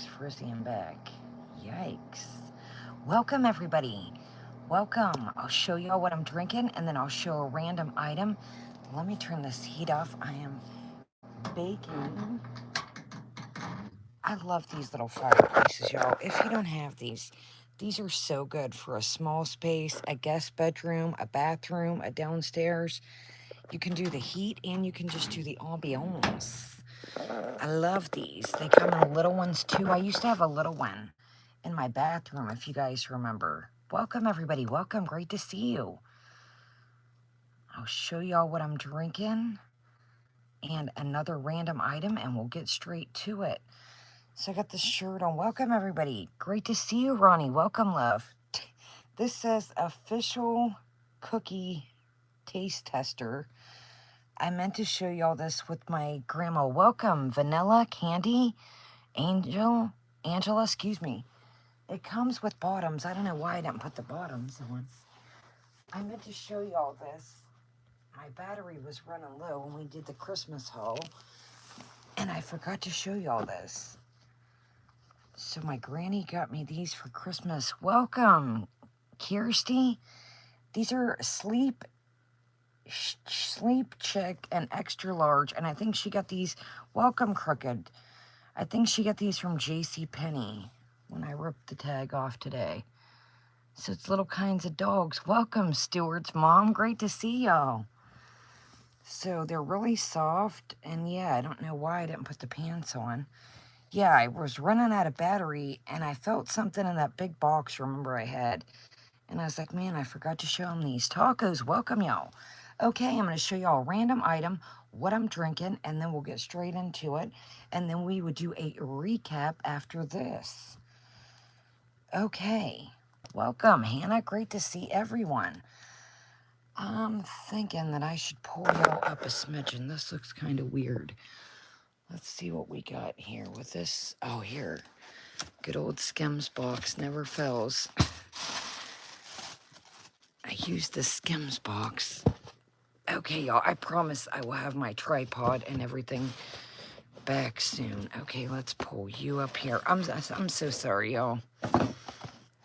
looks frizzy and back. Yikes. Welcome, everybody. Welcome. I'll show y'all what I'm drinking, and then I'll show a random item. Let me turn this heat off. I am baking. I love these little fireplaces, y'all. If you don't have these are so good for a small space, a guest bedroom, a bathroom, a downstairs. You can do the heat, and you can just do the ambiance. I love these. They come in little ones too. I used to have a little one in my bathroom, if you guys remember. Welcome, everybody. Welcome. Great to see you. I'll show y'all what I'm drinking and another random item, and we'll get straight to it. So I got this shirt on. Welcome, everybody. Great to see you, Ronnie. Welcome, love. This says official cookie taste tester. I meant to show y'all this with my grandma. Welcome, Vanilla, Candy, Angela, excuse me. It comes with bottoms. I don't know why I didn't put the bottoms on. I meant to show y'all this. My battery was running low when we did the Christmas haul, and I forgot to show y'all this. So my granny got me these for Christmas. Welcome, Kirsty. These are sleep chick and extra large, and I think she got these. Welcome, Crooked. I think she got these from JCPenney when I ripped the tag off today. So it's little kinds of dogs. Welcome, Stewart's mom. Great to see y'all. So they're really soft, and yeah, I don't know why I didn't put the pants on. Yeah, I was running out of battery, and I felt something in that big box, remember I had. And I was like, man, I forgot to show them these tacos. Welcome, y'all. Okay, I'm going to show y'all a random item, what I'm drinking, and then we'll get straight into it. And then we would do a recap after this. Okay, welcome, Hannah. Great to see everyone. I'm thinking that I should pull y'all up a smidgen. This looks kind of weird. Let's see what we got here with this. Oh, here. Good old Skims box never fails. I use the Skims box. Okay, y'all, I promise I will have my tripod and everything back soon. Okay, let's pull you up here. I'm so sorry, y'all.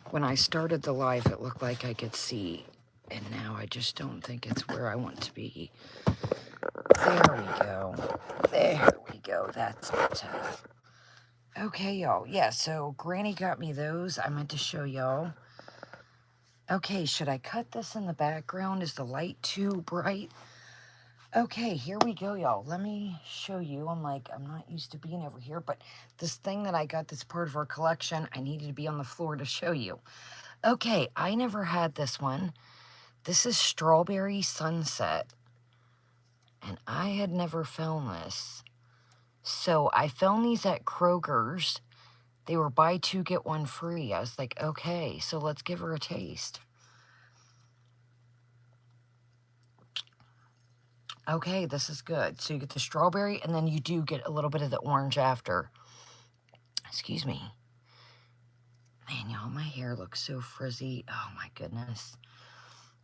When I started the live, it looked like I could see, and now I just don't think it's where I want to be. There we go. There we go. That's better. Okay, y'all. Yeah, so Granny got me those. I meant to show y'all. Okay, should I cut this in the background? Is the light too bright? Okay, here we go, y'all. Let me show you. I'm not used to being over here, but this thing that I got that's part of our collection, I needed to be on the floor to show you. Okay, I never had this one. This is Strawberry Sunset, and I had never found this. So I found these at Kroger's. They were buy two, get one free. I was like, okay, so let's give her a taste. Okay, this is good. So you get the strawberry, and then you do get a little bit of the orange after. Excuse me. Man, y'all, my hair looks so frizzy. Oh, my goodness.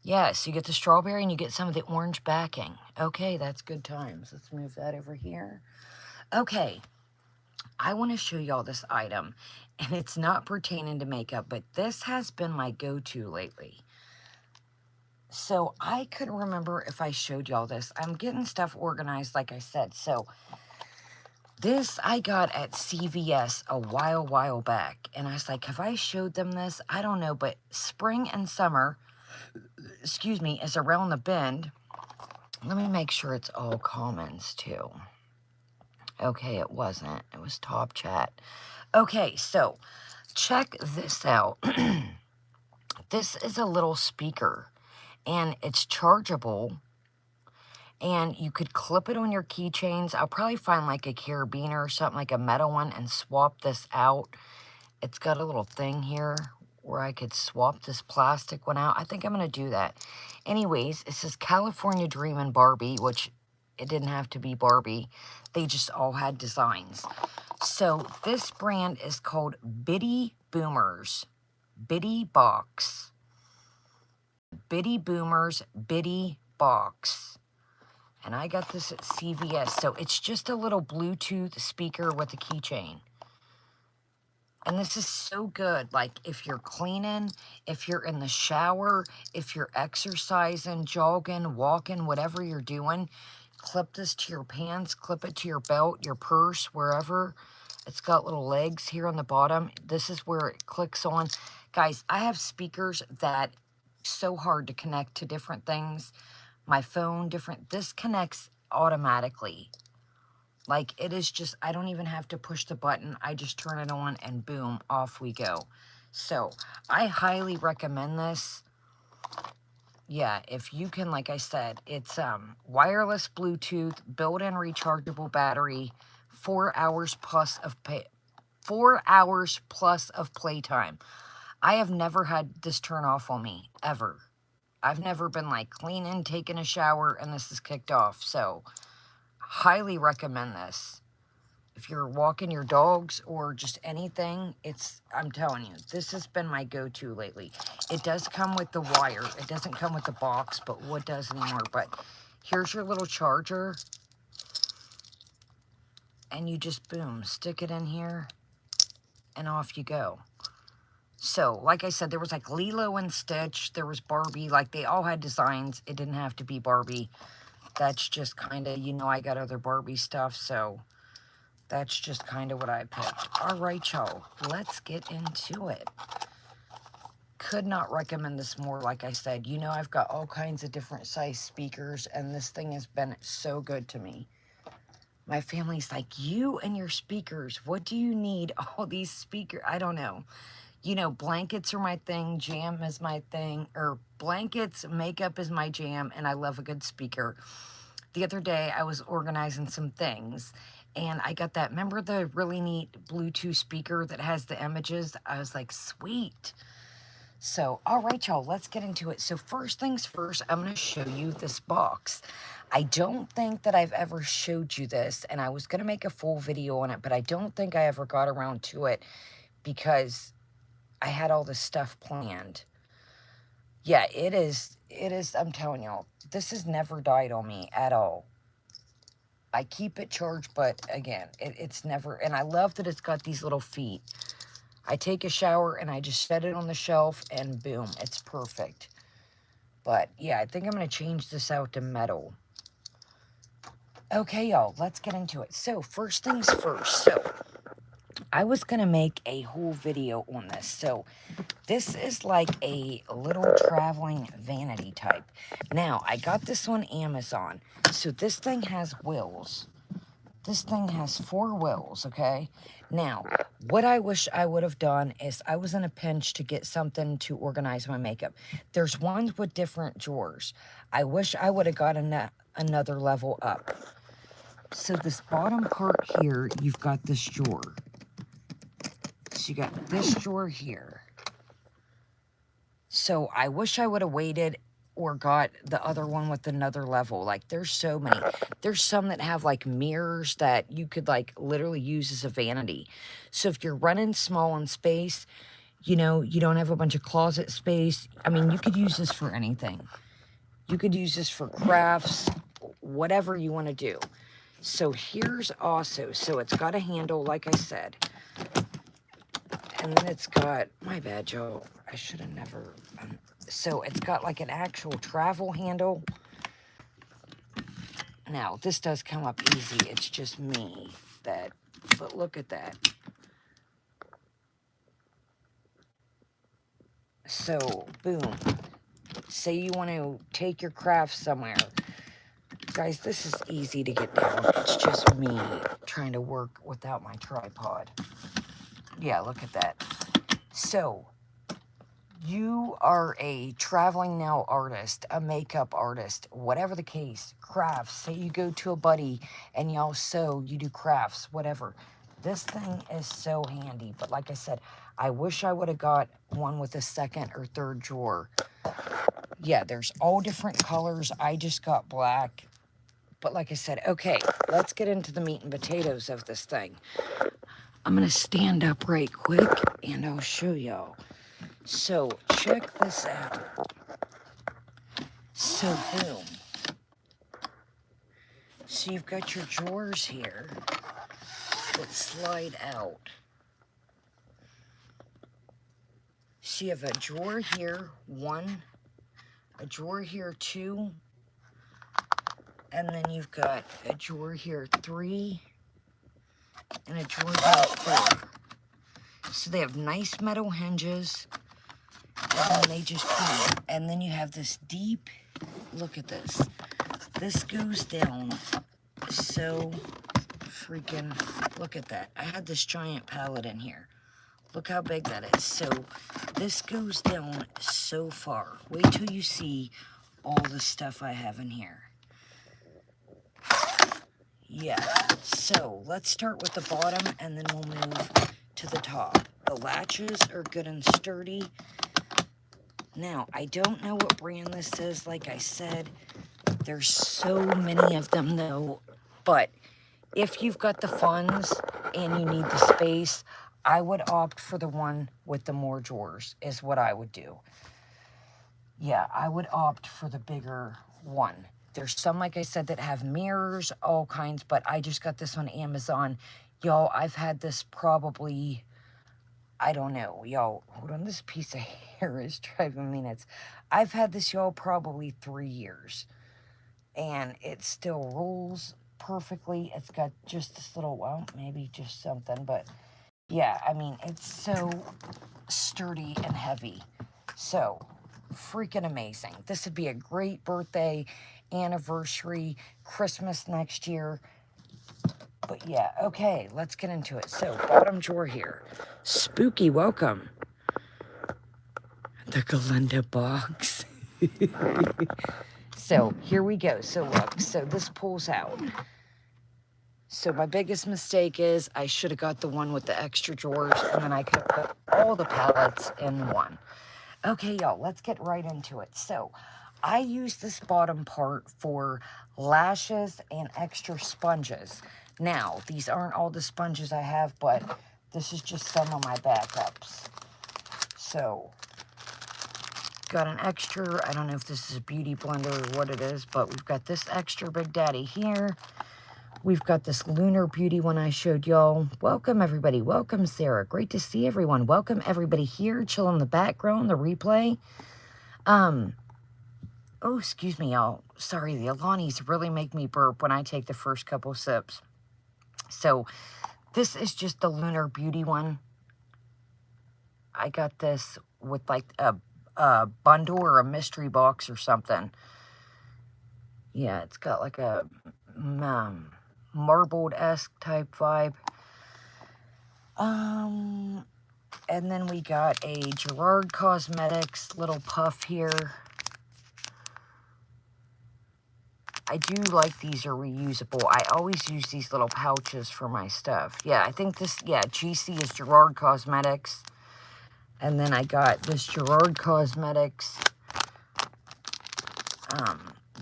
Yeah, so you get the strawberry, and you get some of the orange backing. Okay, that's good times. Let's move that over here. Okay, I want to show y'all this item, and it's not pertaining to makeup, but this has been my go-to lately. So I couldn't remember if I showed y'all this. I'm getting stuff organized, like I said. So this I got at CVS a while back. And I was like, have I showed them this? I don't know. But spring and summer, excuse me, is around the bend. Let me make sure it's all comments too. Okay, it wasn't. It was top chat. Okay, so check this out. This is a little speaker. And it's chargeable, and you could clip it on your keychains. I'll probably find like a carabiner or something, like a metal one, and swap this out. It's got a little thing here where I could swap this plastic one out. I think I'm going to do that. Anyways, it says California Dreamin' Barbie, which it didn't have to be Barbie. They just all had designs. So this brand is called Bitty Boomers. Bitty Box. Bitty Boomers Bitty Box. And I got this at CVS. So it's just a little Bluetooth speaker with a keychain. And this is so good, like if you're cleaning, if you're in the shower, if you're exercising, jogging, walking, whatever you're doing, clip this to your pants, clip it to your belt, your purse, wherever. It's got little legs here on the bottom. This is where it clicks on. Guys, I have speakers that so hard to connect to different things. My phone, different, this connects automatically. Like, it is just, I don't even have to push the button. I just turn it on and boom, off we go. So, I highly recommend this. Yeah, if you can, like I said, it's wireless Bluetooth, built-in rechargeable battery, 4 hours plus of 4 hours plus of playtime. I have never had this turn off on me, ever. I've never been like cleaning, taking a shower, and this is kicked off. So, highly recommend this. If you're walking your dogs or just anything, I'm telling you, this has been my go-to lately. It does come with the wire. It doesn't come with the box, but what does anymore? But here's your little charger. And you just, boom, stick it in here. And off you go. So, like I said, there was like Lilo and Stitch. There was Barbie. Like, they all had designs. It didn't have to be Barbie. That's just kind of, you know, I got other Barbie stuff, so that's just kind of what I picked. All right, y'all, let's get into it. Could not recommend this more, like I said. You know, I've got all kinds of different size speakers, and this thing has been so good to me. My family's like, you and your speakers, what do you need all these speakers? I don't know. You know, blankets are my thing, jam is my thing, or blankets, makeup is my jam, and I love a good speaker. The other day, I was organizing some things, and I got that, remember the really neat Bluetooth speaker that has the images? I was like, sweet. So, all right, y'all, let's get into it. So first things first, I'm going to show you this box. I don't think that I've ever showed you this, and I was going to make a full video on it, but I don't think I ever got around to it because I had all this stuff planned. Yeah, it is, I'm telling y'all, this has never died on me at all. I keep it charged, but again, it's never, and I love that it's got these little feet. I take a shower and I just set it on the shelf and boom, it's perfect. But yeah, I think I'm going to change this out to metal. Okay, y'all, let's get into it. So first things first, so I was going to make a whole video on this. So this is like a little traveling vanity type. Now, I got this on Amazon. So this thing has wheels. This thing has 4 wheels, okay? Now, what I wish I would have done is I was in a pinch to get something to organize my makeup. There's ones with different drawers. I wish I would have got another level up. So this bottom part here, you've got this drawer. So you got this drawer here. So I wish I would have waited or got the other one with another level. Like, there's so many. There's some that have like mirrors that you could like literally use as a vanity. So if you're running small in space, you know, you don't have a bunch of closet space. I mean, you could use this for anything. You could use this for crafts, whatever you want to do. So here's also, so it's got a handle, like I said. And then it's got, my bad, Joe. I should have never, so it's got like an actual travel handle. Now, this does come up easy. It's just me that, but look at that. So, boom. Say you want to take your craft somewhere. Guys, this is easy to get down. It's just me trying to work without my tripod. Yeah, look at that. So, you are a traveling nail artist, a makeup artist, whatever the case, crafts. Say you go to a buddy and y'all sew, you do crafts, whatever. This thing is so handy. But like I said, I wish I would have got one with a second or third drawer. Yeah, there's all different colors. I just got black. But like I said, okay, let's get into the meat and potatoes of this thing. I'm going to stand up right quick and I'll show y'all. So, check this out. So, boom. So, you've got your drawers here that slide out. So you have a drawer here, 1, a drawer here, 2, and then you've got a drawer here, 3, and a drawer here, 4. So they have nice metal hinges, and then they just come. And then you have this deep, look at this. This goes down so freaking, look at that. I had this giant palette in here. Look how big that is. So this goes down so far. Wait till you see all the stuff I have in here. Yeah, so let's start with the bottom and then we'll move to the top. The latches are good and sturdy. Now, I don't know what brand this is, like I said. There's so many of them though, but if you've got the funds and you need the space, I would opt for the one with the more drawers, is what I would do. Yeah, I would opt for the bigger one. There's some, like I said, that have mirrors, all kinds, but I just got this on Amazon. Y'all, I've had this probably, I don't know, y'all, hold on, this piece of hair is driving me nuts. I've had this, y'all, probably 3 years, and it still rolls perfectly. It's got just this little, well, maybe just something, but yeah, I mean, it's so sturdy and heavy. So, freaking amazing. This would be a great birthday, anniversary, Christmas next year. But yeah, okay, let's get into it. So, bottom drawer here. Spooky welcome. The Galinda box. So, here we go. So, look, so this pulls out. So my biggest mistake is I should have got the one with the extra drawers, and then I could have put all the palettes in one. Okay, y'all, let's get right into it. So I use this bottom part for lashes and extra sponges. Now, these aren't all the sponges I have, but this is just some of my backups. So, got an extra, I don't know if this is a beauty blender or what it is, but we've got this extra Big Daddy here. We've got this Lunar Beauty one I showed y'all. Welcome, everybody. Welcome, Sarah. Great to see everyone. Welcome, everybody here. Chill in the background, the replay. Oh, excuse me, y'all. Sorry, the Alanis really make me burp when I take the first couple sips. So, this is just the Lunar Beauty one. I got this with, like, a bundle or a mystery box or something. Yeah, it's got, like, a... marbled-esque type vibe. And then we got a Gerard Cosmetics little puff here. I do like these are reusable. I always use these little pouches for my stuff. Yeah, I think this, yeah, GC is Gerard Cosmetics. And then I got this Gerard Cosmetics.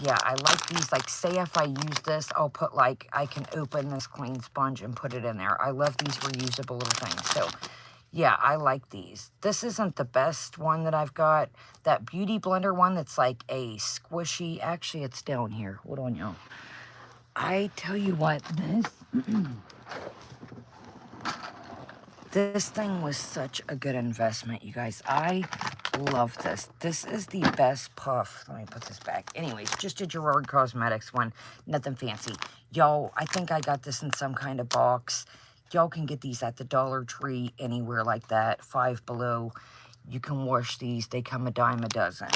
Yeah, I like these. Like, say if I use this, I'll put, like, I can open this clean sponge and put it in there. I love these reusable little things. So, yeah, I like these. This isn't the best one that I've got. That Beauty Blender one that's like a squishy... Actually, it's down here. Hold on, y'all. I tell you what, this thing was such a good investment, you guys. I love this. This is the best puff. Let me put this back. Anyways, just a Gerard Cosmetics one. Nothing fancy. Y'all, I think I got this in some kind of box. Y'all can get these at the Dollar Tree, anywhere like that. Five Below. You can wash these. They come a dime a dozen.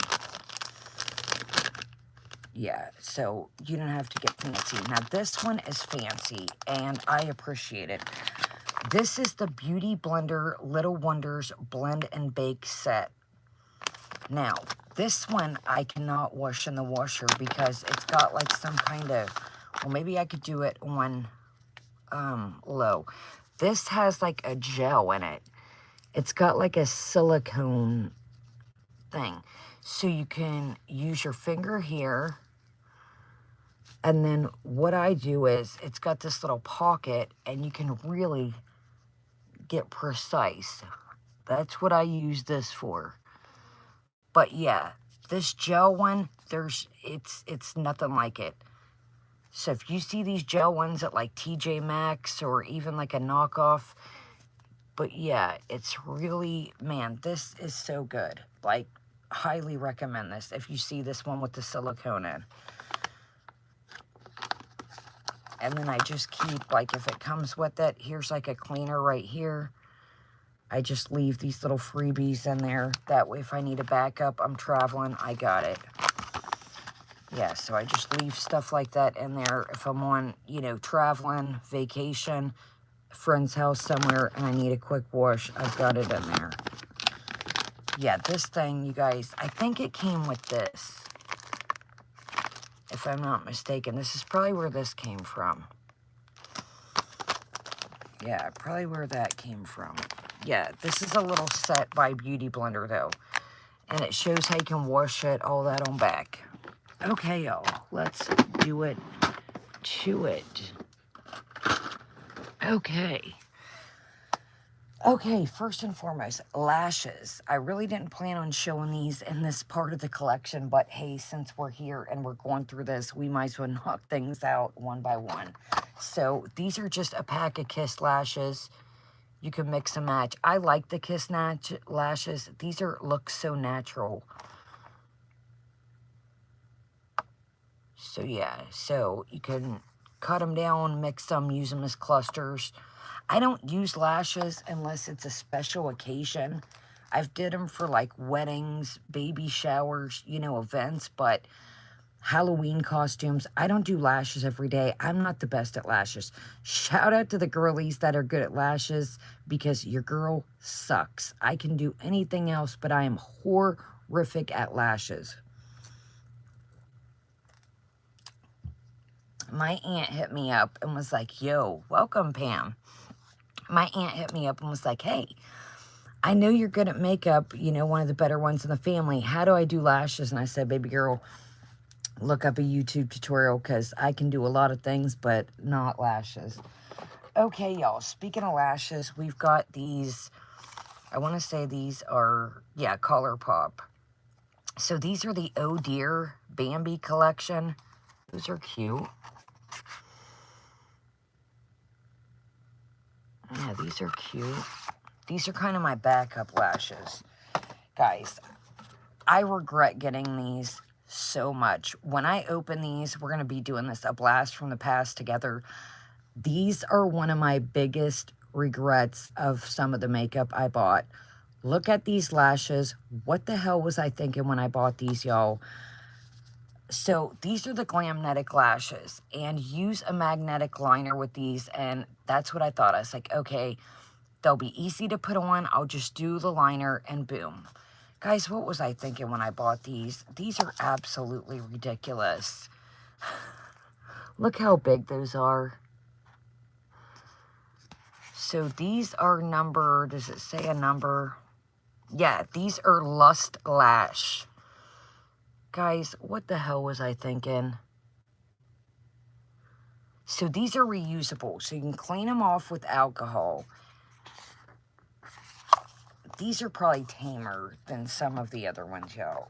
Yeah, so you don't have to get fancy. Now, this one is fancy, and I appreciate it. This is the Beauty Blender Little Wonders Blend and Bake Set. Now, this one I cannot wash in the washer because it's got like some kind of, well, maybe I could do it on low. This has like a gel in it. It's got like a silicone thing. So you can use your finger here. And then what I do is, it's got this little pocket and you can really get precise. That's what I use this for. But yeah, this gel one, it's nothing like it. So if you see these gel ones at like TJ Maxx or even like a knockoff, But yeah, it's really, man, this is so good. Like, highly recommend this if you see this one with the silicone in. And then I just keep, like, if it comes with it, here's like a cleaner right here. I just leave these little freebies in there. That way, if I need a backup, I'm traveling, I got it. Yeah, so I just leave stuff like that in there if I'm on, you know, traveling, vacation, friend's house somewhere, and I need a quick wash. I've got it in there. Yeah, this thing, you guys, I think it came with this. If I'm not mistaken, this is probably where this came from. Yeah, probably where that came from. Yeah, this is a little set by Beauty Blender, though. And it shows how you can wash it, all that on back. Okay, y'all, let's do it to it. Okay. Okay, first and foremost, lashes. I really didn't plan on showing these in this part of the collection, but hey, since we're here and we're going through this, we might as well knock things out one by one. So these are just a pack of Kiss lashes. You can mix and match. I like the Kiss lashes. These look so natural. So yeah, so you can cut them down, mix them, use them as clusters. I don't use lashes unless it's a special occasion. I've did them for like weddings, baby showers, you know, events, but Halloween costumes, I don't do lashes every day. I'm not the best at lashes. Shout out to the girlies that are good at lashes because your girl sucks. I can do anything else, but I am horrific at lashes. My aunt hit me up and was like, yo, welcome, Pam. My aunt hit me up and was like, hey, I know you're good at makeup, you know, one of the better ones in the family. How do I do lashes? And I said, baby girl, look up a YouTube tutorial because I can do a lot of things, but not lashes. Okay, y'all, speaking of lashes, we've got these, I want to say these are, yeah, ColourPop. So these are the Oh Dear Bambi collection. Those are cute. Yeah, these are cute. These are kind of my backup lashes. Guys, I regret getting these so much. When I open these, we're going to be doing this, a blast from the past together. These are one of my biggest regrets of some of the makeup I bought. Look at these lashes. What the hell was I thinking when I bought these, y'all? So these are the Glamnetic lashes, and use a magnetic liner with these, and that's what I thought. I was like, okay, they'll be easy to put on. I'll just do the liner and boom. Guys, what was I thinking when I bought these? These are absolutely ridiculous. Look how big those are. So these are number, does it say a number? Yeah, these are Lust Lash. Guys, what the hell was I thinking? So these are reusable, so you can clean them off with alcohol. These are probably tamer than some of the other ones, y'all.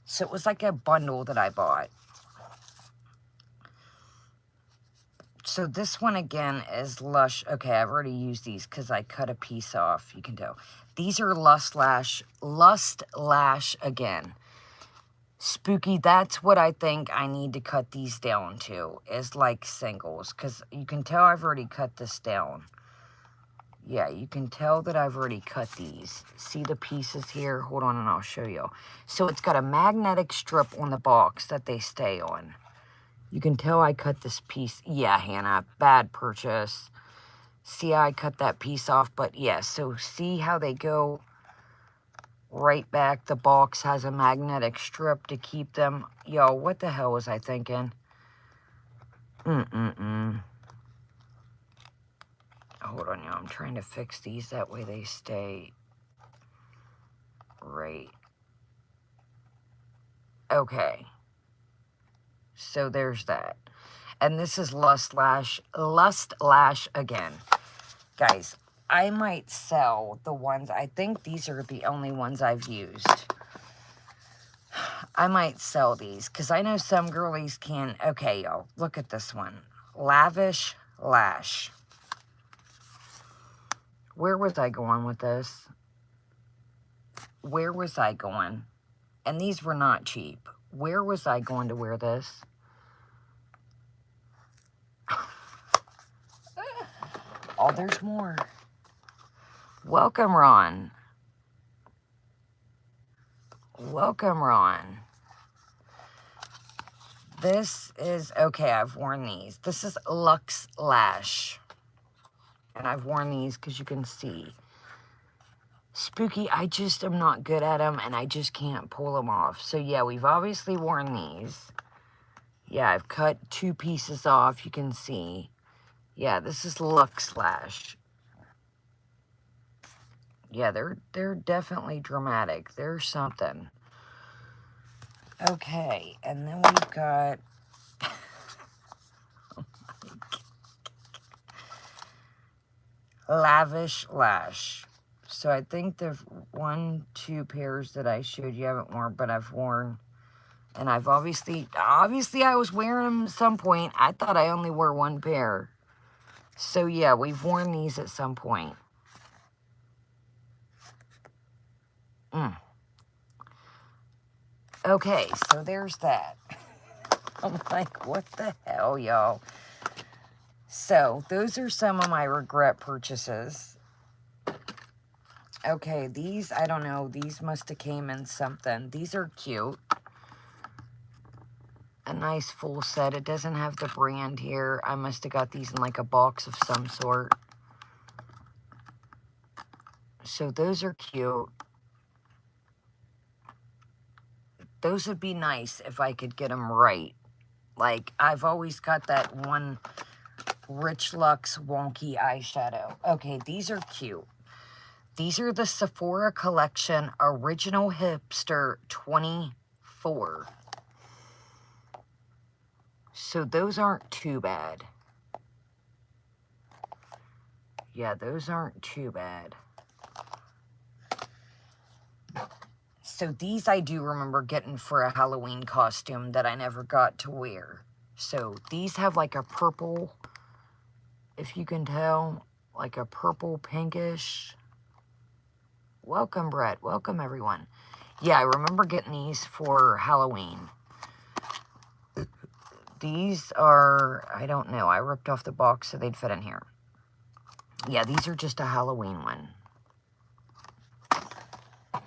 So it was like a bundle that I bought. So this one again is Lush. Okay, I've already used these because I cut a piece off. You can tell. These are Lust Lash again. Spooky, that's what I think I need to cut these down to, is like singles, because you can tell I've already cut this down. Yeah, you can tell that I've already cut these. See the pieces here? Hold on and I'll show you. So it's got a magnetic strip on the box that they stay on. You can tell I cut this piece. Yeah, Hannah, bad purchase. See how I cut that piece off? But yeah, so see how they go right back. The box has a magnetic strip to keep them. Yo, what the hell was I thinking? Hold on, y'all. I'm trying to fix these. That way they stay right. Okay. So there's that. And this is Lust Lash again. Guys, I might sell the ones. I think these are the only ones I've used. I might sell these because I know some girlies can. Okay, y'all, look at this one. Lavish Lash. Where was I going with this? Where was I going? And these were not cheap. Where was I going to wear this? Oh, there's more. Welcome, Ron. Welcome, Ron. This is, okay, I've worn these. This is Luxe Lash. And I've worn these because you can see. Spooky, I just am not good at them, and I just can't pull them off. So, yeah, we've obviously worn these. Yeah, I've cut 2 pieces off, you can see. Yeah, this is Luxe Lash. Yeah, they're definitely dramatic. They're something. Okay, and then we've got... Lavish Lash. So I think the 1, 2 pairs that I showed you haven't worn, but I've worn. And I've obviously I was wearing them at some point. I thought I only wore 1 pair. So yeah, we've worn these at some point. Okay, so there's that. I'm like, what the hell, y'all? So those are some of my regret purchases. Okay, these, I don't know, these must have came in something. These are cute. A nice full set. It doesn't have the brand here. I must have got these in like a box of some sort. So those are cute. Those would be nice if I could get them right. Like, I've always got that one Rich Luxe wonky eyeshadow. Okay, these are cute. These are the Sephora Collection Original Hipster 24. So those aren't too bad. Yeah, those aren't too bad. So these I do remember getting for a Halloween costume that I never got to wear. So these have like a purple, if you can tell, like a purple pinkish. Welcome, Brett. Welcome, everyone. Yeah, I remember getting these for Halloween. These are, I don't know, I ripped off the box so they'd fit in here. Yeah, these are just a Halloween one.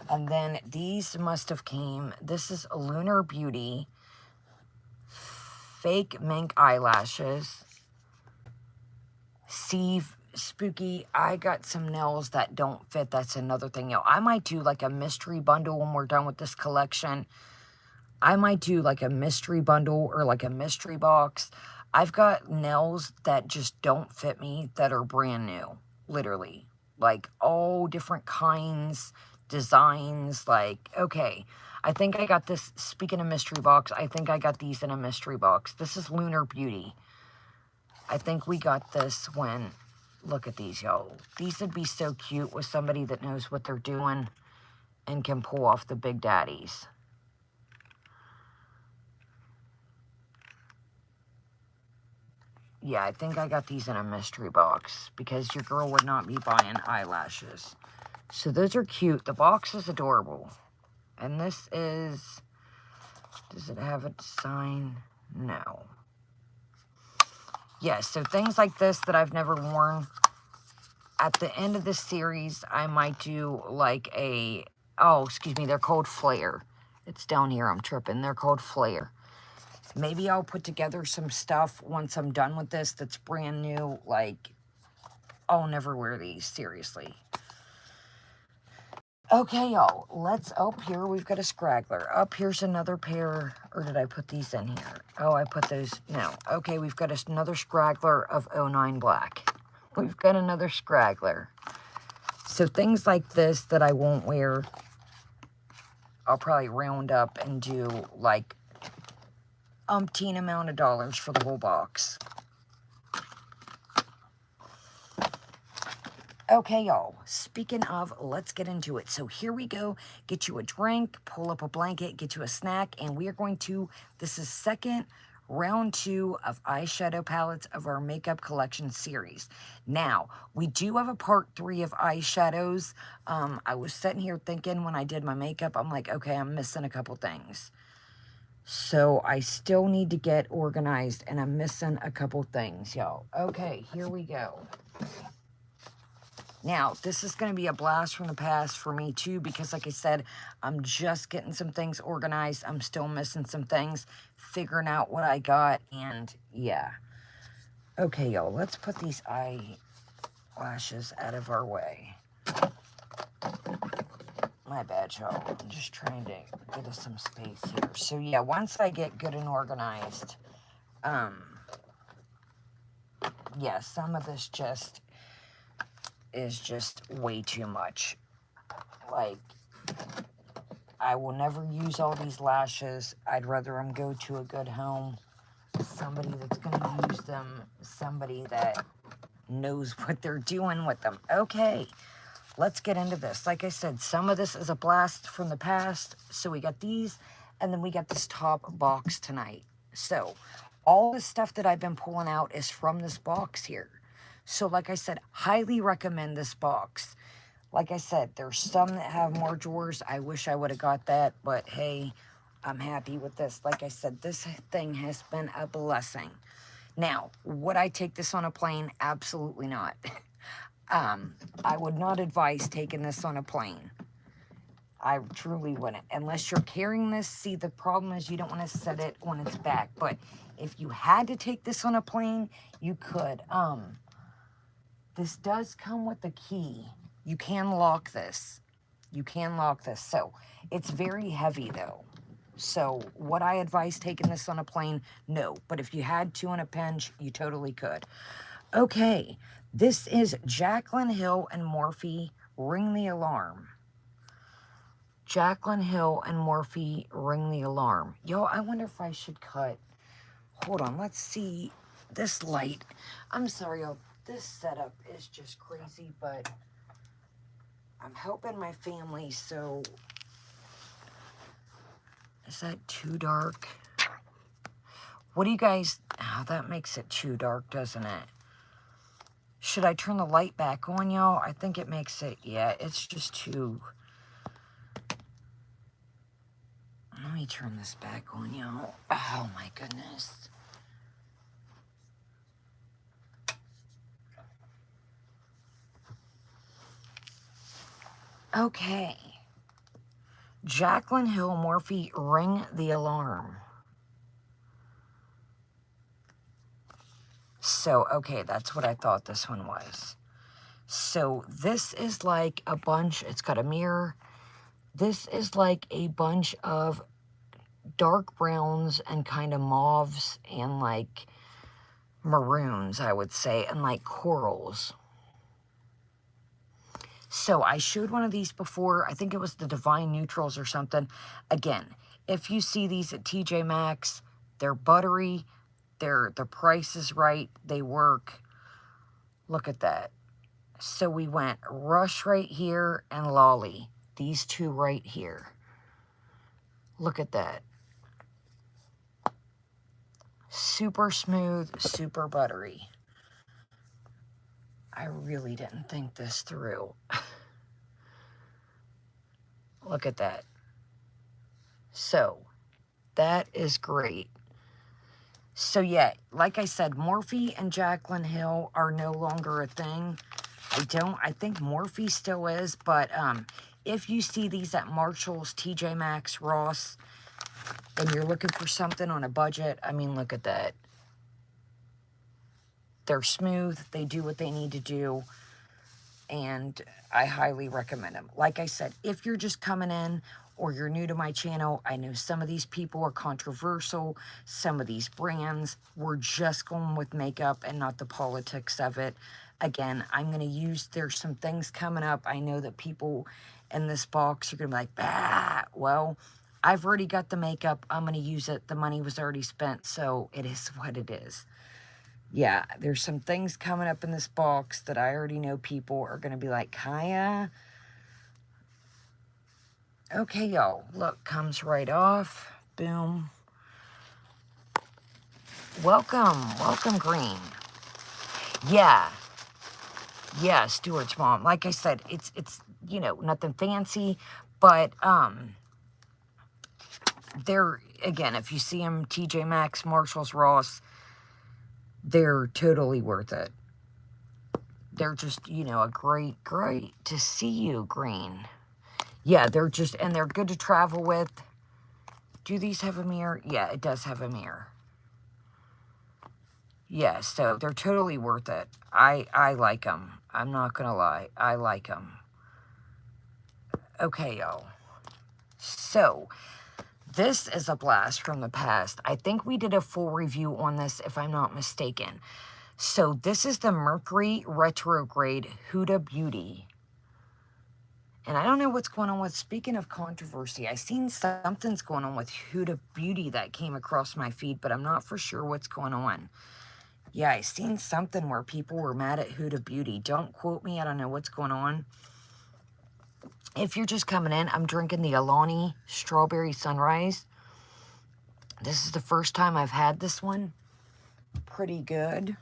And then these must have came, this is Lunar Beauty fake mink eyelashes. See, Spooky, I got some nails that don't fit. That's another thing. You know, I might do like a mystery bundle when we're done with this collection. I might do like a mystery bundle or like a mystery box. I've got nails that just don't fit me that are brand new, literally. Like all different kinds, designs, like, okay. I think I got this, speaking of mystery box, I think I got these in a mystery box. This is Lunar Beauty. I think we got this when, look at these, y'all. These would be so cute with somebody that knows what they're doing and can pull off the big daddies. Yeah, I think I got these in a mystery box because your girl would not be buying eyelashes. So those are cute. The box is adorable. And this is, does it have a design? No. Yes, so things like this that I've never worn. At the end of this series, I might do like a, oh, excuse me, they're called Flare. It's down here, I'm tripping. They're called Flare. Maybe I'll put together some stuff once I'm done with this that's brand new. Like, I'll never wear these, seriously. Okay, y'all, let's, up here, we've got a scraggler. Up here's another pair, or did I put these in here? Oh, I put those, no. Okay, we've got another scraggler of 09 Black. We've got another scraggler. So things like this that I won't wear, I'll probably round up and do like umpteen amount of dollars for the whole box. Okay, y'all, speaking of, let's get into it. So here we go. Get you a drink, pull up a blanket, get you a snack, and we are going to, this is second round 2 of eyeshadow palettes of our makeup collection series. Now, we do have a part 3 of eyeshadows. I was sitting here thinking when I did my makeup, I'm like, okay, I'm missing a couple things. So I still need to get organized, and I'm missing a couple things, y'all. Okay, here we go. Now, this is going to be a blast from the past for me, too, because, like I said, I'm just getting some things organized. I'm still missing some things, figuring out what I got, and, yeah. Okay, y'all, let's put these eyelashes out of our way. My bad, y'all. I'm just trying to get us some space here. So, yeah, once I get good and organized, yeah, some of this is just way too much. Like, I will never use all these lashes. I'd rather them go to a good home, somebody that's going to use them, somebody that knows what they're doing with them. Okay, let's get into this. Like I said, some of this is a blast from the past. So we got these, and then we got this top box tonight. So all the stuff that I've been pulling out is from this box here. So like I said, highly recommend this box. Like I said, there's some that have more drawers. I wish I would have got that, but hey, I'm happy with this. Like I said, this thing has been a blessing. Now, would I take this on a plane? Absolutely not. I would not advise taking this on a plane. I truly wouldn't. Unless you're carrying this, see, the problem is you don't want to set it on its back. But if you had to take this on a plane, you could. This does come with a key. You can lock this. You can lock this. So, it's very heavy, though. So, would I advise taking this on a plane? No. But if you had to on a pinch, you totally could. Okay. This is Jaclyn Hill and Morphe, Ring the Alarm. Jaclyn Hill and Morphe, Ring the Alarm. Yo, I wonder if I should cut. Hold on. Let's see this light. I'm sorry, y'all. This setup is just crazy, but I'm helping my family, so is that too dark? What do you guys, oh, that makes it too dark, doesn't it? Should I turn the light back on, y'all? I think it makes it, yeah, it's just too. Let me turn this back on, y'all. Oh my goodness. Okay. Jaclyn Hill, Morphe, Ring the Alarm. So, okay, that's what I thought this one was. So, this is like a bunch, it's got a mirror. This is like a bunch of dark browns and kind of mauves and like maroons, I would say, and like corals. So I showed one of these before. I think it was the Divine Neutrals or something. Again, if you see these at TJ Maxx, they're buttery. The price is right. They work. Look at that. So we went Rush right here and Lolly. These two right here. Look at that. Super smooth, super buttery. I really didn't think this through. Look at that. So, that is great. So, yeah, like I said, Morphe and Jaclyn Hill are no longer a thing. I think Morphe still is, but if you see these at Marshall's, TJ Maxx, Ross, and you're looking for something on a budget, I mean, look at that. They're smooth. They do what they need to do. And I highly recommend them. Like I said, if you're just coming in or you're new to my channel, I know some of these people are controversial. Some of these brands, we're just going with makeup and not the politics of it. Again, I'm going to use, there's some things coming up. I know that people in this box are going to be like, bah. Well, I've already got the makeup. I'm going to use it. The money was already spent, so it is what it is. Yeah, there's some things coming up in this box that I already know people are going to be like, Kaya. Okay, y'all. Look, comes right off. Boom. Welcome. Welcome, Green. Yeah. Yeah, Stuart's mom. Like I said, it's you know, nothing fancy, but they're, again, if you see them, TJ Maxx, Marshalls, Ross, they're totally worth it. They're just, you know, a great to see you, Green. Yeah, they're just, and they're good to travel with. Do these have a mirror? Yeah, it does have a mirror. Yeah, so they're totally worth it. I like them. I'm not gonna lie. I like them. Okay, y'all. So, this is a blast from the past. I think we did a full review on this, if I'm not mistaken. So, this is the Mercury Retrograde Huda Beauty. And I don't know what's going on with, speaking of controversy, I seen something's going on with Huda Beauty that came across my feed, but I'm not for sure what's going on. Yeah, I seen something where people were mad at Huda Beauty. Don't quote me. I don't know what's going on. If you're just coming in, I'm drinking the Alani Strawberry Sunrise. This is the first time I've had this one. Pretty good.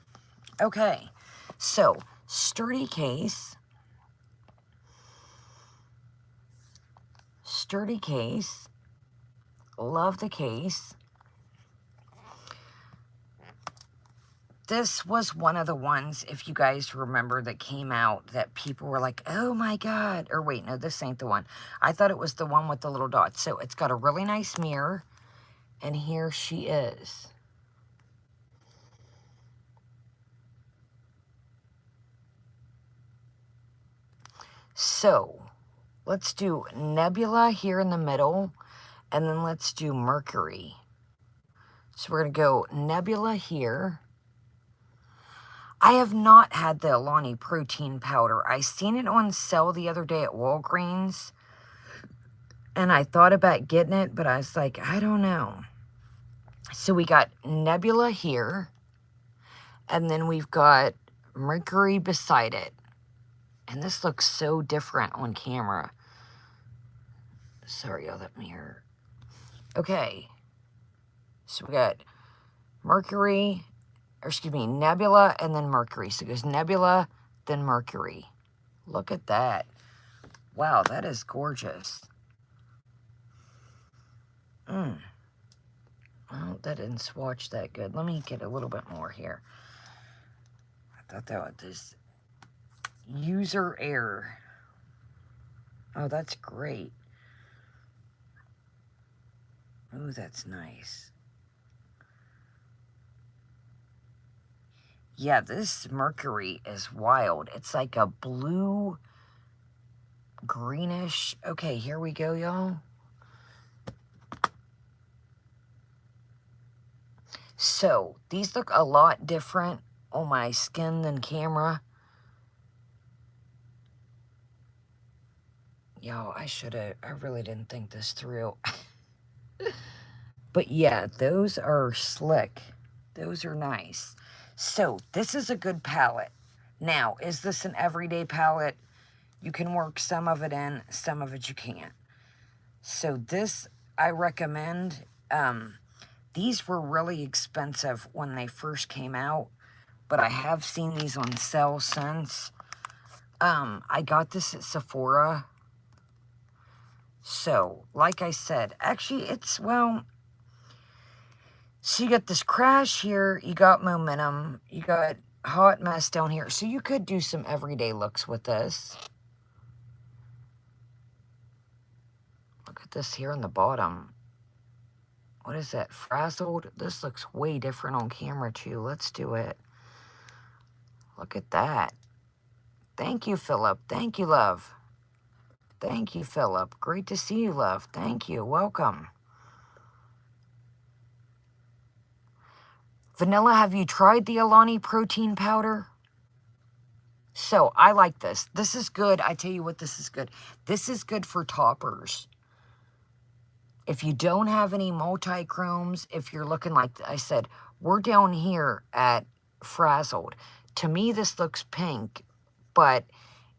Okay, so sturdy case. Sturdy case. Love the case. This was one of the ones, if you guys remember, that came out that people were like, oh my God. Or wait, no, this ain't the one. I thought it was the one with the little dots. So it's got a really nice mirror. And here she is. So let's do Nebula here in the middle. And then let's do Mercury. So we're going to go Nebula here. I have not had the Alani protein powder. I seen it on sale the other day at Walgreens. And I thought about getting it, but I was like, I don't know. So we got Nebula here. And then we've got Mercury beside it. And this looks so different on camera. Sorry, y'all, that mirror. Okay. So we got Mercury, or excuse me, Nebula, and then Mercury. So it goes Nebula, then Mercury. Look at that. Wow, that is gorgeous. Well, that didn't swatch that good. Let me get a little bit more here. I thought that was this user error. Oh, that's great. Oh, that's nice. Yeah, this Mercury is wild. It's like a blue, greenish. Okay, here we go, y'all. So, these look a lot different on my skin than camera. Yo, I really didn't think this through. But yeah, those are slick. Those are nice. So, this is a good palette. Now, is this an everyday palette? You can work some of it in, some of it you can't. So this, I recommend. These were really expensive when they first came out, but I have seen these on sale since. I got this at Sephora. So, like I said, actually it's, well, so you got this crash here, you got momentum, you got hot mess down here. So you could do some everyday looks with this. Look at this here on the bottom. What is that? Frazzled? This looks way different on camera too. Let's do it. Look at that. Thank you, Philip. Thank you, love. Thank you, Philip. Great to see you, love. Thank you. Welcome. Vanilla, have you tried the Alani protein powder? So, I like this. This is good. I tell you what, this is good. This is good for toppers. If you don't have any multi-chromes, if you're looking like I said, we're down here at Frazzled. To me, this looks pink, but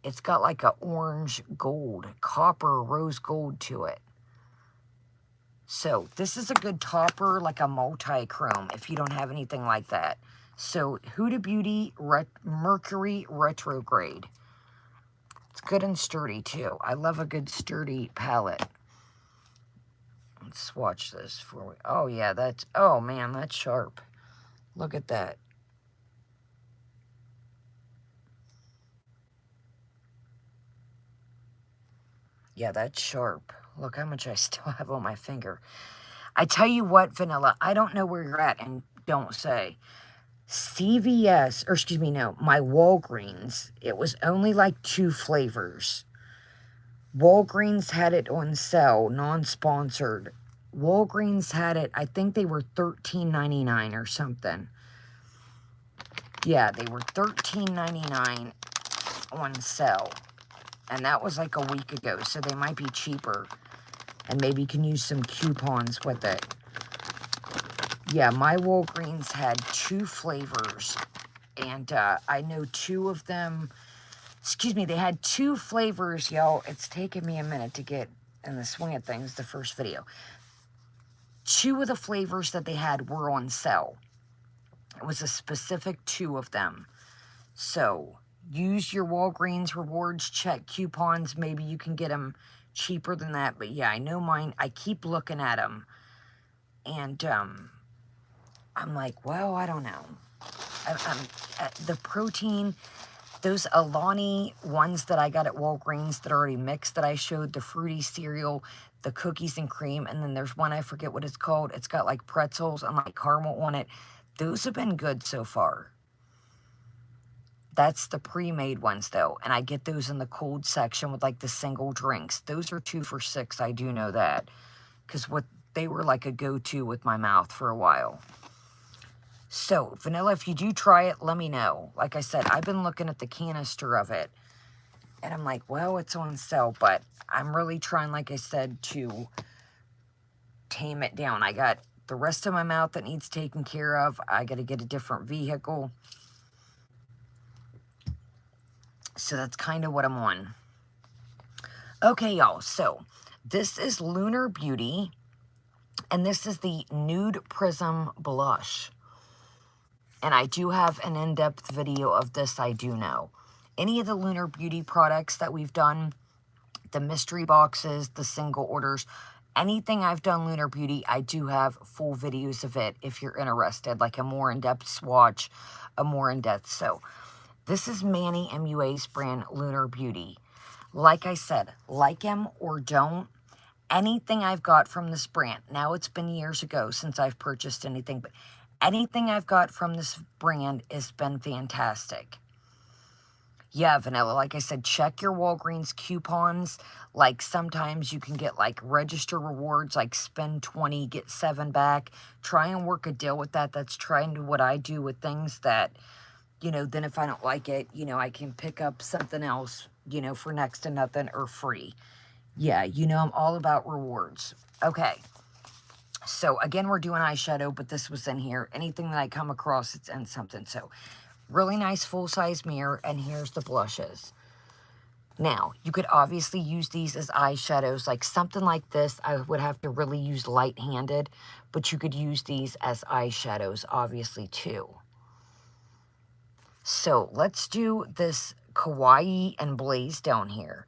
it's got like a orange gold, copper rose gold to it. So this is a good topper, like a multi-chrome, if you don't have anything like that. So Huda Beauty Mercury Retrograde. It's good and sturdy too. I love a good sturdy palette. Let's swatch this for we. Oh yeah, that's, oh man, that's sharp. Look at that. Yeah, that's sharp. Look how much I still have on my finger. I tell you what, Vanilla, I don't know where you're at, and don't say. CVS, or excuse me, no, my Walgreens, it was only like 2 flavors. Walgreens had it on sale, non-sponsored. Walgreens had it, I think they were $13.99 or something. Yeah, they were $13.99 on sale. And that was like a week ago, so they might be cheaper. And maybe you can use some coupons with it. Yeah, my Walgreens had 2 flavors. And I know 2 of them, excuse me, they had 2 flavors, y'all. It's taken me a minute to get in the swing of things, the first video. 2 of the flavors that they had were on sale. It was a specific 2 of them. So use your Walgreens rewards, check coupons. Maybe you can get them cheaper than that. But yeah, I know mine. I keep looking at them. And I'm like, well, I don't know. The protein, those Alani ones that I got at Walgreens that are already mixed that I showed, the fruity cereal, the cookies and cream, and then there's one, I forget what it's called. It's got like pretzels and like caramel on it. Those have been good so far. That's the pre-made ones though, and I get those in the cold section with like the single drinks. Those are 2 for $6, I do know that, because what they were like a go-to with my mouth for a while. So, Vanilla, if you do try it, let me know. Like I said, I've been looking at the canister of it, and I'm like, well, it's on sale, but I'm really trying, like I said, to tame it down. I got the rest of my mouth that needs taken care of. I got to get a different vehicle. So that's kind of what I'm on. Okay, y'all, so this is Lunar Beauty, and this is the Nude Prism Blush. And I do have an in-depth video of this, I do know. Any of the Lunar Beauty products that we've done, the mystery boxes, the single orders, anything I've done Lunar Beauty, I do have full videos of it if you're interested, like a more in-depth swatch, a more in-depth. So this is Manny MUA's brand, Lunar Beauty. Like I said, like him or don't, anything I've got from this brand, now it's been years ago since I've purchased anything, but anything I've got from this brand has been fantastic. Yeah, Vanilla, like I said, check your Walgreens coupons. Like sometimes you can get like register rewards, like spend 20, get 7 back. Try and work a deal with that. That's trying to what I do with things that, you know, then if I don't like it, you know, I can pick up something else, you know, for next to nothing or free. Yeah, you know, I'm all about rewards. Okay. So, again, we're doing eyeshadow, but this was in here. Anything that I come across, it's in something. So, really nice full-size mirror, and here's the blushes. Now, you could obviously use these as eyeshadows. Like something like this, I would have to really use light-handed, but you could use these as eyeshadows, obviously, too. So, let's do this Kawaii and Blaze down here.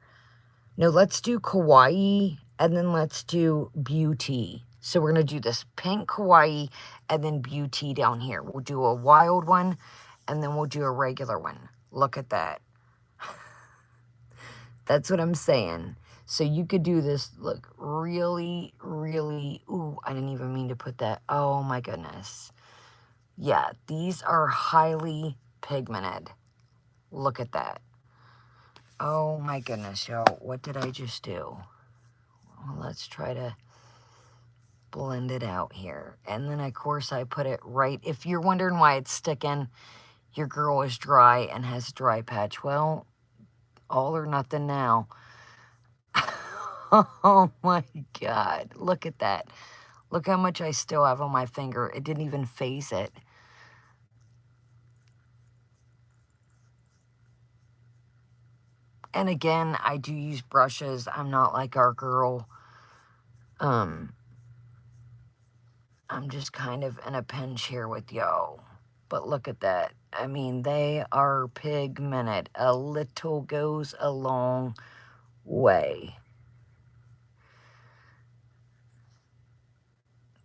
No, let's do Kawaii, and then let's do Beauty. So we're going to do this pink Kawaii and then Beauty down here. We'll do a wild one and then we'll do a regular one. Look at that. That's what I'm saying. So you could do this, look, really, really, ooh, I didn't even mean to put that. Oh my goodness. Yeah, these are highly pigmented. Look at that. Oh my goodness, y'all. What did I just do? Well, let's try to blend it out here. And then, of course, I put it right. If you're wondering why it's sticking, your girl is dry and has a dry patch. Well, all or nothing now. Oh, my God. Look at that. Look how much I still have on my finger. It didn't even phase it. And again, I do use brushes. I'm not like our girl. I'm just kind of in a pinch here with y'all. But look at that. I mean, they are pigmented. A little goes a long way.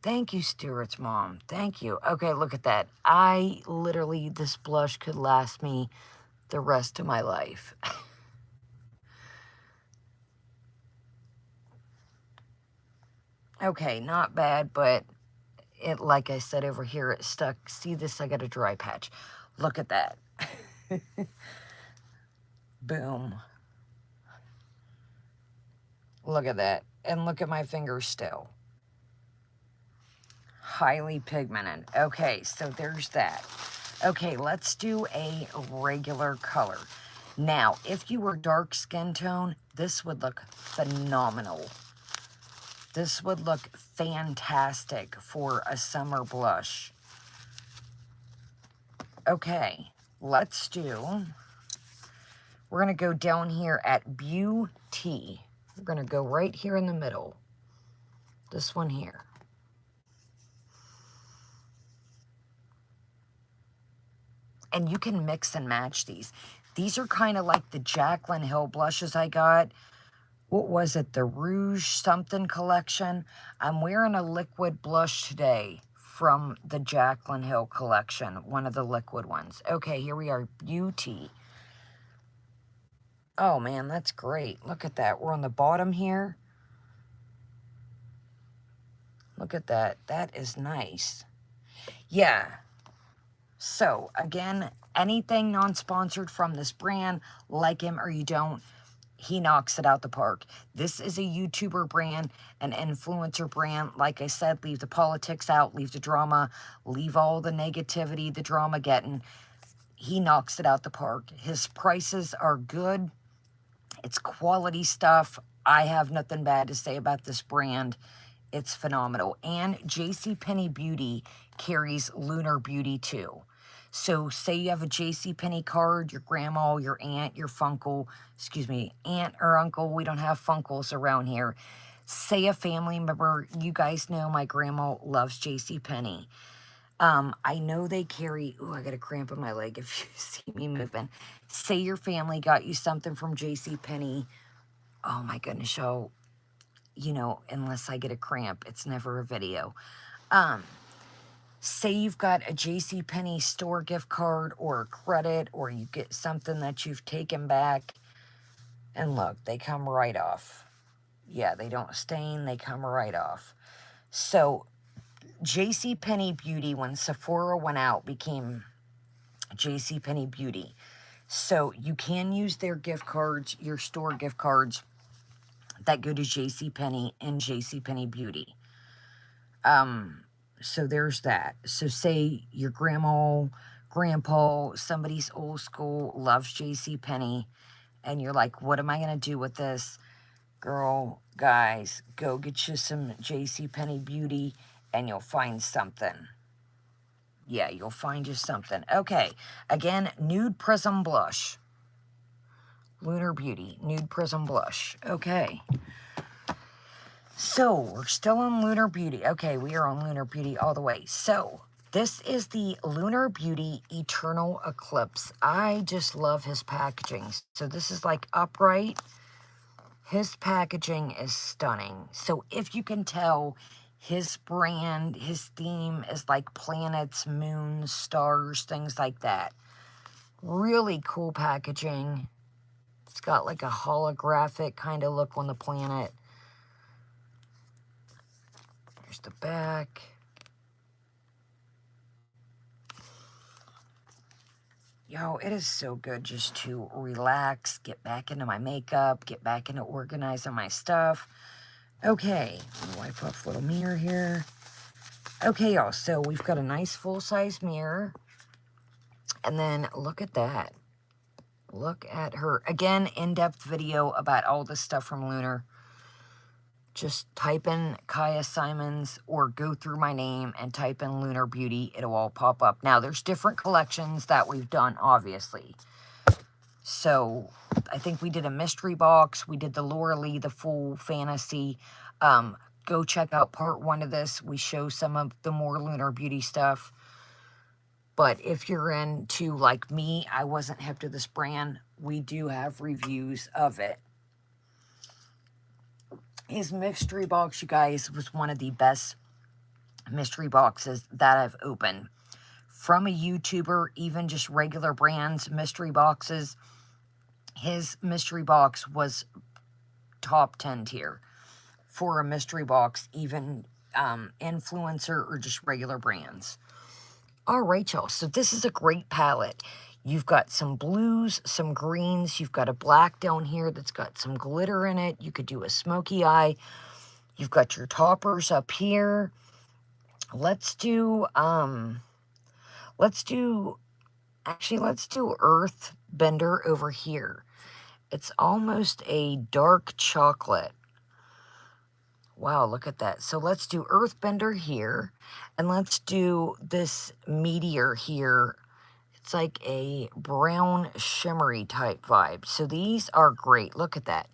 Thank you, Stuart's mom. Thank you. Okay, look at that. I literally, this blush could last me the rest of my life. Okay, not bad, but it, like I said over here, it stuck. See this? I got a dry patch. Look at that. Boom. Look at that. And look at my fingers still. Highly pigmented. Okay, so there's that. Okay, let's do a regular color. Now, if you were dark skin tone, this would look phenomenal. This would look fantastic for a summer blush. Okay, let's do, we're going to go down here at Beauty. We're going to go right here in the middle. This one here. And you can mix and match these. These are kind of like the Jaclyn Hill blushes I got. What was it? The Rouge something collection. I'm wearing a liquid blush today from the Jaclyn Hill collection. One of the liquid ones. Okay, here we are. Beauty. Oh, man, that's great. Look at that. We're on the bottom here. Look at that. That is nice. Yeah. So, again, anything non-sponsored from this brand, like him or you don't, he knocks it out the park. This is a YouTuber brand, an influencer brand. Like I said, leave the politics out, leave the drama, leave all the negativity, the drama getting. He knocks it out the park. His prices are good. It's quality stuff. I have nothing bad to say about this brand. It's phenomenal. And JCPenney Beauty carries Lunar Beauty too. So say you have a JCPenney card, your grandma, your aunt, your funkle, excuse me, aunt or uncle, we don't have funkles around here. Say a family member, you guys know my grandma loves JCPenney. I know they carry, ooh, I got a cramp in my leg if you see me moving. Say your family got you something from JCPenney. Oh my goodness, y'all, you know, unless I get a cramp, it's never a video. Say you've got a JCPenney store gift card or a credit, or you get something that you've taken back, and look, they come right off. Yeah, they don't stain, they come right off. So JCPenney Beauty, when Sephora went out, became JCPenney Beauty. So you can use their gift cards, your store gift cards that go to JCPenney and JCPenney Beauty. So there's that. So say your grandma, grandpa, somebody's old school loves JCPenney, and you're like, what am I going to do with this? Girl, guys, go get you some JCPenney Beauty, and you'll find something. Yeah, you'll find you something. Okay, again, Nude Prism Blush. Lunar Beauty, Nude Prism Blush. Okay. So, we're still on Lunar Beauty. Okay, we are on Lunar Beauty all the way. So, this is the Lunar Beauty Eternal Eclipse. I just love his packaging. So, this is like upright. His packaging is stunning. So, if you can tell, his brand, his theme is like planets, moons, stars, things like that. Really cool packaging. It's got like a holographic kind of look on the planet. Here's the back. Yo, it is so good just to relax, get back into my makeup, get back into organizing my stuff. Okay, wipe off a little mirror here. Okay, y'all, so we've got a nice full-size mirror. And then look at that. Look at her. Again, in-depth video about all this stuff from Lunar. Just type in Kaya Simons or go through my name and type in Lunar Beauty. It'll all pop up. Now, there's different collections that we've done, obviously. So, I think we did a mystery box. We did the Laura Lee, the full fantasy. go check out part 1 of this. We show some of the more Lunar Beauty stuff. But if you're into, like me, I wasn't hip to this brand, we do have reviews of it. His mystery box, you guys, was one of the best mystery boxes that I've opened. From a YouTuber, even just regular brands, mystery boxes, his mystery box was top 10 tier for a mystery box, even influencer or just regular brands. All right, y'all, so this is a great palette. You've got some blues, some greens. You've got a black down here that's got some glitter in it. You could do a smoky eye. You've got your toppers up here. Let's do Earth Bender over here. It's almost a dark chocolate. Wow, look at that. So let's do Earthbender here, and let's do this Meteor here. It's like a brown shimmery type vibe. So these are great. Look at that.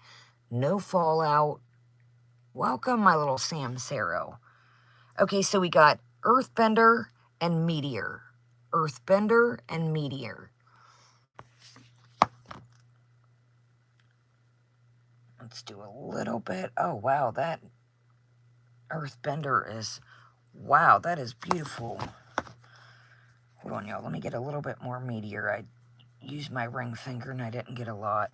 No fallout. Welcome, my little Samsero. Okay, so we got Earthbender and Meteor. Earthbender and Meteor. Let's do a little bit. Oh, wow, that Earthbender is, wow, that is beautiful. Hold on, y'all. Let me get a little bit more Meteor. I used my ring finger and I didn't get a lot.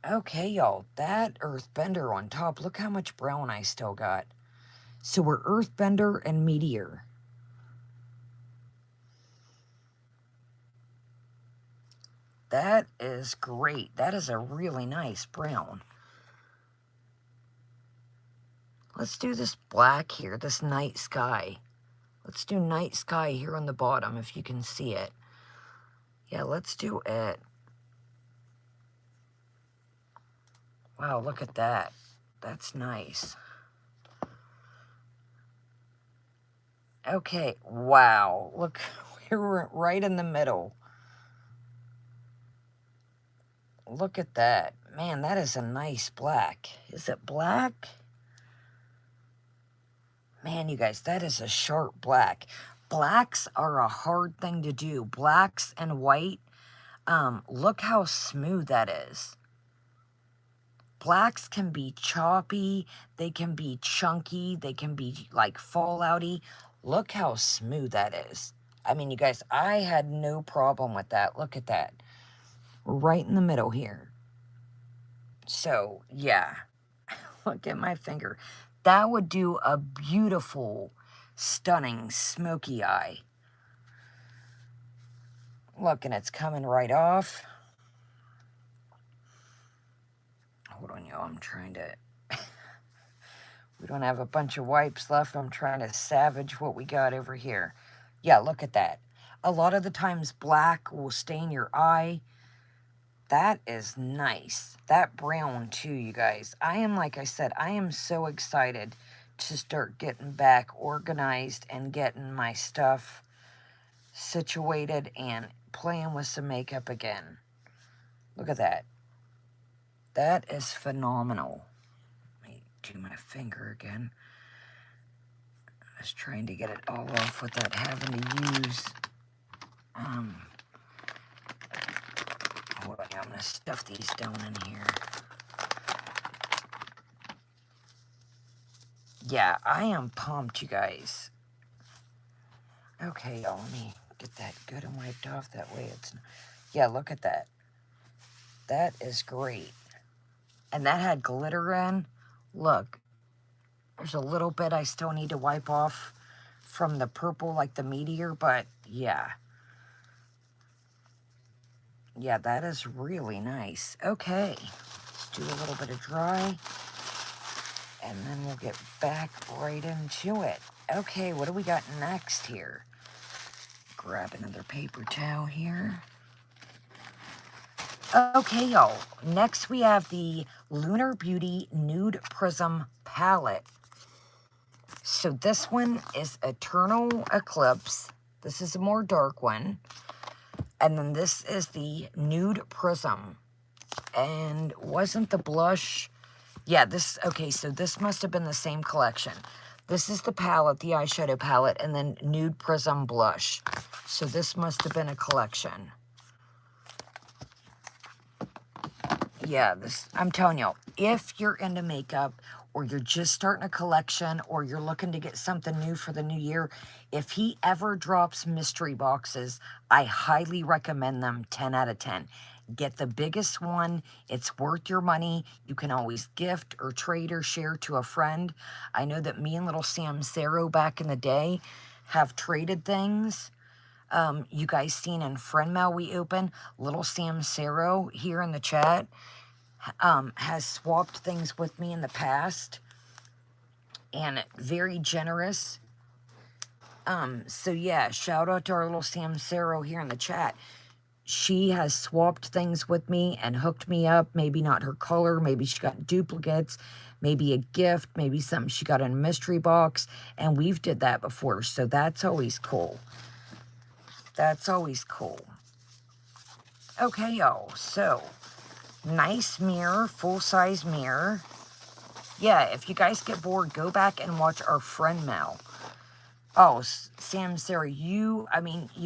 Okay, y'all. That Earthbender on top. Look how much brown I still got. So we're Earthbender and Meteor. That is great. That is a really nice brown. Let's do this black here, this night sky. Let's do night sky here on the bottom, if you can see it. Yeah, let's do it. Wow, look at that. That's nice. Okay, wow. Look, we're right in the middle. Look at that. Man, that is a nice black. Is it black? Man, you guys, that is a sharp black. Blacks are a hard thing to do. Blacks and white. Look how smooth that is. Blacks can be choppy. They can be chunky. They can be like fallouty. Look how smooth that is. I mean, you guys, I had no problem with that. Look at that. Right in the middle here. So, yeah. Look at my finger. That would do a beautiful, stunning, smoky eye. Look, and it's coming right off. Hold on, y'all. I'm trying to... We don't have a bunch of wipes left. I'm trying to savage what we got over here. Yeah, look at that. A lot of the times, black will stain your eye. That is nice. That brown, too, you guys. I am, like I said, I am so excited to start getting back organized and getting my stuff situated and playing with some makeup again. Look at that. That is phenomenal. Let me do my finger again. I was trying to get it all off without having to use... Hold on, I'm going to stuff these down in here. Yeah, I am pumped, you guys. Okay, y'all, let me get that good and wiped off. That way it's... Yeah, look at that. That is great. And that had glitter in. Look, there's a little bit I still need to wipe off from the purple, like the Meteor, but yeah. Yeah, that is really nice. Okay, let's do a little bit of dry, and then we'll get back right into it. Okay, what do we got next here? Grab another paper towel here. Okay, y'all. Next, we have the Lunar Beauty Nude Prism Palette. So this one is Eternal Eclipse. This is a more dark one. And then this is the Nude Prism. And wasn't the blush Yeah, this, okay, so this must have been the same collection. This is the palette, the eyeshadow palette, and then Nude Prism Blush. So this must have been a collection. Yeah, this, I'm telling you, if you're into makeup, or you're just starting a collection, or you're looking to get something new for the new year, if he ever drops mystery boxes, I highly recommend them 10 out of 10. Get the biggest one. It's worth your money. You can always gift or trade or share to a friend. I know that me and little Sam Saro back in the day have traded things. You guys seen in friend mail we open, little Sam Saro here in the chat has swapped things with me in the past, and very generous. So yeah, shout out to our little Sam Saro here in the chat. She has swapped things with me and hooked me up. Maybe not her color, maybe she got duplicates, maybe a gift, maybe something she got in a mystery box, and we've did that before, so that's always cool. That's always cool. Okay, y'all, so nice mirror, full-size mirror. Yeah, if you guys get bored, go back and watch our friend mail. Oh, Sam, Sarah, you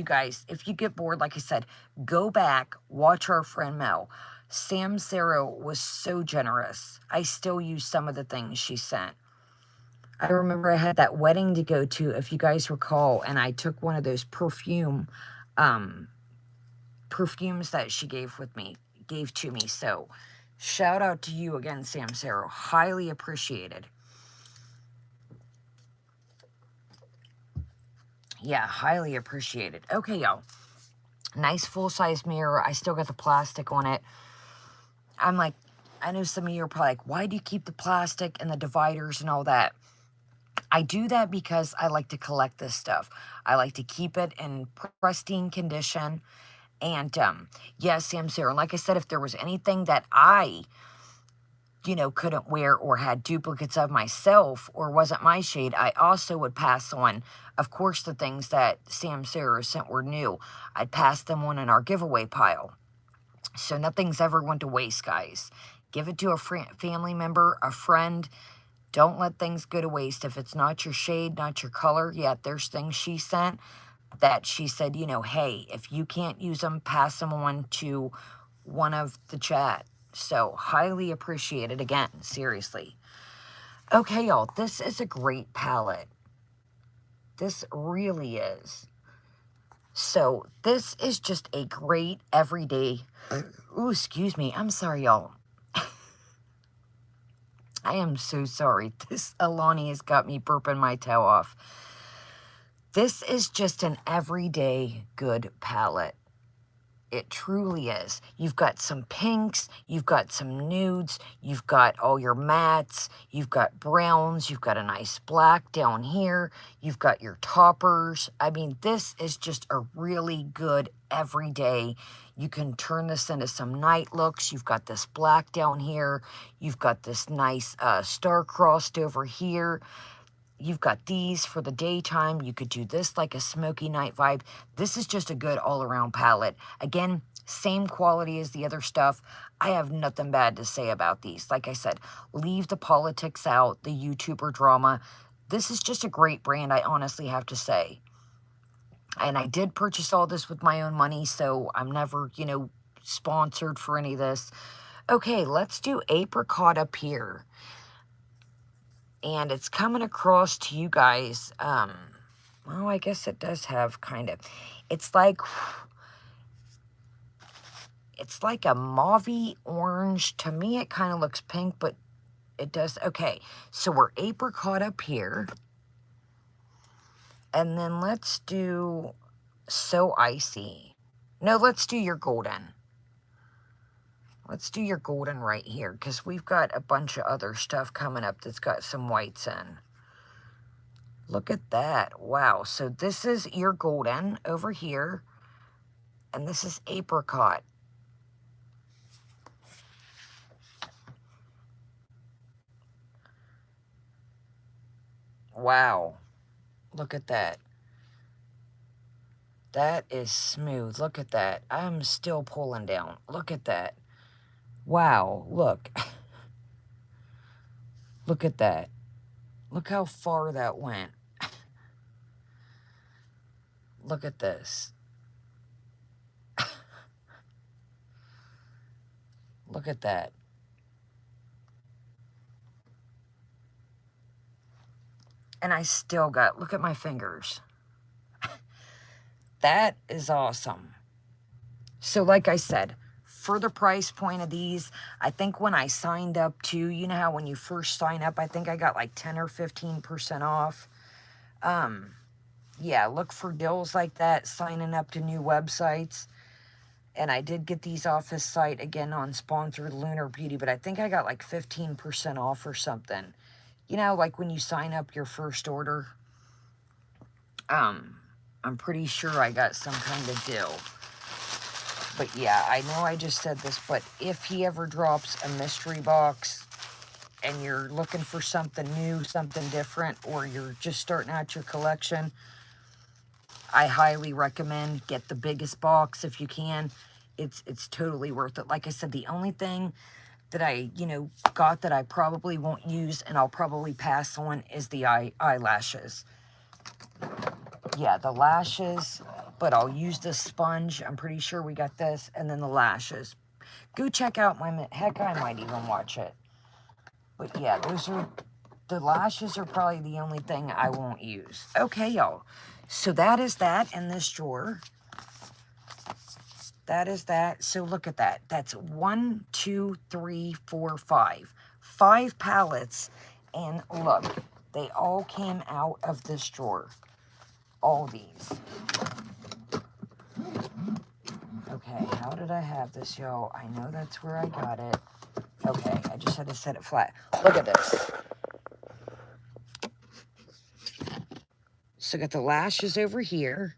guys, if you get bored, like I said, go back, watch our friend Mel. Sam Sarah was so generous. I still use some of the things she sent. I remember I had that wedding to go to, if you guys recall, and I took one of those perfumes that she gave to me. So, shout out to you again, Sam Sarah. Highly appreciated. Yeah, highly appreciated. Okay, y'all. Nice full-size mirror. I still got the plastic on it. I'm like, I know some of you are probably like, why do you keep the plastic and the dividers and all that? I do that because I like to collect this stuff. I like to keep it in pristine condition. And, yes, Sam Sarah, like I said, if there was anything that I couldn't wear or had duplicates of myself or wasn't my shade, I also would pass on, of course, the things that Sam Sarah sent were new. I'd pass them on in our giveaway pile. So nothing's ever went to waste, guys. Give it to a family member, a friend. Don't let things go to waste. If it's not your shade, not your color, yet there's things she sent that she said, hey, if you can't use them, pass them on to one of the chat. So, highly appreciated again, seriously. Okay, y'all, this is a great palette. This really is. So, this is just a great everyday... Ooh, excuse me. I'm sorry, y'all. I am so sorry. This Alani has got me burping my tail off. This is just an everyday good palette. It truly is. You've got some pinks, you've got some nudes, you've got all your mattes, you've got browns, you've got a nice black down here, you've got your toppers. I mean, this is just a really good everyday. You can turn this into some night looks. You've got this black down here. You've got this nice star-crossed over here. You've got these for the daytime. You could do this like a smoky night vibe. This is just a good all-around palette. Again, same quality as the other stuff. I have nothing bad to say about these. Like I said, leave the politics out, the YouTuber drama. This is just a great brand, I honestly have to say. And I did purchase all this with my own money, so I'm never, sponsored for any of this. Okay, let's do Apricot up here. And it's coming across to you guys, well, I guess it does have kind of, it's like a mauve-y orange. To me, it kind of looks pink, but it does, okay. So we're Apricot up here. And then let's do So Icy. No, let's do your golden. Let's do your golden right here, because we've got a bunch of other stuff coming up that's got some whites in. Look at that. Wow. So this is your golden over here, and this is apricot. Wow. Look at that. That is smooth. Look at that. I'm still pulling down. Look at that. Wow. Look. Look at that. Look how far that went. Look at this. Look at that. And I still got, look at my fingers. That is awesome. So like I said, for the price point of these, I think when I signed up to, you know how when you first sign up, I think I got like 10 or 15% off. Yeah, look for deals like that, signing up to new websites. And I did get these off his site, again, on sponsored Lunar Beauty, but I think I got like 15% off or something. You know, like when you sign up your first order. I'm pretty sure I got some kind of deal. But yeah, I know I just said this, but if he ever drops a mystery box and you're looking for something new, something different, or you're just starting out your collection, I highly recommend get the biggest box if you can. It's totally worth it. Like I said, the only thing that I, got that I probably won't use and I'll probably pass on is the eyelashes. Yeah, the lashes, but I'll use the sponge. I'm pretty sure we got this, and then the lashes. Go check out my, heck, I might even watch it. But yeah, the lashes are probably the only thing I won't use. Okay, y'all. So that is that in this drawer. That is that. So look at that. That's 1, 2, 3, 4, 5. 5 palettes. And look, they all came out of this drawer. All these. Okay, how did I have this, y'all? I know that's where I got it. Okay, I just had to set it flat. Look at this. So I got the lashes over here.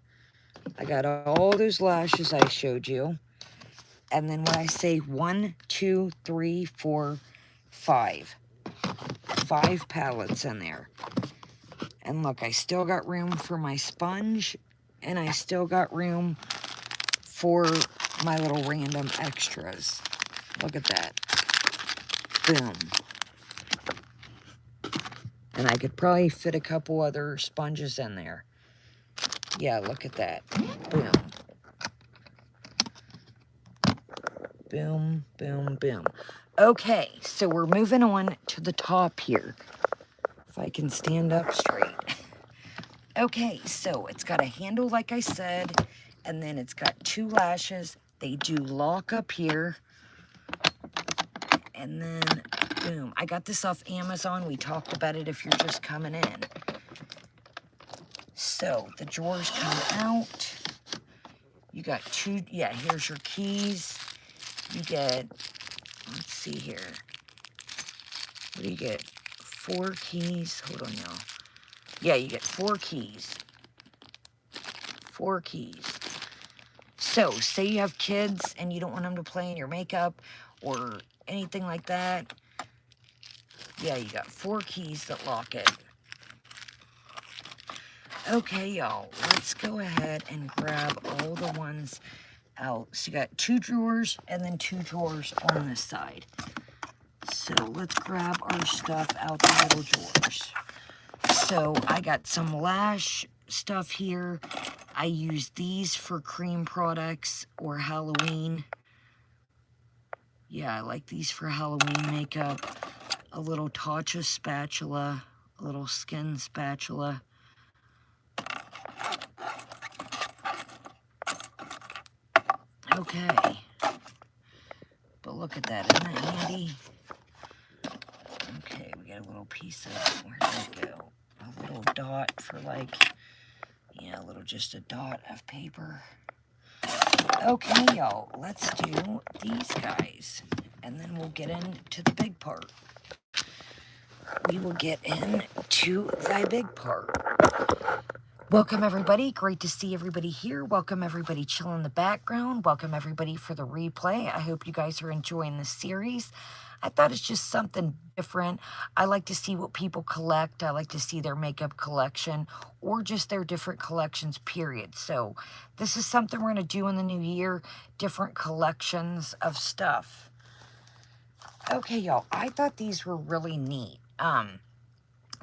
I got all those lashes I showed you. And then when I say 1, 2, 3, 4, 5. 5 palettes in there. And look, I still got room for my sponge. And I still got room for my little random extras. Look at that. Boom. And I could probably fit a couple other sponges in there. Yeah, look at that. Boom. Boom, boom, boom. Okay, so we're moving on to the top here. If I can stand up straight. Okay, so it's got a handle, like I said, and then it's got 2 lashes. They do lock up here. And then, boom. I got this off Amazon. We talked about it if you're just coming in. So, the drawers come out. You got 2, yeah, here's your keys. You get, let's see here. What do you get? 4 keys. Hold on, y'all. Yeah, you get 4 keys. 4 keys. So, say you have kids and you don't want them to play in your makeup or anything like that. Yeah, you got 4 keys that lock it. Okay, y'all, let's go ahead and grab all the ones out. So you got 2 drawers and then 2 drawers on this side. So let's grab our stuff out the little drawers. So I got some lash stuff here. I use these for cream products or Halloween. Yeah, I like these for Halloween makeup. A little Tatcha spatula, a little skin spatula. Okay. But look at that, isn't that handy? Okay, we got a little piece of, where'd that go? A little dot for like, yeah, just a dot of paper. Okay, y'all, let's do these guys. And then we'll get into the big part. We will get into the big part. Welcome, everybody. Great to see everybody here. Welcome, everybody chilling in the background. Welcome, everybody, for the replay. I hope you guys are enjoying this series. I thought it's just something different. I like to see what people collect. I like to see their makeup collection or just their different collections, period. So this is something we're going to do in the new year, different collections of stuff. Okay, y'all, I thought these were really neat.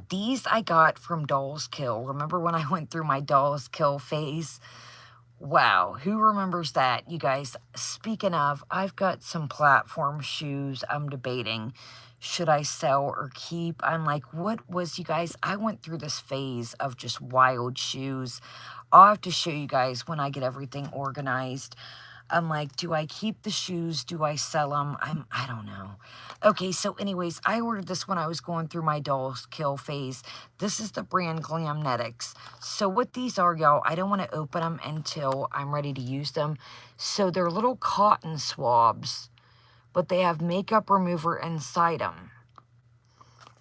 These I got from Dolls Kill. Remember when I went through my Dolls Kill phase? Wow, who remembers that, you guys? Speaking of, I've got some platform shoes I'm debating. Should I sell or keep? I'm like, what was, you guys? I went through this phase of just wild shoes. I'll have to show you guys when I get everything organized. I'm like, do I keep the shoes? Do I sell them? I don't know. Okay, so anyways, I ordered this when I was going through my Dolls Kill phase. This is the brand Glamnetics. So what these are, y'all, I don't want to open them until I'm ready to use them. So they're little cotton swabs, but they have makeup remover inside them.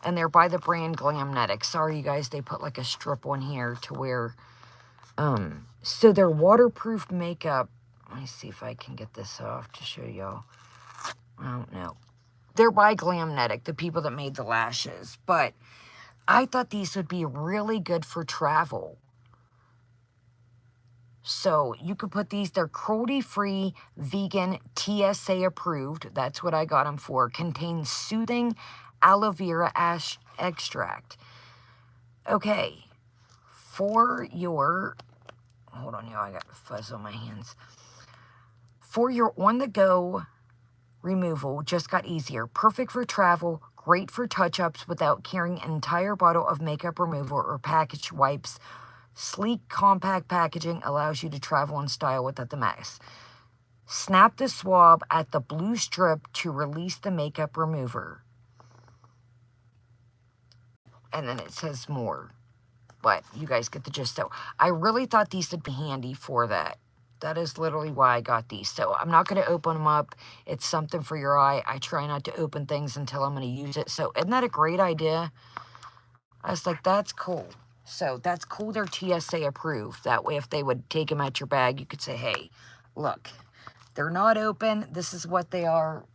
And they're by the brand Glamnetics. Sorry, you guys, they put like a strip on here to where, so they're waterproof makeup. Let me see if I can get this off to show y'all. I don't know. They're by Glamnetic, the people that made the lashes. But I thought these would be really good for travel. So you could put these, they're cruelty-free, vegan, TSA approved. That's what I got them for. Contains soothing aloe vera ash extract. Okay. For your, hold on, y'all, I got fuzz on my hands. For your on-the-go removal, just got easier. Perfect for travel, great for touch-ups without carrying an entire bottle of makeup remover or package wipes. Sleek, compact packaging allows you to travel in style without the mess. Snap the swab at the blue strip to release the makeup remover. And then it says more. But you guys get the gist. So I really thought these would be handy for that. That is literally why I got these. So I'm not going to open them up. It's something for your eye. I try not to open things until I'm going to use it. So isn't that a great idea? I was like, that's cool. So that's cool. They're TSA approved. That way, if they would take them out your bag, you could say, hey, look, they're not open. This is what they are.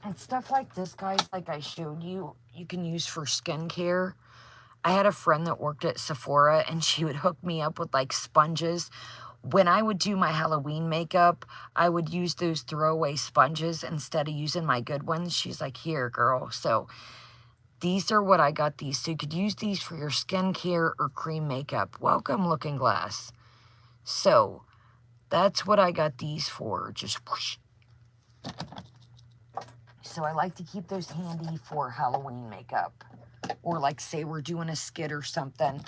And stuff like this, guys, like I showed you, you can use for skincare. I had a friend that worked at Sephora, and she would hook me up with, like, sponges. When I would do my Halloween makeup, I would use those throwaway sponges instead of using my good ones. She's like, here, girl. So these are what I got these. So you could use these for your skincare or cream makeup. Welcome, Looking Glass. So that's what I got these for. Just whoosh. So I like to keep those handy for Halloween makeup. Or like say we're doing a skit or something.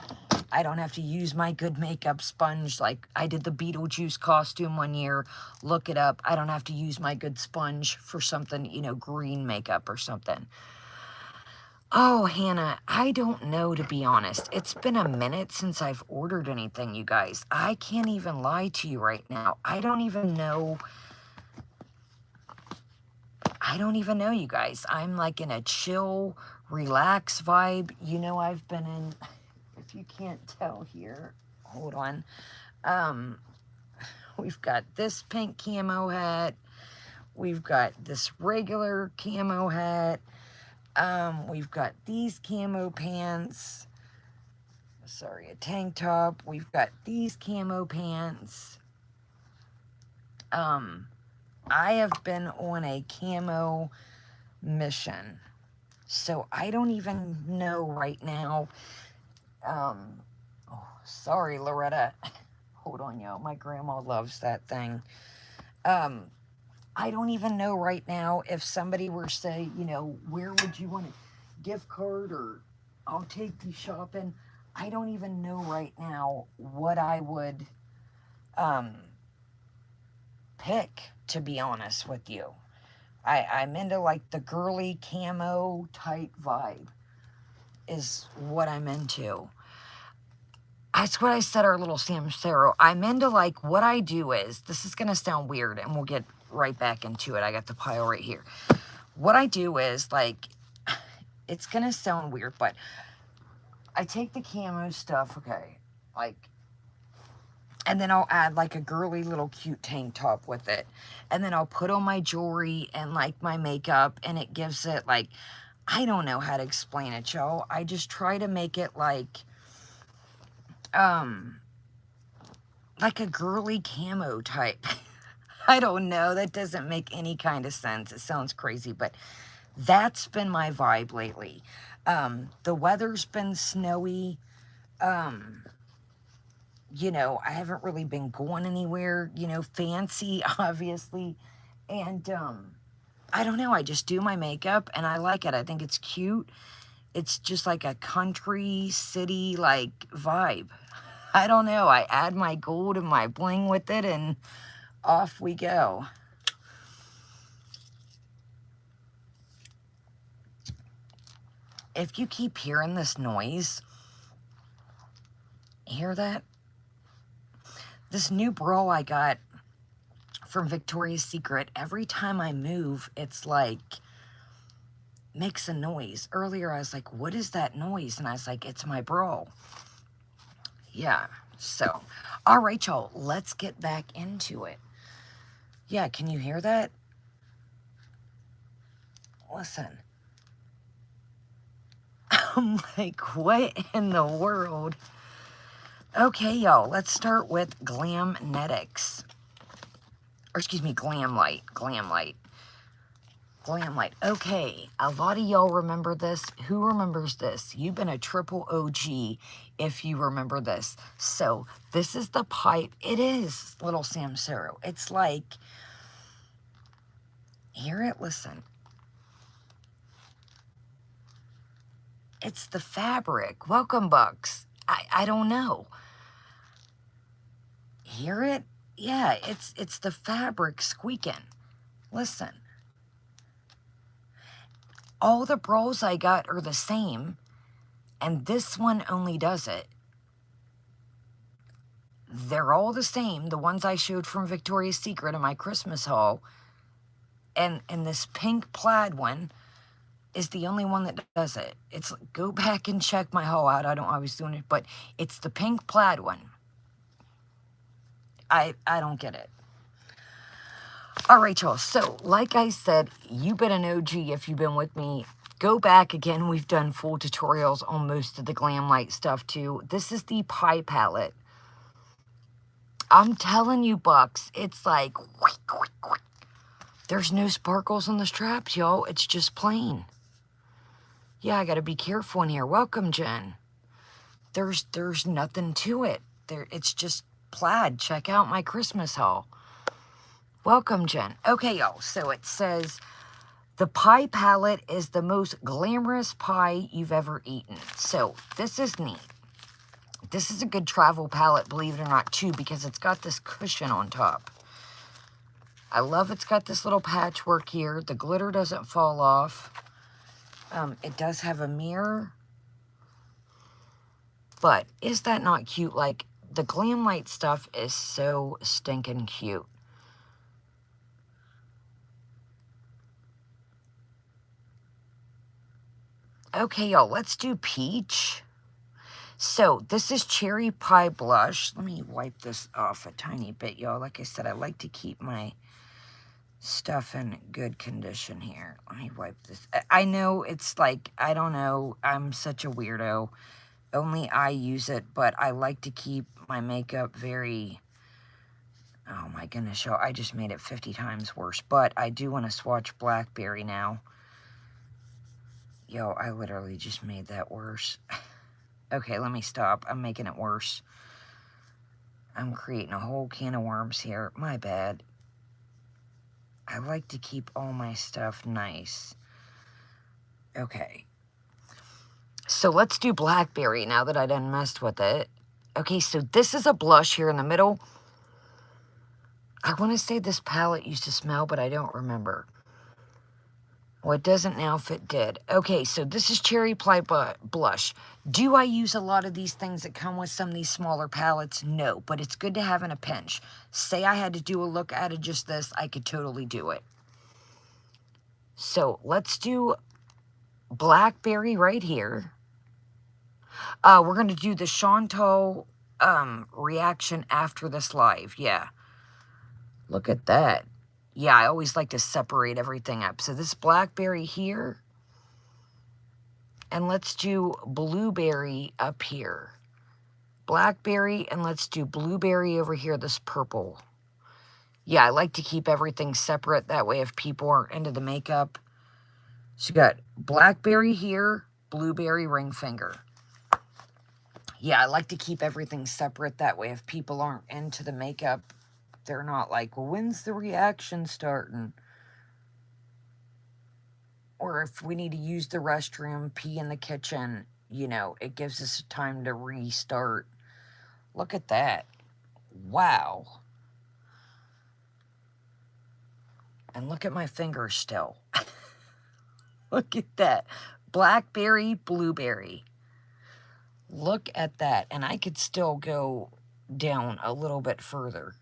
I don't have to use my good makeup sponge. Like I did the Beetlejuice costume one year. Look it up. I don't have to use my good sponge for something, you know, green makeup or something. Oh, Hannah, I don't know, to be honest. It's been a minute since I've ordered anything, you guys. I can't even lie to you right now. I don't even know, you guys. I'm like in a chill, relax vibe. You know, I've been in, if you can't tell here, hold on. We've got this pink camo hat. We've got this regular camo hat. We've got these camo pants. Sorry, a tank top. We've got these camo pants. I have been on a camo mission. So I don't even know right now. Oh, sorry, Loretta. Hold on, y'all. My grandma loves that thing. I don't even know right now if somebody were to say, you know, where would you want a gift card or I'll take you shopping. I don't even know right now what I would pick, to be honest with you. I'm into like the girly camo type vibe is what I'm into. That's what I said, our little Samsero. I'm into like what I do is, this is going to sound weird and we'll get right back into it. I got the pile right here. What I do is like, it's going to sound weird, but I take the camo stuff, okay, like, and then I'll add like a girly little cute tank top with it. And then I'll put on my jewelry and like my makeup, and it gives it like, I don't know how to explain it, y'all. I just try to make it like a girly camo type. I don't know. That doesn't make any kind of sense. It sounds crazy, but that's been my vibe lately. The weather's been snowy. Um, you know, I haven't really been going anywhere, you know, fancy, obviously. And I don't know. I just do my makeup and I like it. I think it's cute. It's just like a country city like vibe. I don't know. I add my gold and my bling with it and off we go. If you keep hearing this noise, hear that? This new bra I got from Victoria's Secret, every time I move, it's like, makes a noise. Earlier I was like, what is that noise? And I was like, it's my bra. Yeah, so, all right, y'all, let's get back into it. Yeah, can you hear that? Listen. I'm like, what in the world? Okay, y'all, let's start with Glamnetics. Or excuse me, Glam Light. Glam Light. Glam Light. Okay, a lot of y'all remember this. Who remembers this? You've been a triple OG if you remember this. So, this is the pipe. It is Little Samsoro. It's like, hear it? Listen. It's the fabric. Welcome, Bucks. I don't know. Hear it? Yeah, it's the fabric squeaking. Listen. All the bras I got are the same, and this one only does it. They're all the same, the ones I showed from Victoria's Secret in my Christmas haul, and this pink plaid one is the only one that does it. It's, go back and check my haul out. I don't always doing it, but it's the pink plaid one. I don't get it. All right, y'all. So, like I said, you've been an OG if you've been with me. Go back again. We've done full tutorials on most of the Glam Light stuff, too. This is the Pie Palette. I'm telling you, Bucks, it's like, there's no sparkles on the straps, y'all. It's just plain. Yeah, I got to be careful in here. Welcome, Jen. There's nothing to it. It's just plaid. Check out my Christmas haul. Welcome, Jen. Okay, y'all, so it says, the pie palette is the most glamorous pie you've ever eaten. So, this is neat. This is a good travel palette, believe it or not, too, because it's got this cushion on top. I love it's got this little patchwork here. The glitter doesn't fall off. It does have a mirror. But, is that not cute? Like, the Glam Light stuff is so stinking cute. Okay, y'all, let's do peach. So, this is Cherry Pie Blush. Let me wipe this off a tiny bit, y'all. Like I said, I like to keep my stuff in good condition here. Let me wipe this. I know it's like, I don't know, I'm such a weirdo. Only I use it, but I like to keep my makeup very... Oh my goodness, y'all, I just made it 50 times worse. But I do want to swatch Blackberry now. Yo, I literally just made that worse. Okay, let me stop. I'm making it worse. I'm creating a whole can of worms here. My bad. I like to keep all my stuff nice. Okay. So let's do Blackberry now that I done messed with it. Okay, so this is a blush here in the middle. I want to say this palette used to smell, but I don't remember. Well, it doesn't now if it did. Okay, so this is Cherry Pie Blush. Do I use a lot of these things that come with some of these smaller palettes? No, but it's good to have in a pinch. Say I had to do a look out of just this, I could totally do it. So, let's do Blackberry right here. We're going to do the Chantal reaction after this live. Yeah. Look at that. Yeah, I always like to separate everything up. So this Blackberry here. And let's do Blueberry up here. Blackberry, and let's do Blueberry over here, this purple. Yeah, I like to keep everything separate. That way if people aren't into the makeup. So you got blackberry here, blueberry ring finger. Yeah, I like to keep everything separate. That way if people aren't into the makeup, they're not like, well, when's the reaction starting? Or if we need to use the restroom, pee in the kitchen, you know, it gives us time to restart. Look at that. Wow. And look at my fingers still. Look at that. Blackberry, blueberry. Look at that. And I could still go down a little bit further.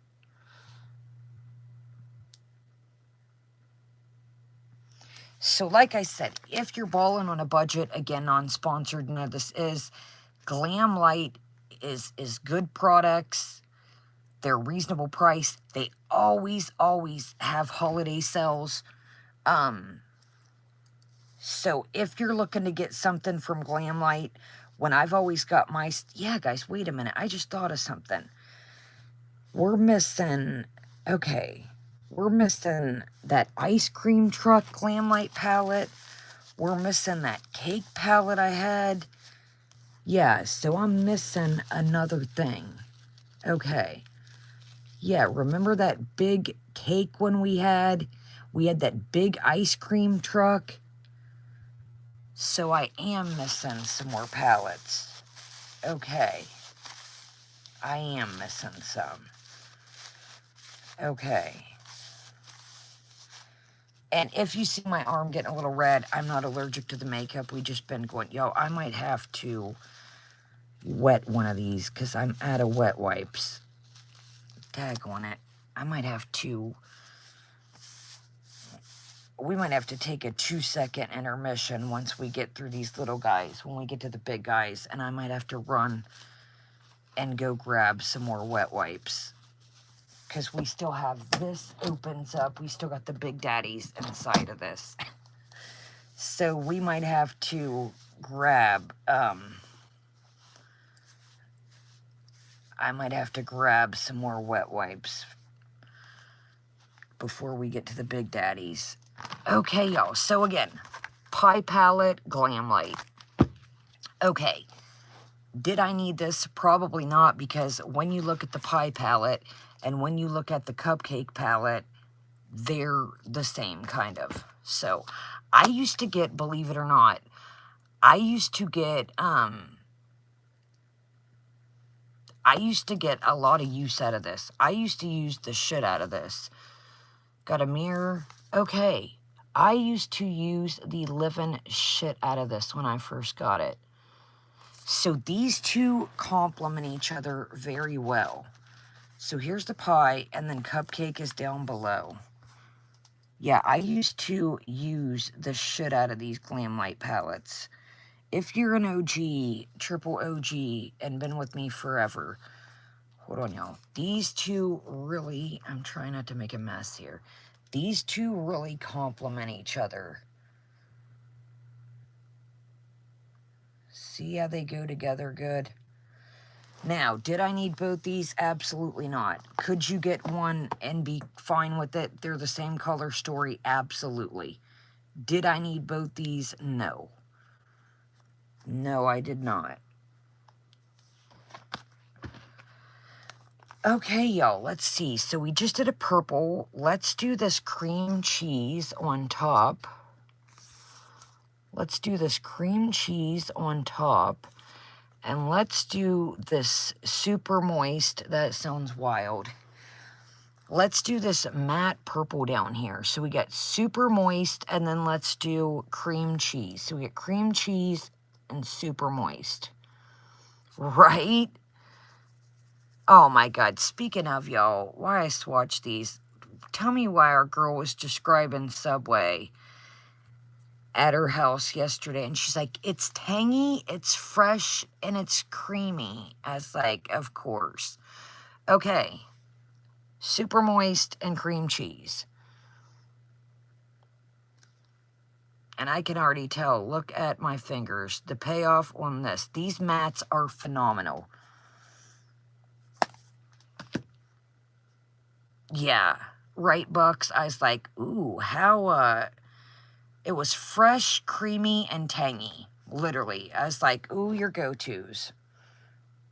So like I said, if you're balling on a budget, again, non-sponsored, no, this is Glam Light is good products. They're reasonable price. They always have holiday sales. So if you're looking to get something from Glam Light, when I've always got my... Yeah, guys, wait a minute. I just thought of something. We're missing... Okay. We're missing that ice cream truck Glam Light palette. We're missing that cake palette I had. Yeah, so I'm missing another thing. Okay. Yeah, remember that big cake one we had? We had that big ice cream truck. So I am missing some more palettes. Okay. I am missing some. Okay. And if you see my arm getting a little red, I'm not allergic to the makeup. We just been going, yo, I might have to wet one of these because I'm out of wet wipes. Tag on it. I might have to... We might have to take a 2-second intermission once we get through these little guys, when we get to the big guys, and I might have to run and go grab some more wet wipes. Because we still have this opens up. We still got the big daddies inside of this. So we might have to grab, I might have to grab some more wet wipes before we get to the big daddies. Okay, y'all. So again, Pie Palette, Glam Light. Okay. Did I need this? Probably not, because when you look at the Pie Palette and when you look at the Cupcake Palette, they're the same, kind of. So, I used to get, believe it or not, I used to get a lot of use out of this. I used to use the shit out of this. Got a mirror. Okay. I used to use the living shit out of this when I first got it. So these two complement each other very well. So here's the pie, and then Cupcake is down below. Yeah, I used to use the shit out of these Glam Light palettes. If you're an OG, triple OG, and been with me forever, hold on, y'all. These two really, I'm trying not to make a mess here. These two really complement each other. See how they go together good? Now, did I need both these? Absolutely not. Could you get one and be fine with it? They're the same color story. Absolutely. Did I need both these? No. No, I did not. Okay, y'all, let's see. So we just did a purple. Let's do this cream cheese on top. Let's do this cream cheese on top. And let's do this super moist. That sounds wild. Let's do this matte purple down here. So we got super moist, and then let's do cream cheese. So we get cream cheese and super moist. Right? Oh my God. Speaking of, y'all, why I swatched these. Tell me why our girl was describing Subway at her house yesterday, and she's like, it's tangy, it's fresh, and it's creamy. I was like, of course. Okay. Super moist and cream cheese. And I can already tell, look at my fingers, the payoff on this. These mattes are phenomenal. Yeah. right bucks, I was like, ooh, how, it was fresh, creamy, and tangy. Literally. I was like, ooh, your go-tos.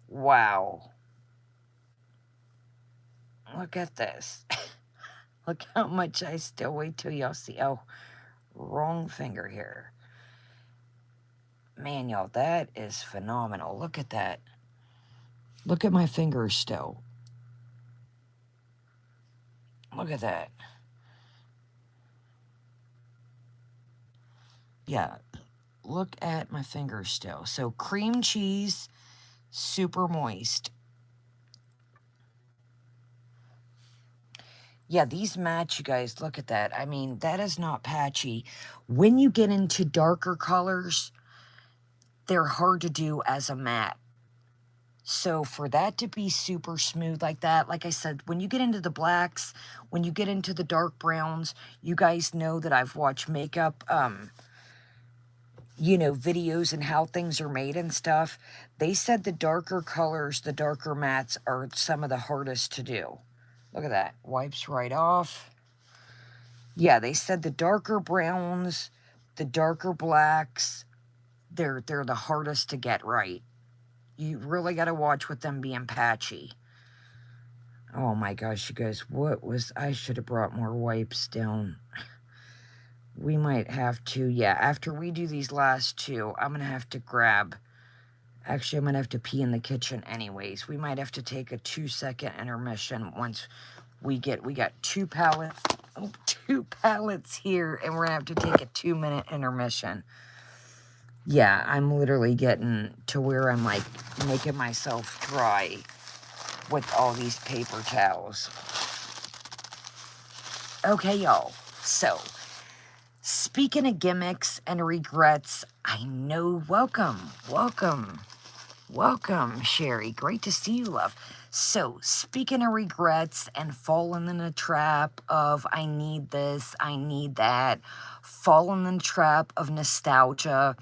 Wow. Look at this. Look how much I still wait till y'all see. Oh, wrong finger here. Man, y'all, that is phenomenal. Look at that. Look at my fingers still. Look at that. Yeah, look at my fingers still. So cream cheese, super moist. Yeah, these match, you guys. Look at that. I mean, that is not patchy. When you get into darker colors, they're hard to do as a matte. So for that to be super smooth like that, like I said, when you get into the blacks, when you get into the dark browns, you guys know that I've watched makeup, you know, videos and how things are made and stuff. They said the darker colors, the darker mattes are some of the hardest to do. Look at that. Wipes right off. Yeah, they said the darker browns, the darker blacks, they're the hardest to get right. You really got to watch with them being patchy. Oh my gosh, you guys, I should have brought more wipes down. We might have to, yeah, after we do these last two, I'm going to have to grab, actually, I'm going to have to pee in the kitchen anyways. We might have to take a 2-second intermission once we got two pallets here, and we're going to have to take a 2-minute intermission. Yeah, I'm literally getting to where I'm like making myself dry with all these paper towels. Okay, y'all. So, speaking of gimmicks and regrets, I know, welcome, Sherry. Great to see you, love. So, speaking of regrets and falling in a trap of I need this, I need that, falling in the trap of nostalgia,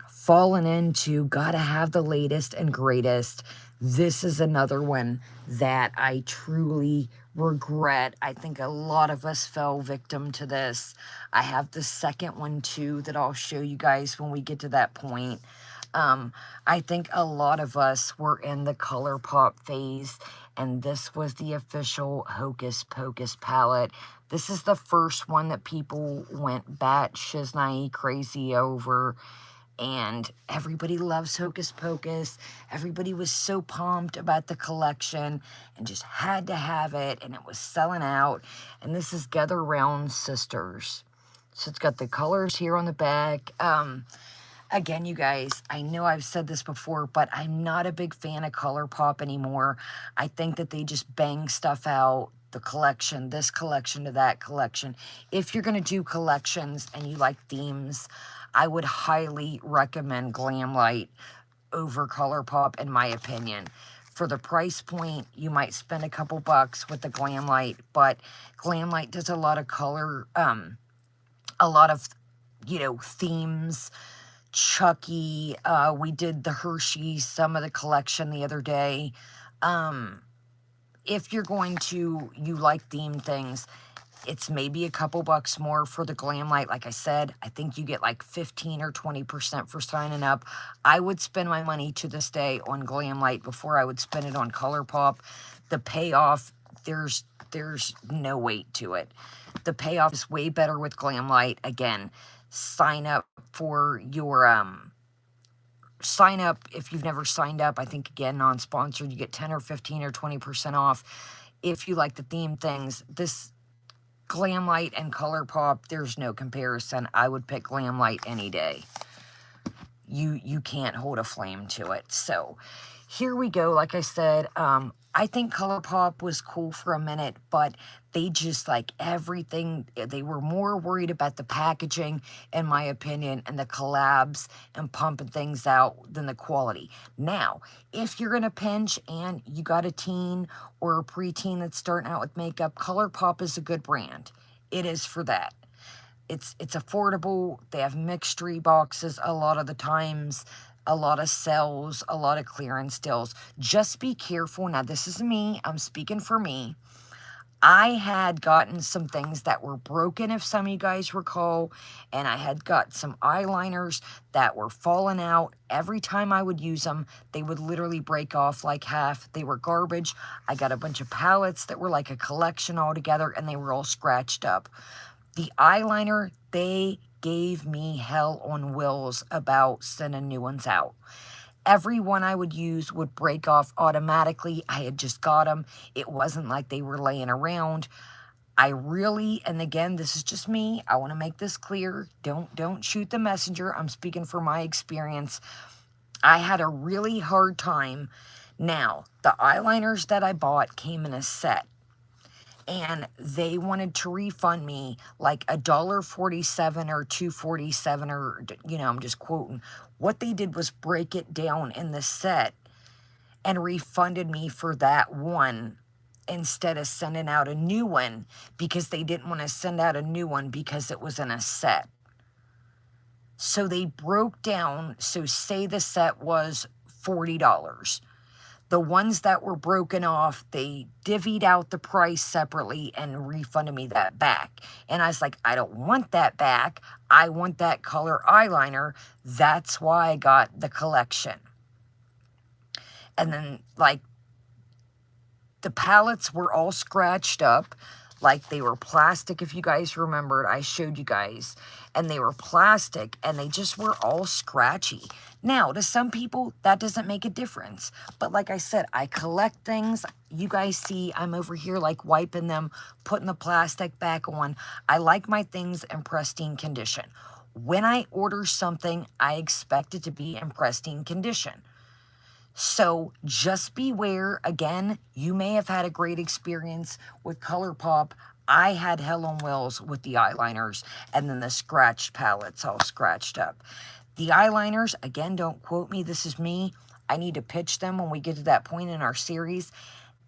fallen into gotta have the latest and greatest. This is another one that I truly regret. I think a lot of us fell victim to this. I have the second one too that I'll show you guys when we get to that point. I think a lot of us were in the ColourPop phase, and this was the official Hocus Pocus palette. This is the first one that people went bat shiznai crazy over. And everybody loves Hocus Pocus. Everybody was so pumped about the collection and just had to have it, and it was selling out. And this is Gather Round Sisters. So it's got the colors here on the back. Again, you guys, I know I've said this before, but I'm not a big fan of ColourPop anymore. I think that they just bang stuff out. The collection, this collection to that collection. If you're going to do collections and you like themes, I would highly recommend Glam Light over ColourPop, in my opinion. For the price point, you might spend a couple bucks with the Glam Light, but Glam Light does a lot of color, a lot of, you know, themes. Chucky, we did the Hershey, some of the collection the other day. If you're going to, you like theme things, it's maybe a couple bucks more for the Glam Light. Like I said, I think you get like 15 or 20% for signing up. I would spend my money to this day on Glam Light before I would spend it on ColourPop. The payoff, there's no weight to it. The payoff is way better with Glam Light. Again, sign up for your, sign up if you've never signed up. I think, again, non-sponsored, you get 10 or 15 or 20% off. If you like the theme things, this Glam Light and ColourPop, there's no comparison. I would pick Glam Light any day. You can't hold a flame to it. So here we go. Like I said, I think ColourPop was cool for a minute, but they just, like, everything, they were more worried about the packaging, in my opinion, and the collabs and pumping things out than the quality. Now, if you're going to pinch and you got a teen or a preteen that's starting out with makeup, ColourPop is a good brand. It is for that. It's affordable. They have mixture boxes a lot of the times, a lot of sales, a lot of clearance deals. Just be careful. Now, this is me. I'm speaking for me. I had gotten some things that were broken, if some of you guys recall, and I had got some eyeliners that were falling out. Every time I would use them, they would literally break off like half. They were garbage. I got a bunch of palettes that were like a collection all together, and they were all scratched up. The eyeliner, they gave me hell on wheels about sending new ones out. Every one I would use would break off automatically. I had just got them. It wasn't like they were laying around. I really, and again, this is just me. I want to make this clear. Don't shoot the messenger. I'm speaking from my experience. I had a really hard time. Now, the eyeliners that I bought came in a set, and they wanted to refund me like $1.47 or $2.47, or, you know, I'm just quoting. What they did was break it down in the set and refunded me for that one instead of sending out a new one, because they didn't want to send out a new one because it was in a set. So they broke down, so say the set was $40. The ones that were broken off, they divvied out the price separately and refunded me that back. And I was like, I don't want that back. I want that color eyeliner. That's why I got the collection. And then, like, the palettes were all scratched up. Like, they were plastic, if you guys remembered. I showed you guys. And they were plastic, and they just were all scratchy. Now, to some people, that doesn't make a difference. But like I said, I collect things. You guys see I'm over here, like, wiping them, putting the plastic back on. I like my things in pristine condition. When I order something, I expect it to be in pristine condition. So just beware. Again, you may have had a great experience with ColourPop. I had hell on wheels with the eyeliners, and then the scratched palettes all scratched up. The eyeliners, again, don't quote me. This is me. I need to pitch them when we get to that point in our series.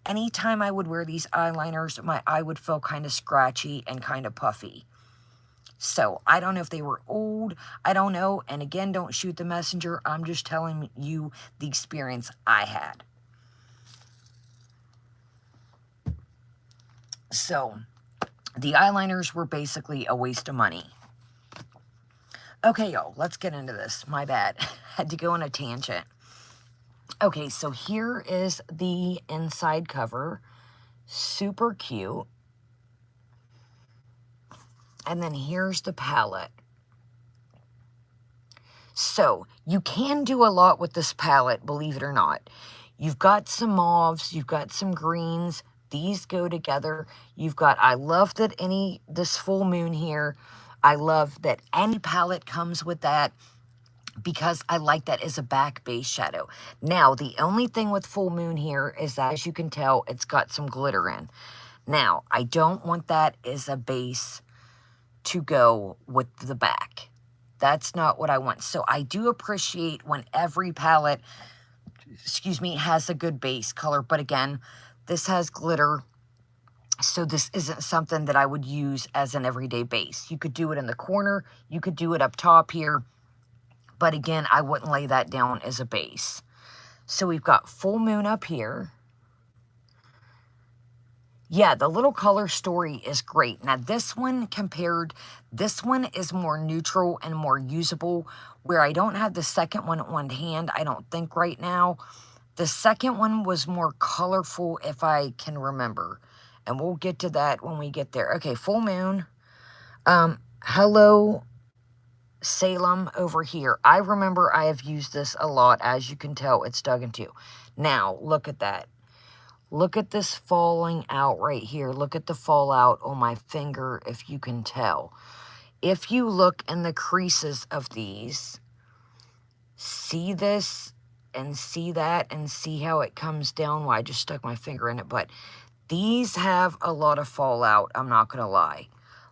Anytime I would wear these eyeliners, my eye would feel kind of scratchy and kind of puffy. So I don't know if they were old. I don't know. And again, don't shoot the messenger. I'm just telling you the experience I had. So the eyeliners were basically a waste of money. Okay, y'all, let's get into this. My bad. Had to go on a tangent. Okay, so here is the inside cover. Super cute. And then here's the palette. So you can do a lot with this palette, believe it or not. You've got some mauves, you've got some greens. These go together. You've got, I love that this full moon here. I love that any palette comes with that, because I like that as a back base shadow. Now, the only thing with full moon here is that, as you can tell, it's got some glitter in. Now, I don't want that as a base to go with the back. That's not what I want. So I do appreciate when every palette, excuse me, has a good base color. But again, this has glitter, so this isn't something that I would use as an everyday base. You could do it in the corner. You could do it up top here. But again, I wouldn't lay that down as a base. So we've got full moon up here. Yeah, the little color story is great. Now this one this one is more neutral and more usable, where I don't have the second one on hand, I don't think right now. The second one was more colorful, if I can remember. And we'll get to that when we get there. Okay, full moon. Hello Salem over here. I remember I have used this a lot. As you can tell, it's dug into. Now, look at that. Look at this falling out right here. Look at the fallout on my finger, if you can tell. If you look in the creases of these, see this and see that and see how it comes down. Well, I just stuck my finger in it, but these have a lot of fallout, I'm not going to lie.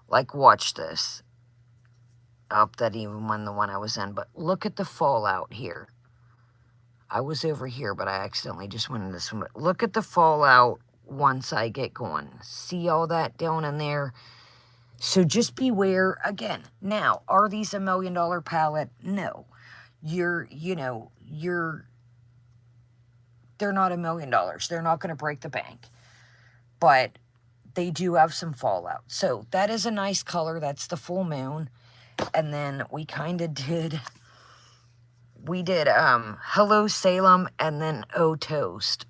Like, watch this. Up, that even won the one I was in, but look at the fallout here. I was over here, but I accidentally just went in this one. But look at the fallout once I get going. See all that down in there? So just beware. Again, now, are these $1 million palette? No. They're not $1 million. They're not going to break the bank. But they do have some fallout. So that is a nice color. That's the full moon. And then we kind of did, Hello Salem and then Oh Toast.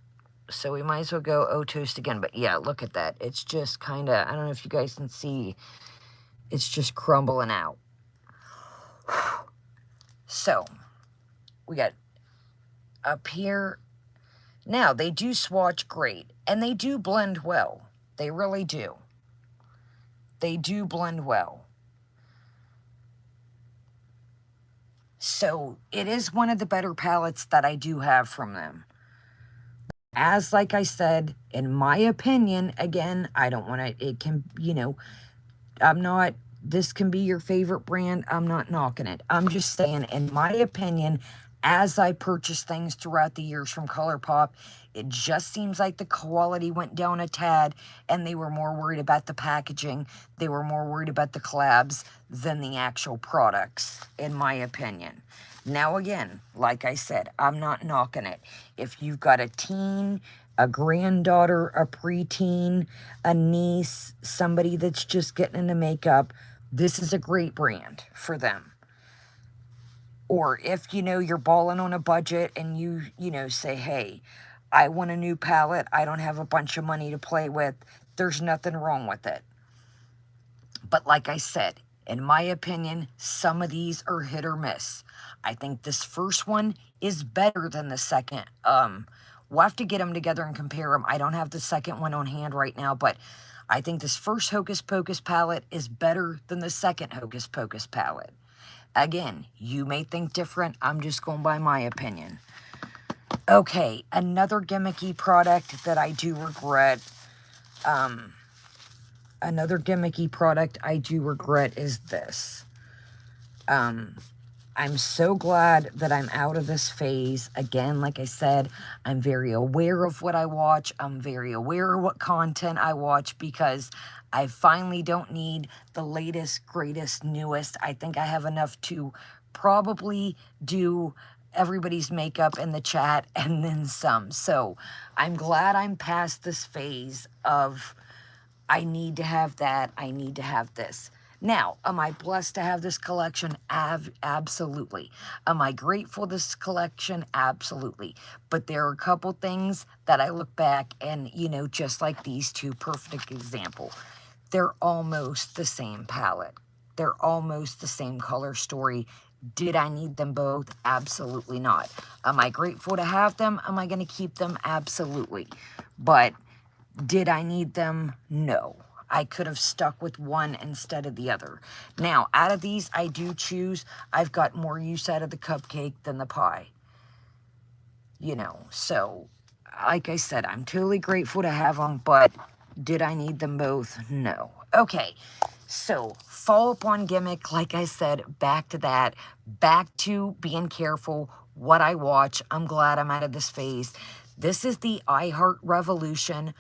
So we might as well go Oh Toast again. But yeah, look at that. It's just kind of, I don't know if you guys can see, it's just crumbling out. So we got up here. Now, they do swatch great, and they do blend well. They really do. They do blend well. So, it is one of the better palettes that I do have from them. As, like I said, in my opinion, again, I don't want to, it can, you know, I'm not, this can be your favorite brand. I'm not knocking it. I'm just saying, in my opinion, as I purchase things throughout the years from ColourPop, it just seems like the quality went down a tad, and they were more worried about the packaging. They were more worried about the collabs than the actual products, in my opinion. Now, again, like I said, I'm not knocking it. If you've got a teen, a granddaughter, a preteen, a niece, somebody that's just getting into makeup, this is a great brand for them. Or if, you know, you're balling on a budget and you know, say, hey, I want a new palette. I don't have a bunch of money to play with. There's nothing wrong with it. But like I said, in my opinion, some of these are hit or miss. I think this first one is better than the second. We'll have to get them together and compare them. I don't have the second one on hand right now, but I think this first Hocus Pocus palette is better than the second Hocus Pocus palette. Again, you may think different. I'm just going by my opinion. Okay, another gimmicky product that I do regret. Another gimmicky product I do regret is this. I'm so glad that I'm out of this phase. Again, like I said, I'm very aware of what I watch. I'm very aware of what content I watch because I finally don't need the latest, greatest, newest. I think I have enough to probably do everybody's makeup in the chat and then some. So I'm glad I'm past this phase of I need to have that. I need to have this. Now, am I blessed to have this collection? Absolutely. Am I grateful for this collection? Absolutely. But there are a couple things that I look back and, you know, just like these two, perfect example. They're almost the same palette. They're almost the same color story. Did I need them both? Absolutely not. Am I grateful to have them? Am I going to keep them? Absolutely. But did I need them? No. I could have stuck with one instead of the other. Now, out of these, I do choose. I've got more use out of the cupcake than the pie. You know, so, like I said, I'm totally grateful to have them, but did I need them both? No. Okay, so, follow-up on gimmick, like I said, back to that. Back to being careful what I watch. I'm glad I'm out of this phase. This is the iHeart Revolution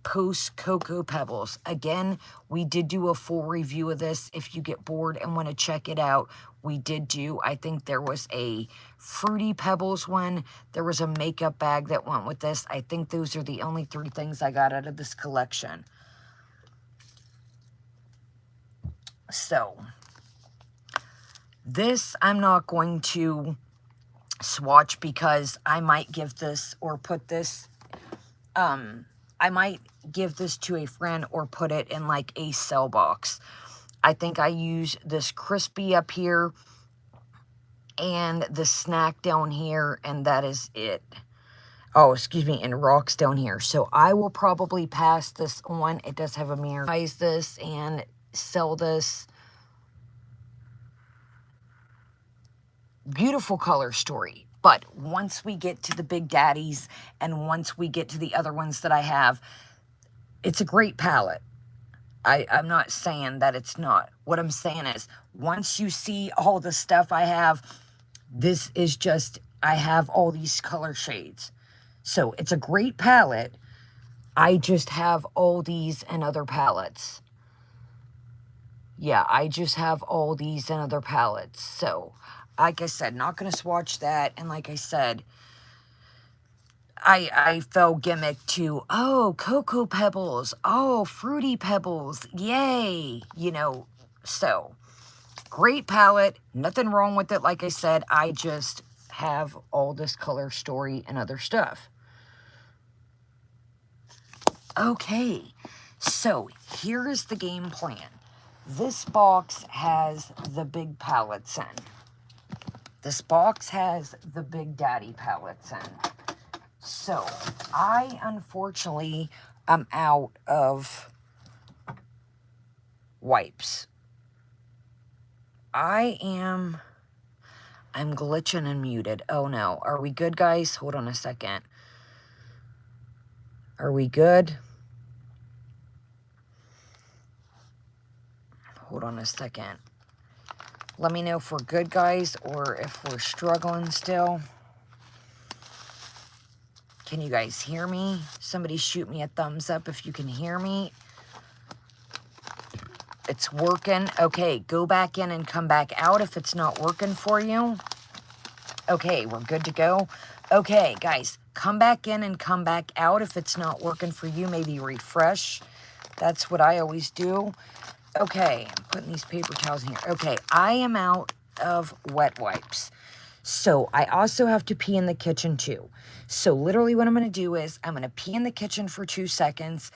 Post Cocoa Pebbles. Again, we did do a full review of this. If you get bored and want to check it out, we did do. I think there was a Fruity Pebbles one. There was a makeup bag that went with this. I think those are the only 3 things I got out of this collection. So, this I'm not going to swatch because I might give this or put this, I might give this to a friend or put it in like a sell box. I think I use this crispy up here and the snack down here, and that is it. Oh, excuse me, and rocks down here. So I will probably pass this on. It does have a mirror. Buy this and sell this. Beautiful color story. But once we get to the big daddies and once we get to the other ones that I have, it's a great palette. I'm not saying that it's not. What I'm saying is, once you see all the stuff I have, this is just, I have all these color shades. So it's a great palette. I just have all these and other palettes. Yeah, I just have all these and other palettes. So, like I said, not going to swatch that. And like I said, I fell gimmick to, oh, Cocoa Pebbles. Oh, Fruity Pebbles. Yay. You know, so great palette. Nothing wrong with it. Like I said, I just have all this color story and other stuff. Okay, so here is the game plan. This box has the big palettes in. This box has the Big Daddy palettes in. So, I unfortunately am out of wipes. I'm glitching and muted. Oh no. Are we good, guys? Hold on a second. Are we good? Hold on a second. Let me know if we're good, guys, or if we're struggling still. Can you guys hear me? Somebody shoot me a thumbs up if you can hear me. It's working. Okay, go back in and come back out if it's not working for you. Okay, we're good to go. Okay, guys, come back in and come back out if it's not working for you. Maybe refresh. That's what I always do. Okay, I'm putting these paper towels in here. Okay, I am out of wet wipes. So I also have to pee in the kitchen too. So literally what I'm going to do is I'm going to pee in the kitchen for 2 seconds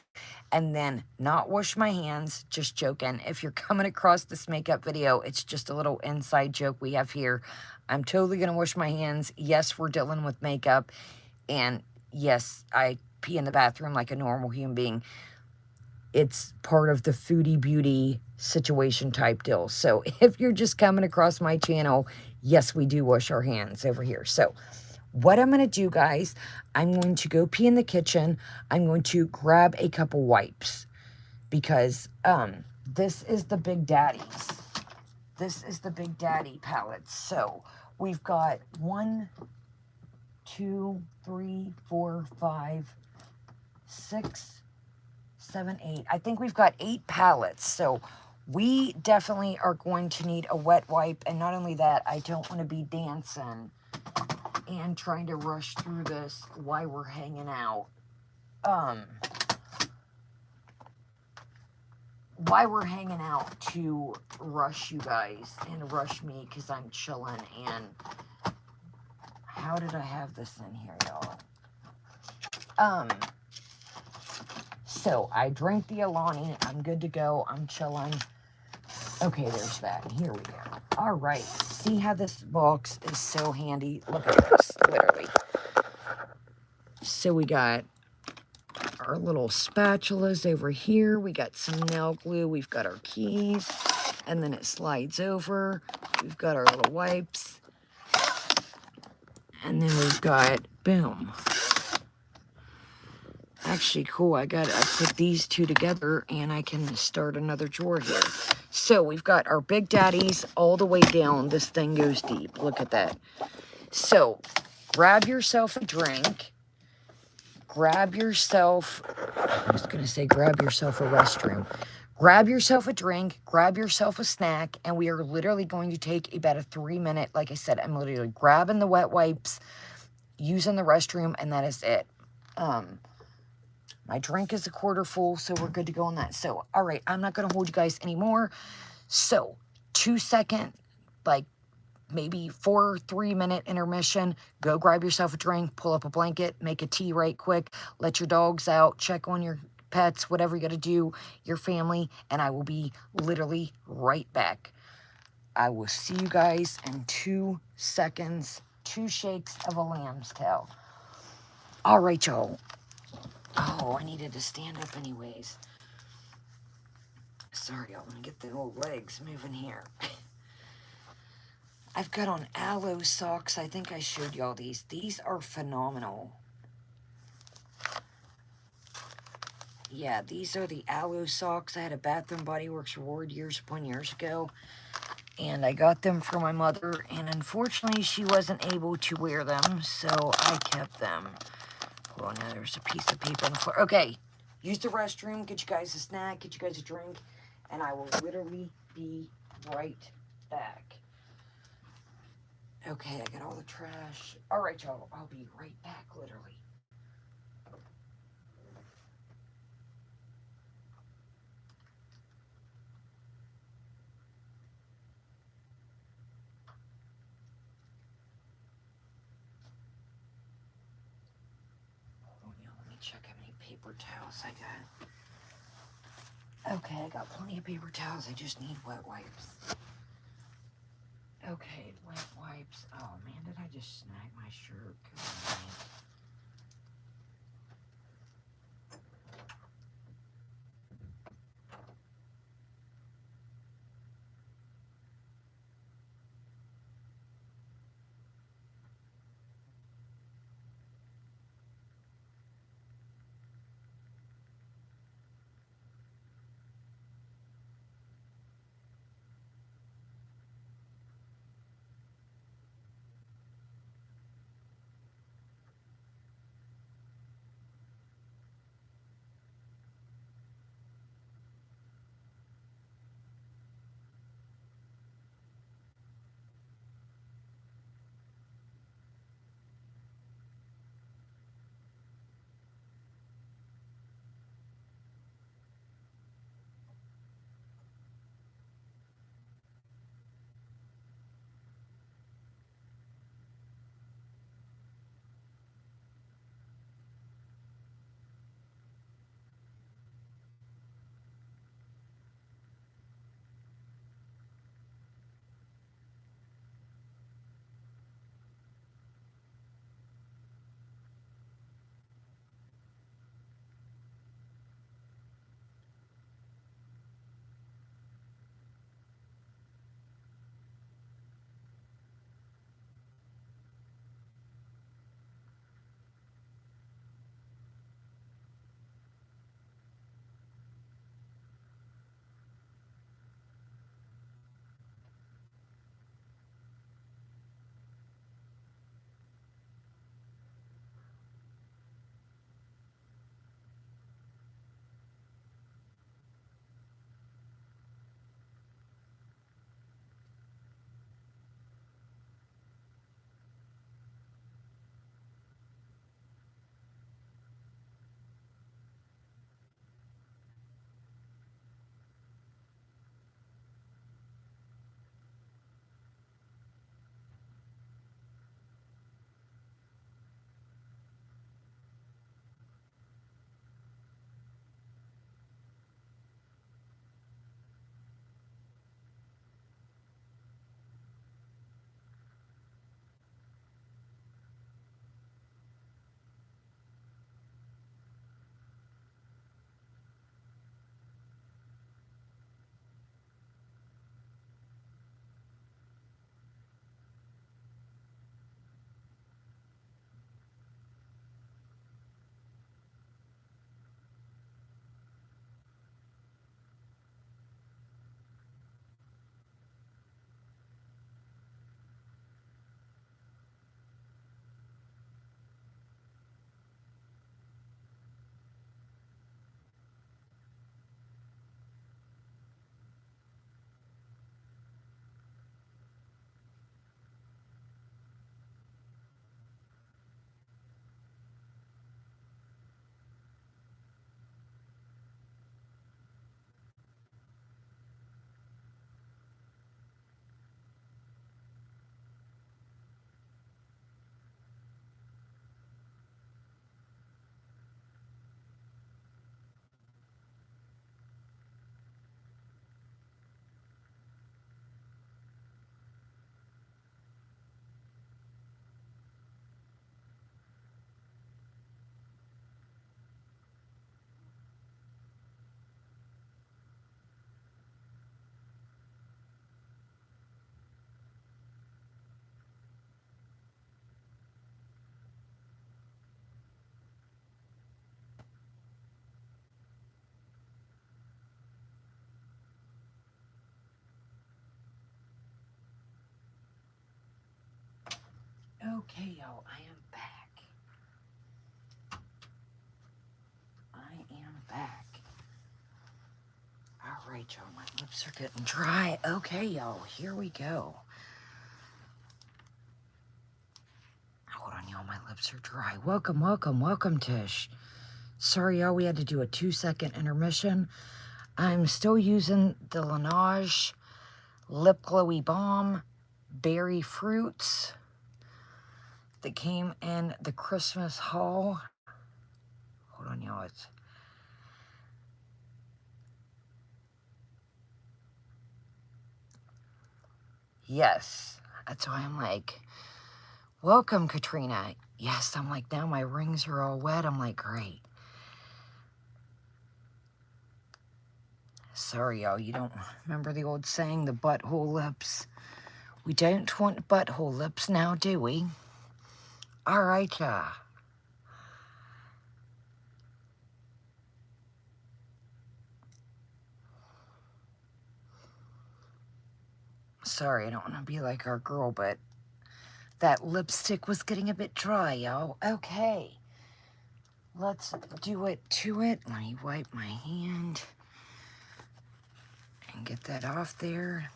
and then not wash my hands. Just joking. If you're coming across this makeup video, it's just a little inside joke we have here. I'm totally going to wash my hands. Yes, we're dealing with makeup. And yes, I pee in the bathroom like a normal human being. It's part of the foodie beauty situation type deal. So if you're just coming across my channel, yes, we do wash our hands over here. So what I'm going to do, guys, I'm going to go pee in the kitchen. I'm going to grab a couple wipes because this is the Big Daddies. This is the Big Daddy palette. So we've got 1, 2, 3, 4, 5, 6, 7, 8. I think we've got 8 palettes. So we definitely are going to need a wet wipe. And not only that, I don't want to be dancing and trying to rush through this while we're hanging out. Why we're hanging out to rush you guys and rush me because I'm chilling. And how did I have this in here, y'all? So I drank the Alani. I'm good to go. I'm chilling. Okay, there's that. Here we go. All right. See how this box is so handy? Look at this, literally. So we got our little spatulas over here. We got some nail glue. We've got our keys. And then it slides over. We've got our little wipes. And then we've got, boom. Actually, cool. I put these two together and I can start another drawer here. So we've got our Big Daddies all the way down. This thing goes deep. Look at that. So grab yourself a drink. Grab yourself, I was going to say grab yourself a restroom. Grab yourself a drink. Grab yourself a snack. And we are literally going to take about a 3-minute, like I said, I'm literally grabbing the wet wipes, using the restroom, and that is it. My drink is a quarter full, so we're good to go on that. So, all right, I'm not going to hold you guys anymore. So, 2-second, like maybe 3-minute intermission. Go grab yourself a drink, pull up a blanket, make a tea right quick, let your dogs out, check on your pets, whatever you got to do, your family, and I will be literally right back. I will see you guys in 2 seconds. 2 shakes of a lamb's tail. All right, y'all. Oh, I needed to stand up anyways. Sorry, I'm going to get the old legs moving here. I've got on aloe socks. I think I showed y'all these. These are phenomenal. Yeah, these are the aloe socks. I had a Bath & Body Works reward years ago. And I got them for my mother. And unfortunately, she wasn't able to wear them. So I kept them. Oh, now there's a piece of paper on the floor. Okay, use the restroom, get you guys a snack, get you guys a drink, and I will literally be right back. Okay, I got all the trash. All right, y'all, I'll be right back, literally. paper towels I got. Okay, I got plenty of paper towels. I just need wet wipes. Okay, wet wipes. Oh man, did I just snag my shirt? Okay, y'all, I am back. All right, y'all, my lips are getting dry. Okay, y'all, here we go. Hold on, y'all, my lips are dry. Welcome, welcome, welcome, Tish. Sorry, y'all, we had to do a 2-second intermission. I'm still using the Laneige Lip Glowy Balm Berry Fruits that came in the Christmas haul. Hold on, y'all. It's... Yes. That's why I'm like, welcome, Katrina. Yes, I'm like, now my rings are all wet. I'm like, great. Sorry, y'all. You don't remember the old saying, the butthole lips? We don't want butthole lips now, do we? All right, Sorry, I don't want to be like our girl, but that lipstick was getting a bit dry, y'all. Okay. Let's do it to it. Let me wipe my hand and get that off there.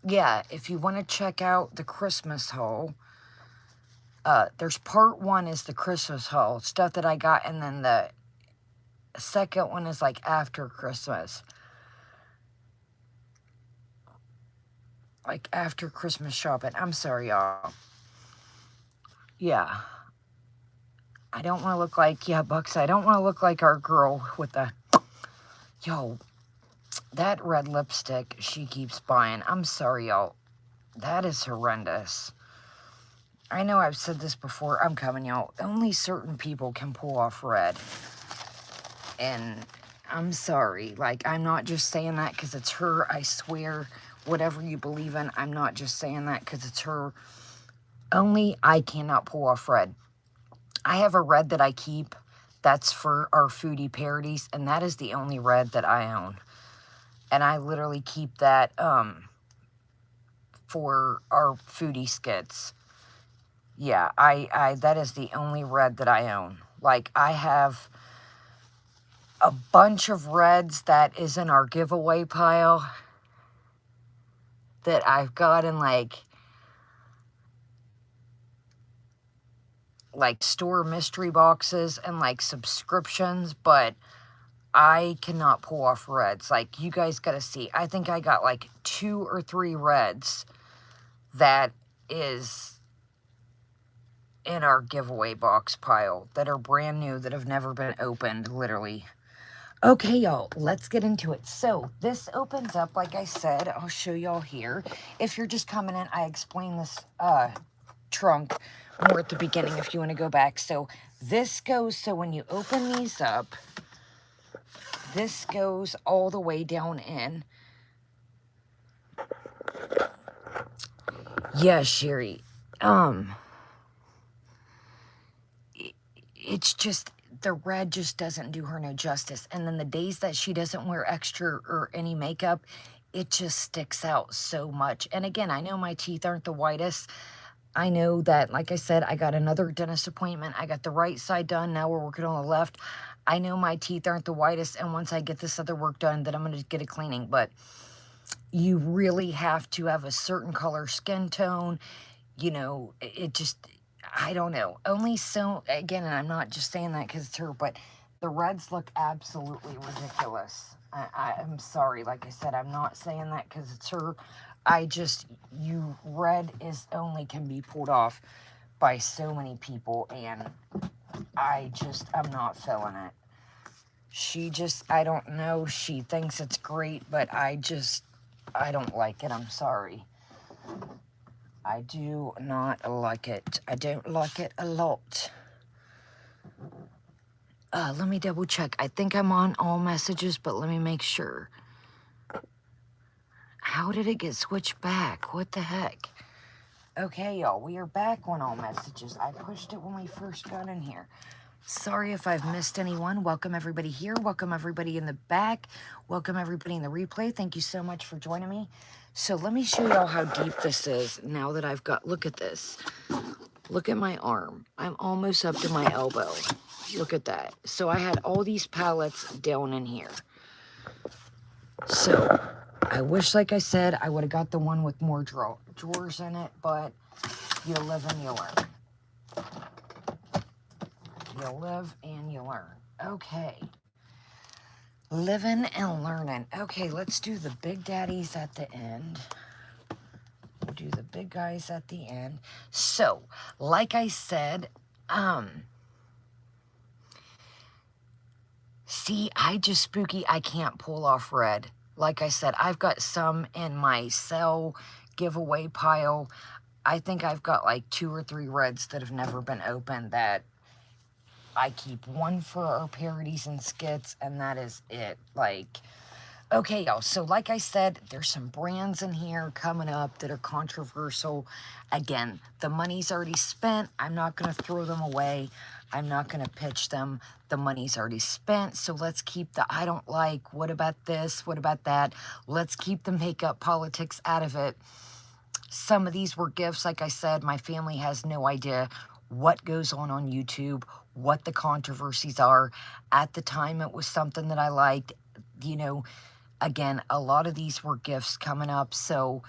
Yeah, if you want to check out the Christmas haul, there's part 1 is the Christmas haul, stuff that I got, and then the second one is like after Christmas. Like after Christmas shopping. I'm sorry, y'all. Yeah. I don't want to look like, yeah, Bucks, I don't want to look like our girl with the, yo, that red lipstick she keeps buying. I'm sorry, y'all. That is horrendous. I know I've said this before. I'm coming, y'all. Only certain people can pull off red. And I'm sorry. Like, I'm not just saying that because it's her. I swear, whatever you believe in, I'm not just saying that because it's her. Only I cannot pull off red. I have a red that I keep that's for our foodie parodies, and that is the only red that I own. And I literally keep that for our foodie skits. Yeah, I that is the only red that I own. Like, I have a bunch of reds that is in our giveaway pile that I've got in like store mystery boxes and like subscriptions, but I cannot pull off reds. Like, you guys gotta see. I think I got like 2 or 3 reds that is in our giveaway box pile that are brand new, that have never been opened, literally. Okay, y'all, let's get into it. So this opens up, like I said, I'll show y'all here. If you're just coming in, I explained this trunk more at the beginning if you want to go back. So this goes, so when you open these up, this goes all the way down in. Yeah, Sherry. It's just, the red just doesn't do her no justice. And then the days that she doesn't wear extra or any makeup, it just sticks out so much. And again, I know my teeth aren't the whitest. I know that, like I said, I got another dentist appointment. I got the right side done. Now we're working on the left. I know my teeth aren't the whitest. And once I get this other work done, then I'm going to get a cleaning. But you really have to have a certain color skin tone. You know, it just, I don't know. Only so, again, and I'm not just saying that because it's her, but the reds look absolutely ridiculous. I'm sorry. Like I said, I'm not saying that because it's her. I just, red is only can be pulled off by so many people, and I'm not feeling it. She just, I don't know, she thinks it's great, but I don't like it. I'm sorry. I do not like it. I don't like it a lot. Let me double check. I think I'm on all messages, but let me make sure. How did it get switched back? What the heck? Okay, y'all, we are back on all messages. I pushed it when we first got in here. Sorry if I've missed anyone. Welcome everybody here. Welcome everybody in the back. Welcome everybody in the replay. Thank you so much for joining me. So let me show y'all how deep this is now that I've got, look at this. Look at my arm. I'm almost up to my elbow. Look at that. So I had all these palettes down in here. So I wish, like I said, I would have got the one with more drawers in it, but you live and you learn. You live and you learn. Okay. Living and learning. Okay, let's do the big daddies at the end. We'll do the big guys at the end. So, like I said, See, I just spooky. I can't pull off red. Like I said, I've got some in my sell giveaway pile. I think I've got like 2 or 3 reds that have never been opened that I keep. One for our parodies and skits, and that is it. Like, okay, y'all. So like I said, there's some brands in here coming up that are controversial. Again, the money's already spent. I'm not going to throw them away. I'm not going to pitch them. The money's already spent. So let's keep the I don't like, what about this, what about that? Let's keep the makeup politics out of it. Some of these were gifts. Like I said, my family has no idea what goes on YouTube, what the controversies are. At the time, it was something that I liked. You know, again, a lot of these were gifts coming up, so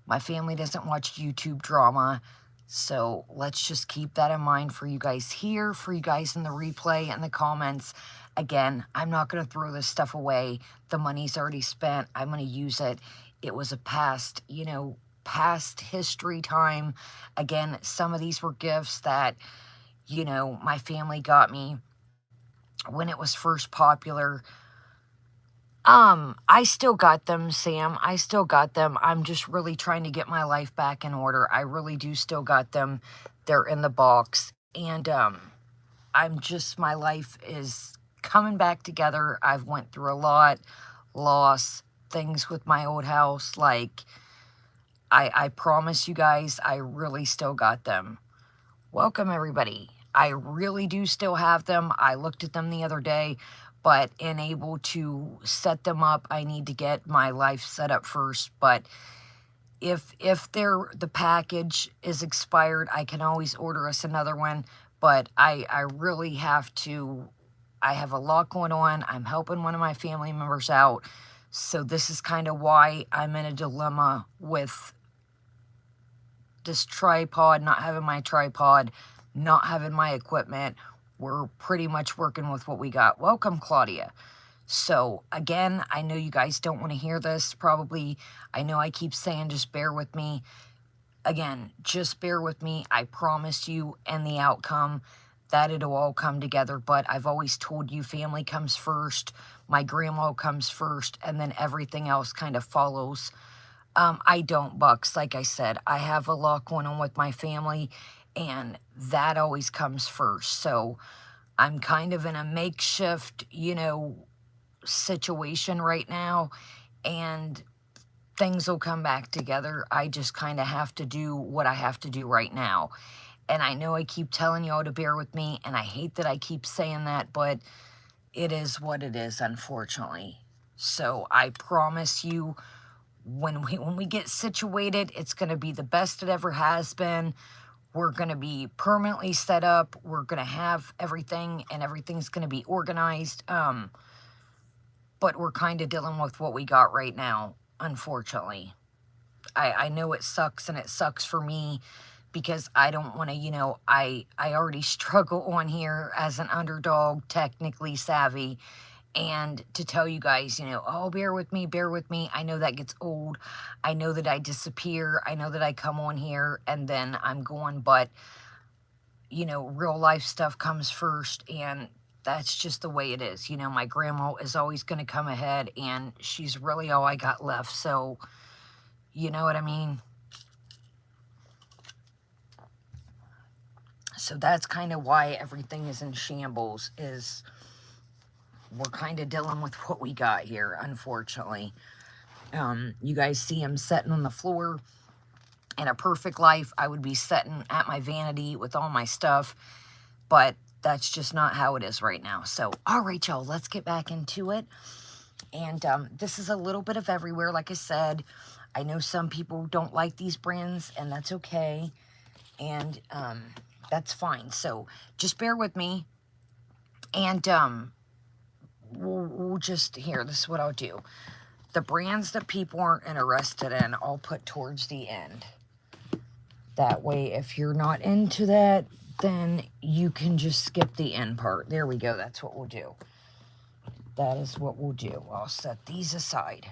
my family doesn't watch YouTube drama. So let's just keep that in mind for you guys here, for you guys in the replay and the comments. Again, I'm not going to throw this stuff away. The money's already spent. I'm going to use it. It was a past, you know, past history time. Again, some of these were gifts that, you know, my family got me when it was first popular. I still got them, Sam. I still got them. I'm just really trying to get my life back in order. I really do still got them. They're in the box. And, I'm just, my life is coming back together. I've went through a lot, loss, things with my old house. Like, I promise you guys, I really still got them. Welcome, everybody. I really do still have them. I looked at them the other day, but in able to set them up, I need to get my life set up first. But if the package is expired, I can always order us another one. But I really have to. I have a lot going on. I'm helping one of my family members out. So this is kind of why I'm in a dilemma with this tripod, not having my tripod, not having my equipment. We're pretty much working with what we got. Welcome, Claudia. So, again, I know you guys don't want to hear this, probably. I know I keep saying just bear with me. Again, just bear with me. I promise you, and the outcome, that it'll all come together. But I've always told you family comes first, my grandma comes first, and then everything else kind of follows. I don't, Bucks. Like I said, I have a lot going on with my family, and that always comes first. So I'm kind of in a makeshift, you know, situation right now, and things will come back together. I just kind of have to do what I have to do right now. And I know I keep telling y'all to bear with me, and I hate that I keep saying that, but it is what it is, unfortunately. So I promise you, when we get situated, it's going to be the best it ever has been. We're going to be permanently set up. We're going to have everything, and everything's going to be organized. But we're kind of dealing with what we got right now, unfortunately. I know it sucks, and it sucks for me, because I don't want to, you know, I already struggle on here as an underdog, technically savvy. And to tell you guys, you know, oh, bear with me, bear with me. I know that gets old. I know that I disappear. I know that I come on here and then I'm gone. But, you know, real life stuff comes first. And that's just the way it is. You know, my grandma is always going to come ahead, and she's really all I got left. So, you know what I mean? So that's kind of why everything is in shambles, is we're kind of dealing with what we got here, unfortunately. You guys see him sitting on the floor. In a perfect life, I would be sitting at my vanity with all my stuff, but that's just not how it is right now. So, all right, y'all, let's get back into it. And this is a little bit of everywhere, like I said. I know some people don't like these brands, and that's okay. And that's fine. So just bear with me. And we'll just, here, this is what I'll do. The brands that people aren't interested in, I'll put towards the end. That way, if you're not into that, then you can just skip the end part. There we go. That's what we'll do. That is what we'll do. I'll set these aside.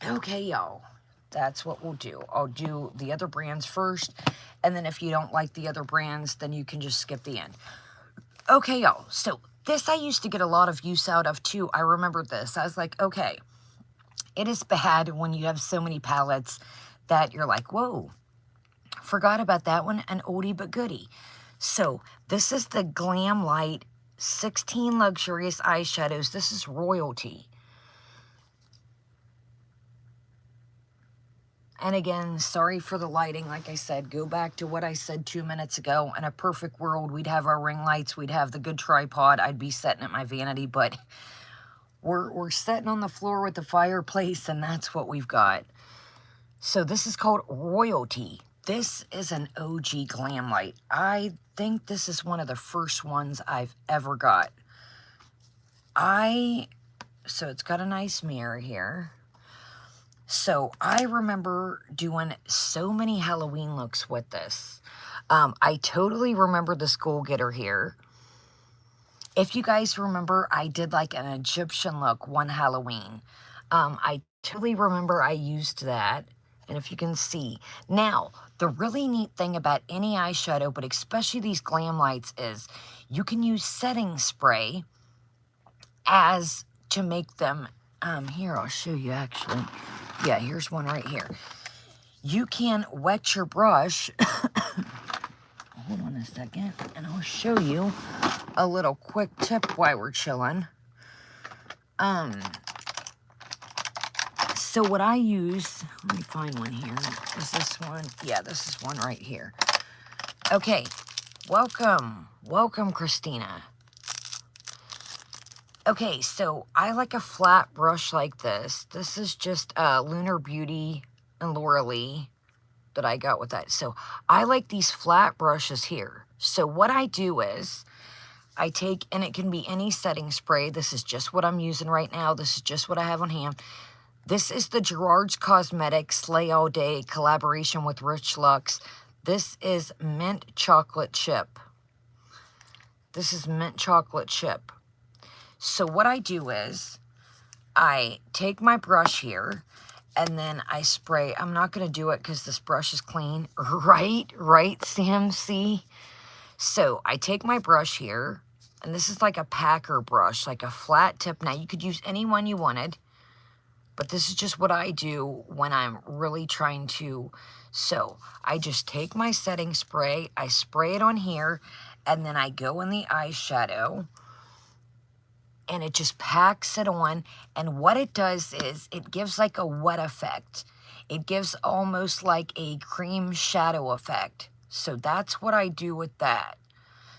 Okay, y'all. That's what we'll do. I'll do the other brands first, and then if you don't like the other brands, then you can just skip the end. Okay, y'all. So This I used to get a lot of use out of too. I remember this. I was like, okay, it is bad when you have so many palettes that you're like, whoa, forgot about that one, an oldie but goodie. So this is the Glam Light 16 Luxurious Eyeshadows. This is royalty. And again, sorry for the lighting. Like I said, go back to what I said 2 minutes ago. In a perfect world, we'd have our ring lights. We'd have the good tripod. I'd be sitting at my vanity, but we're sitting on the floor with the fireplace, and that's what we've got. So this is called Royalty. This is an OG Glam Light. I think this is one of the first ones I've ever got. So it's got a nice mirror here. So I remember doing so many Halloween looks with this. I totally remember the School Getter here. If you guys remember, I did like an Egyptian look one Halloween. I totally remember I used that. And if you can see. Now, the really neat thing about any eyeshadow, but especially these Glam Lights, is you can use setting spray as to make them... here, I'll show you actually. Yeah, here's one right here. You can wet your brush. Hold on a second, and I'll show you a little quick tip while we're chilling. So what I use, let me find one here. Is this one? Yeah, this is one right here. Okay, welcome. Welcome, Christina. Okay, so I like a flat brush like this. This is just Lunar Beauty and Laura Lee that I got with that. So I like these flat brushes here. So what I do is I take, and it can be any setting spray. This is just what I'm using right now. This is just what I have on hand. This is the Adept Cosmetics Slay All Day collaboration with Rich Luxe. This is mint chocolate chip. This is mint chocolate chip. So what I do is I take my brush here and then I spray. I'm not going to do it because this brush is clean. Right, Sam? See? So I take my brush here, and this is like a packer brush, like a flat tip. Now, you could use any one you wanted, but this is just what I do when I'm really trying to. So I just take my setting spray, I spray it on here, and then I go in the eyeshadow, and it just packs it on. And what it does is it gives like a wet effect. It gives almost like a cream shadow effect. So that's what I do with that.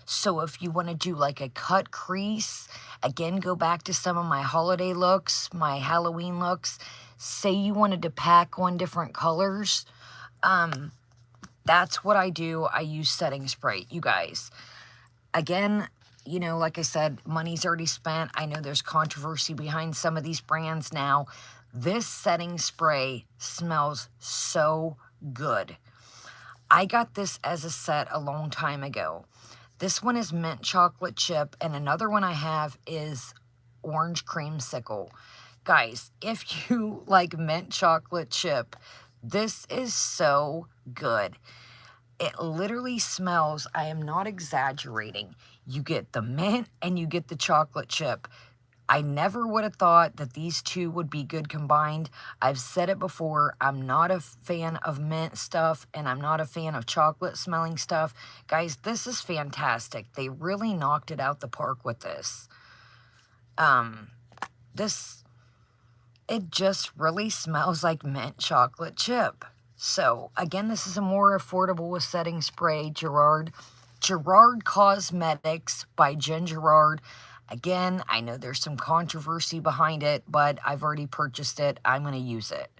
So if you want to do like a cut crease, again, go back to some of my holiday looks, my Halloween looks. Say you wanted to pack on different colors. That's what I do. I use setting spray, you guys. Again, you know, like I said, money's already spent. I know there's controversy behind some of these brands now. This setting spray smells so good. I got this as a set a long time ago. This one is mint chocolate chip, and another one I have is orange creamsicle. Guys, if you like mint chocolate chip, this is so good. It literally smells, I am not exaggerating. You get the mint and you get the chocolate chip. I never would have thought that these two would be good combined. I've said it before, I'm not a fan of mint stuff, and I'm not a fan of chocolate smelling stuff. Guys, this is fantastic. They really knocked it out the park with this. It just really smells like mint chocolate chip. So, again, this is a more affordable setting spray, Gerard Cosmetics by Jen Gerard. Again, I know there's some controversy behind it, but I've already purchased it. I'm going to use it.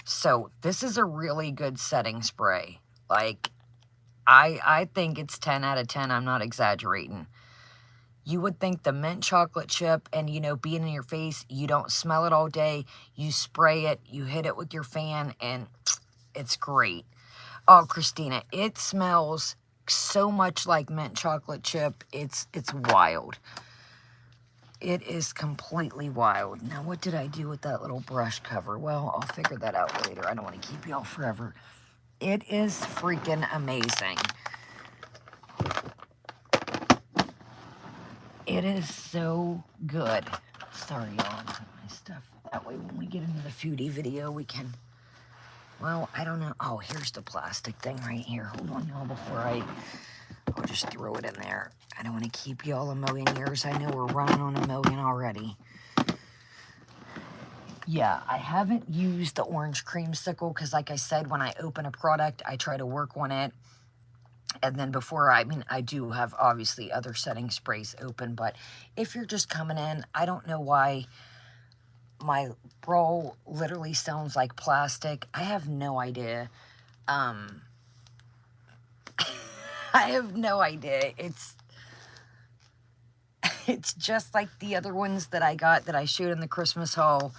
So, this is a really good setting spray. Like, I think it's 10 out of 10. I'm not exaggerating. You would think the mint chocolate chip and, you know, being in your face, you don't smell it all day. You spray it, you hit it with your fan, and it's great. Oh, Christina, it smells so much like mint chocolate chip. It's wild. It is completely wild. Now, what did I do with that little brush cover? Well, I'll figure that out later. I don't want to keep y'all forever. It is freaking amazing. It is so good. Sorry, y'all, I'm putting my stuff. That way when we get into the foodie video, we can, well, I don't know. Oh, here's the plastic thing right here. Hold on, y'all, before I'll just throw it in there. I don't want to keep y'all a million years. I know we're running on a million already. Yeah, I haven't used the orange creamsicle because, like I said, when I open a product, I try to work on it. And then before, I mean, I do have obviously other setting sprays open, but if you're just coming in, I don't know why my bra literally sounds like plastic. I have no idea. I have no idea. It's just like the other ones that I got that I showed in the Christmas haul.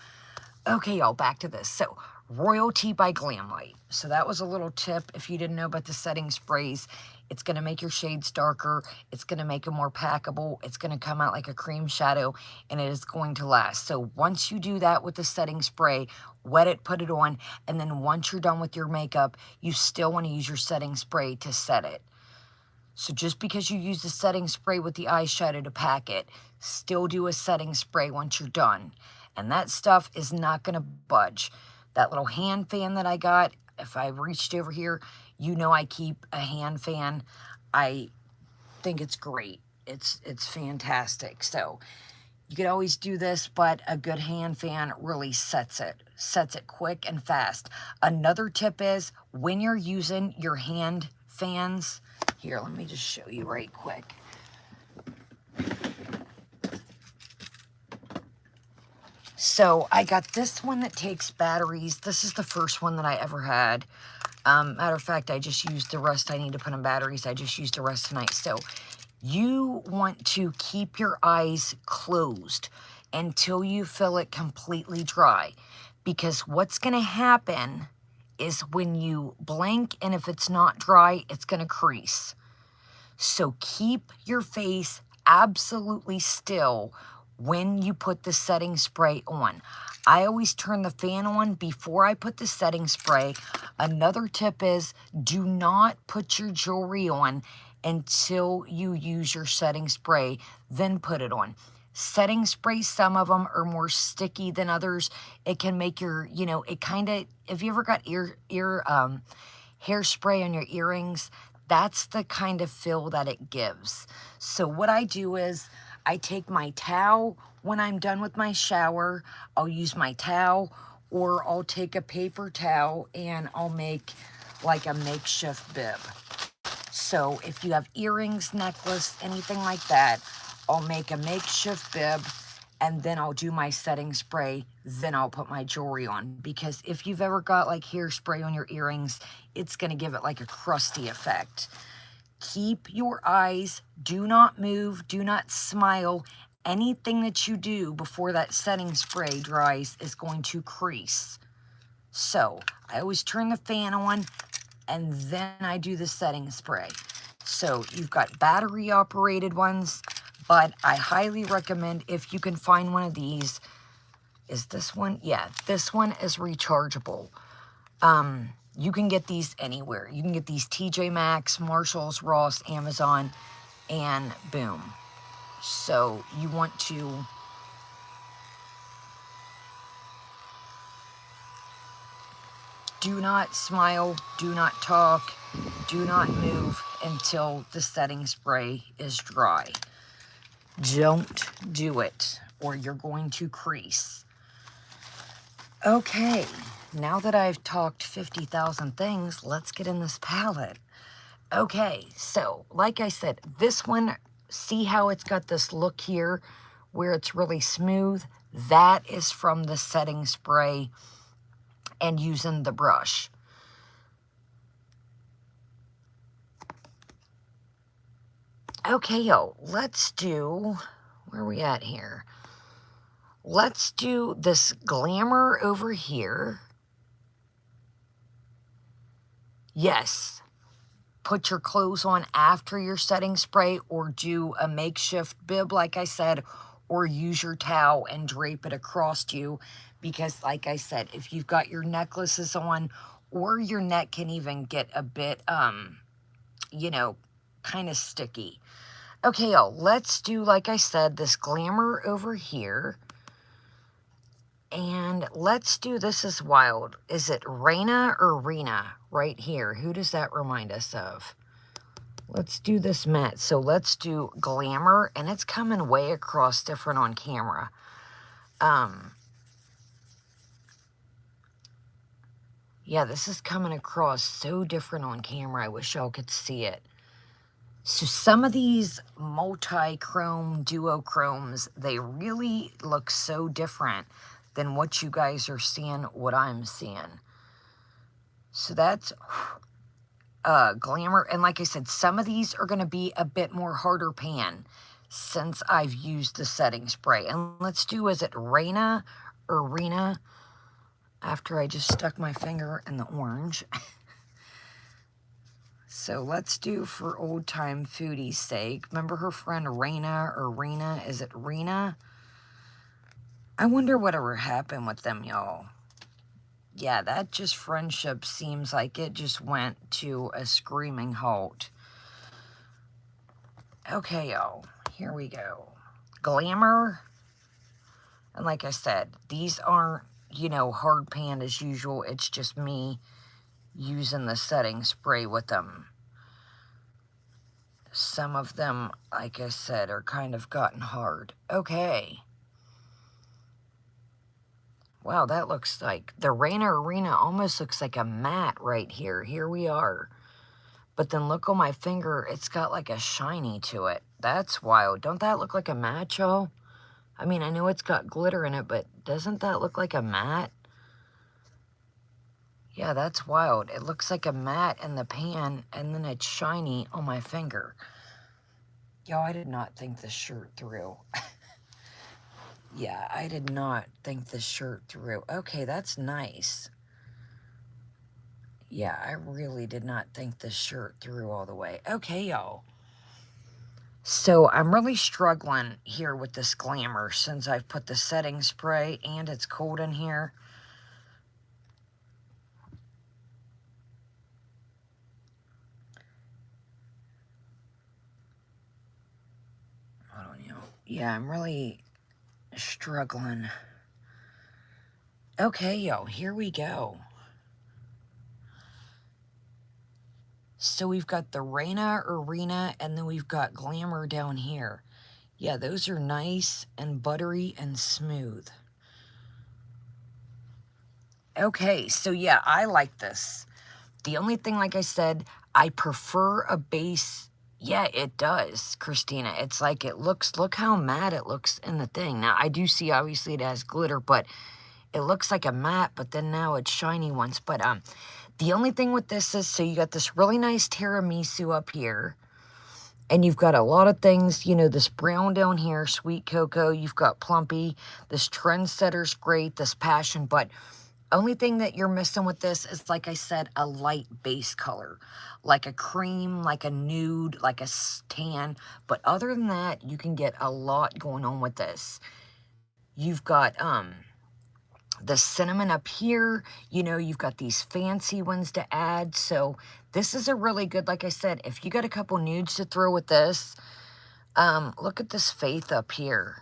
Okay, y'all, back to this. So, Royalty by Glam Light. So that was a little tip if you didn't know about the setting sprays. It's going to make your shades darker. It's going to make them more packable. It's going to come out like a cream shadow, and it is going to last. So once you do that with the setting spray, wet it, put it on, and then once you're done with your makeup, you still want to use your setting spray to set it. So just because you use the setting spray with the eyeshadow to pack it, still do a setting spray once you're done. And that stuff is not going to budge. That little hand fan that I got, if I reached over here, you know I keep a hand fan. I think it's great. It's fantastic. So you could always do this, but a good hand fan really sets it quick and fast. Another tip is when you're using your hand fans, here, let me just show you right quick. So I got this one that takes batteries. This is the first one that I ever had. Matter of fact, I just used the rest. I need to put in batteries. I just used the rest tonight. So you want to keep your eyes closed until you feel it completely dry. Because what's going to happen is when you blink and if it's not dry, it's going to crease. So keep your face absolutely still when you put the setting spray on. I always turn the fan on before I put the setting spray. Another tip is do not put your jewelry on until you use your setting spray, then put it on. Setting spray, some of them are more sticky than others. It can make your, you know, it kind of, if you ever got hairspray on your earrings, that's the kind of feel that it gives. So what I do is I take my towel when I'm done with my shower. I'll use my towel, or I'll take a paper towel and I'll make like a makeshift bib. So if you have earrings, necklace, anything like that, I'll make a makeshift bib and then I'll do my setting spray. Then I'll put my jewelry on, because if you've ever got like hairspray on your earrings, it's going to give it like a crusty effect. Keep your eyes, do not move, do not smile. Anything that you do before that setting spray dries is going to crease. So I always turn the fan on and then I do the setting spray. So you've got battery operated ones, but I highly recommend, if you can find one of these. Is this one? Yeah, this one is rechargeable. You can get these anywhere. You can get these TJ Maxx, Marshalls, Ross, Amazon, and boom. So you want to do not smile, do not talk, do not move until the setting spray is dry. Don't do it, or you're going to crease. Okay, now that I've talked 50,000 things, let's get in this palette. Okay, so like I said, this one, see how it's got this look here where it's really smooth? That is from the setting spray and using the brush. Okay, yo, let's do, where are we at here? Let's do this Glamour over here. Yes, put your clothes on after your setting spray, or do a makeshift bib like I said, or use your towel and drape it across you, because like I said, if you've got your necklaces on, or your neck can even get a bit, you know, kind of sticky. Okay, y'all, let's do, like I said, this Glamour over here. And let's do This Is Wild. Is it Raina or Rena right here? Who does that remind us of? Let's do this matte. So let's do Glamour, and it's coming way across different on camera. Yeah, this is coming across so different on camera. I wish y'all could see it. So some of these multi-chrome, duochromes, they really look so different than what you guys are seeing, what I'm seeing. So that's Glamour. And like I said, some of these are going to be a bit more harder pan since I've used the setting spray. And let's do, is it Raina or Rena? After I just stuck my finger in the orange. So let's do, for old time foodie's sake, remember her friend Raina or Rena? Is it Rena? I wonder whatever happened with them, y'all. Yeah, that just friendship seems like it just went to a screaming halt. Okay, y'all, here we go. Glamour. And like I said, these aren't, you know, hard pan as usual. It's just me using the setting spray with them. Some of them, like I said, are kind of gotten hard. Okay. Wow, that looks like, the Raina Arena almost looks like a matte right here. Here we are. But then look on my finger, it's got like a shiny to it. That's wild. Don't that look like a matte, y'all? I mean, I know it's got glitter in it, but doesn't that look like a matte? Yeah, that's wild. It looks like a matte in the pan, and then it's shiny on my finger. Yo, I did not think this shirt through. Yeah, I did not think this shirt through. Okay, that's nice. Yeah, I really did not think this shirt through all the way. Okay, y'all. So I'm really struggling here with this Glamour since I've put the setting spray and it's cold in here. Hold on, y'all. Yeah, I'm really struggling. Okay, yo, here we go. So we've got the Raina or Rena, and then we've got Glamour down here. Yeah, those are nice and buttery and smooth. Okay, so yeah, I like this. The only thing, like I said, I prefer a base. Yeah, it does, Christina. It's like it looks, look how matte it looks in the thing. Now, I do see, obviously, it has glitter, but it looks like a matte, but then now it's shiny once. But the only thing with this is, so you got this really nice tiramisu up here. And you've got a lot of things, you know, this brown down here, sweet cocoa. You've got plumpy. This trendsetter's great, this passion. But only thing that you're missing with this is, like I said, a light base color. Like a cream, like a nude, like a tan. But other than that, you can get a lot going on with this. You've got the cinnamon up here. You know, you've got these fancy ones to add. So this is a really good, like I said, if you got a couple nudes to throw with this, look at this Faith up here.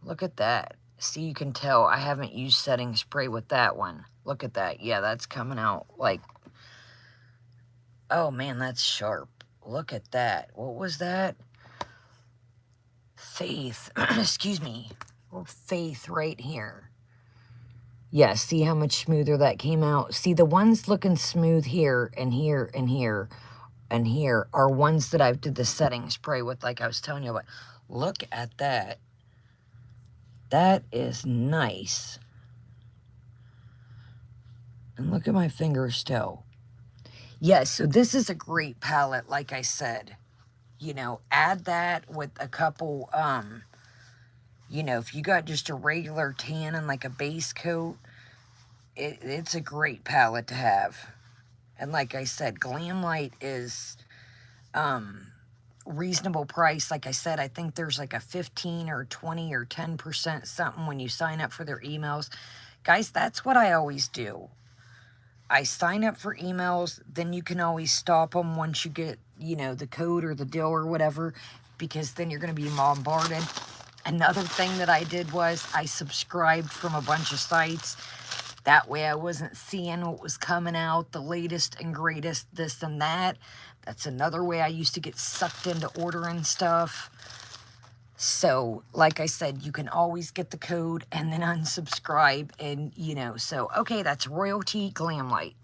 Look at that. See, you can tell I haven't used setting spray with that one. Look at that. Yeah, that's coming out like, oh man, that's sharp. Look at that. What was that? Faith. Excuse me. Oh, Faith right here. Yeah, see how much smoother that came out? See, the ones looking smooth here and here and here and here are ones that I've did the setting spray with, like I was telling you about. Look at that. That is nice. And look at my fingers still. Yes, so this is a great palette, like I said. You know, add that with a couple, you know, if you got just a regular tan and like a base coat, it's a great palette to have. And like I said, Glam Light is reasonable price. Like I said, I think there's like a 15 or 20 or 10% something when you sign up for their emails. Guys, that's what I always do. I sign up for emails, then you can always stop them once you get, you know, the code or the deal or whatever, because then you're going to be bombarded. Another thing that I did was I subscribed from a bunch of sites. That way I wasn't seeing what was coming out, the latest and greatest, this and that. That's another way I used to get sucked into ordering stuff. So, like I said, you can always get the code and then unsubscribe and, you know, so, okay, that's Royalty Glam Light.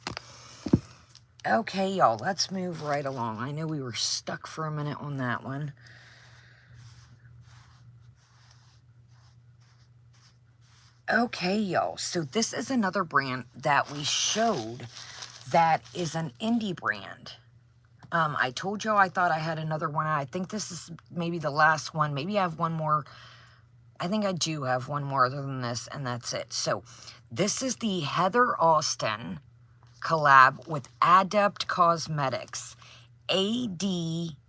Okay, y'all, let's move right along. I know we were stuck for a minute on that one. Okay, y'all, so this is another brand that we showed that is an indie brand. I told y'all I thought I had another one. I think this is maybe the last one. Maybe I have one more. I think I do have one more other than this, and that's it. So this is the Heather Austin collab with Adept Cosmetics. A-D-E-P-T.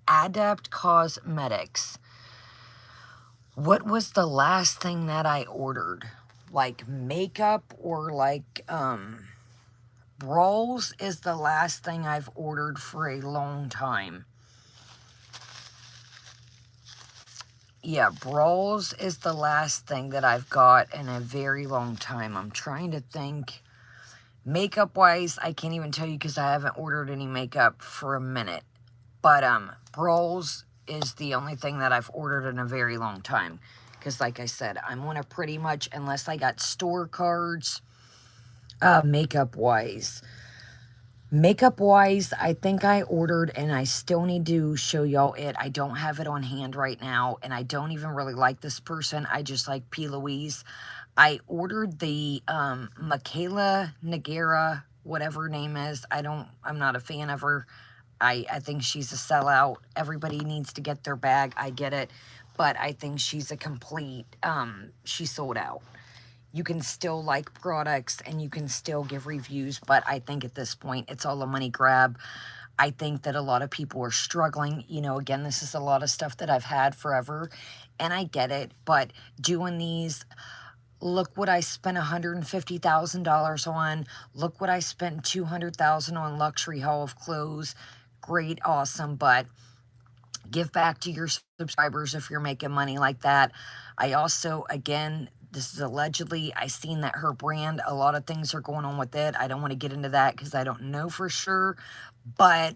Adept Cosmetics. What was the last thing that I ordered? Like makeup or like, Brawls is the last thing I've ordered for a long time. Yeah, Brawls is the last thing that I've got in a very long time. I'm trying to think. Makeup-wise, I can't even tell you because I haven't ordered any makeup for a minute. But Brawls is the only thing that I've ordered in a very long time. Because like I said, I'm on a pretty much, unless I got store cards, makeup-wise. Makeup-wise, I think I ordered, and I still need to show y'all it. I don't have it on hand right now, and I don't even really like this person. I just like P. Louise. I ordered the Michaela Nagara, whatever her name is. I'm not a fan of her. I think she's a sellout. Everybody needs to get their bag. I get it. But I think she's a complete, she sold out. You can still like products and you can still give reviews, but I think at this point it's all a money grab. I think that a lot of people are struggling. You know, again, this is a lot of stuff that I've had forever, and I get it, but doing these, look what I spent $150,000 on. Look what I spent $200,000 on luxury haul of clothes. Great, awesome, but give back to your subscribers if you're making money like that. I also, again, this is allegedly, I seen that her brand, a lot of things are going on with it. I don't want to get into that because I don't know for sure, but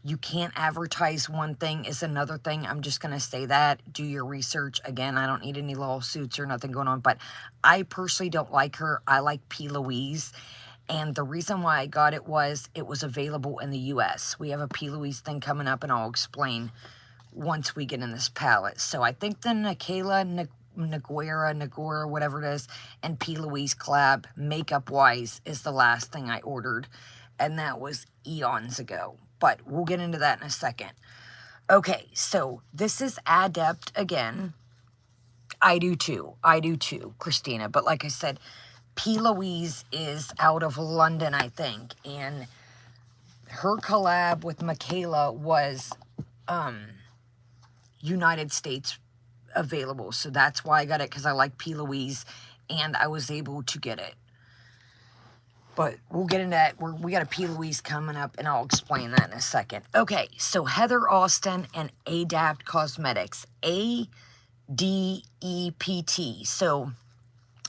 you can't advertise one thing is another thing. I'm just going to say that. Do your research. Again, I don't need any lawsuits or nothing going on, but I personally don't like her. I like P. Louise. And the reason why I got it was available in the U.S. We have a P. Louise thing coming up, and I'll explain once we get in this palette. So I think the Michaela Nagora, whatever it is, and P. Louise collab, makeup-wise, is the last thing I ordered. And that was eons ago. But we'll get into that in a second. Okay, so this is Adept again. I do too, Christina. But like I said, P. Louise is out of London, I think. And her collab with Michaela was United States available. So that's why I got it, because I like P. Louise, and I was able to get it. But we'll get into that. We got a P. Louise coming up, and I'll explain that in a second. Okay, so Heather Austin and Adept Cosmetics. A-D-E-P-T. So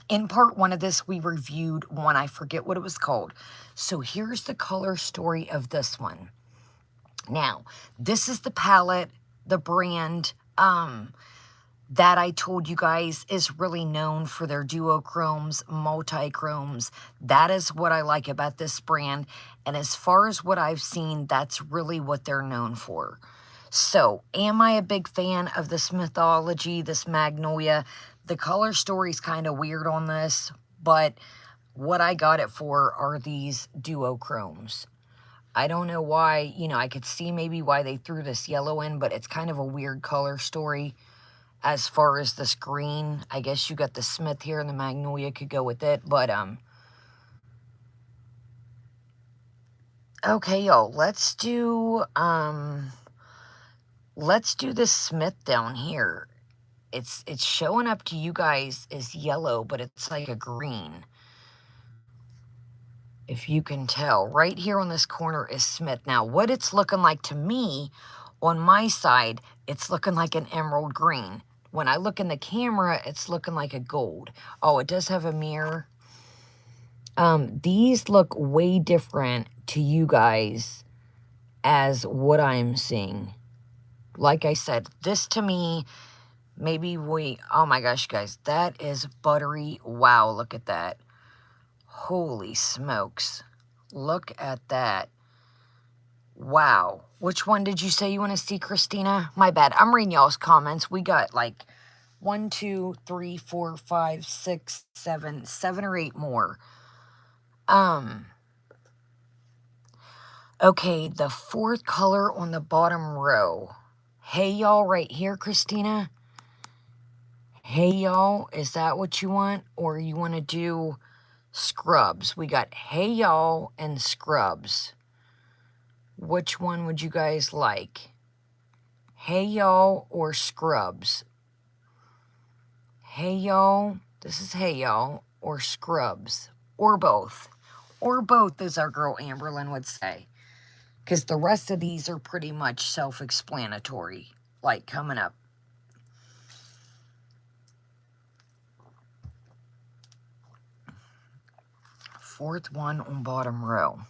in part one of this, we reviewed one. I forget what it was called. So here's the color story of this one. Now, this is the palette, the brand, that I told you guys is really known for their duochromes, multi-chromes. That is what I like about this brand. And as far as what I've seen, that's really what they're known for. So, am I a big fan of this mythology, this Magnolia? The color story's kind of weird on this, but what I got it for are these duochromes. I don't know why, you know, I could see maybe why they threw this yellow in, but it's kind of a weird color story. As far as this green, I guess you got the Smith here and the Magnolia could go with it, but, okay, y'all, let's do this Smith down here. It's showing up to you guys as yellow, but it's like a green. If you can tell, right here on this corner is Smith. Now, what it's looking like to me, on my side, it's looking like an emerald green. When I look in the camera, it's looking like a gold. Oh, it does have a mirror. These look way different to you guys as what I'm seeing. Like I said, this to me, maybe oh my gosh, guys, that is buttery. Wow, look at that. Holy smokes. Look at that. Wow. Which one did you say you want to see, Christina? My bad. I'm reading y'all's comments. We got like 1, 2, 3, 4, 5, 6, 7 or 8 more. Okay, the fourth color on the bottom row. Hey, y'all, right here, Christina. Hey, y'all, is that what you want? Or you want to do scrubs? We got hey, y'all, and scrubs. Which one would you guys like? Hey, y'all, or scrubs? Hey, y'all. This is hey, y'all, or scrubs. Or both. Or both, as our girl Amberlyn would say. Because the rest of these are pretty much self-explanatory. Like, coming up. Fourth one on bottom row.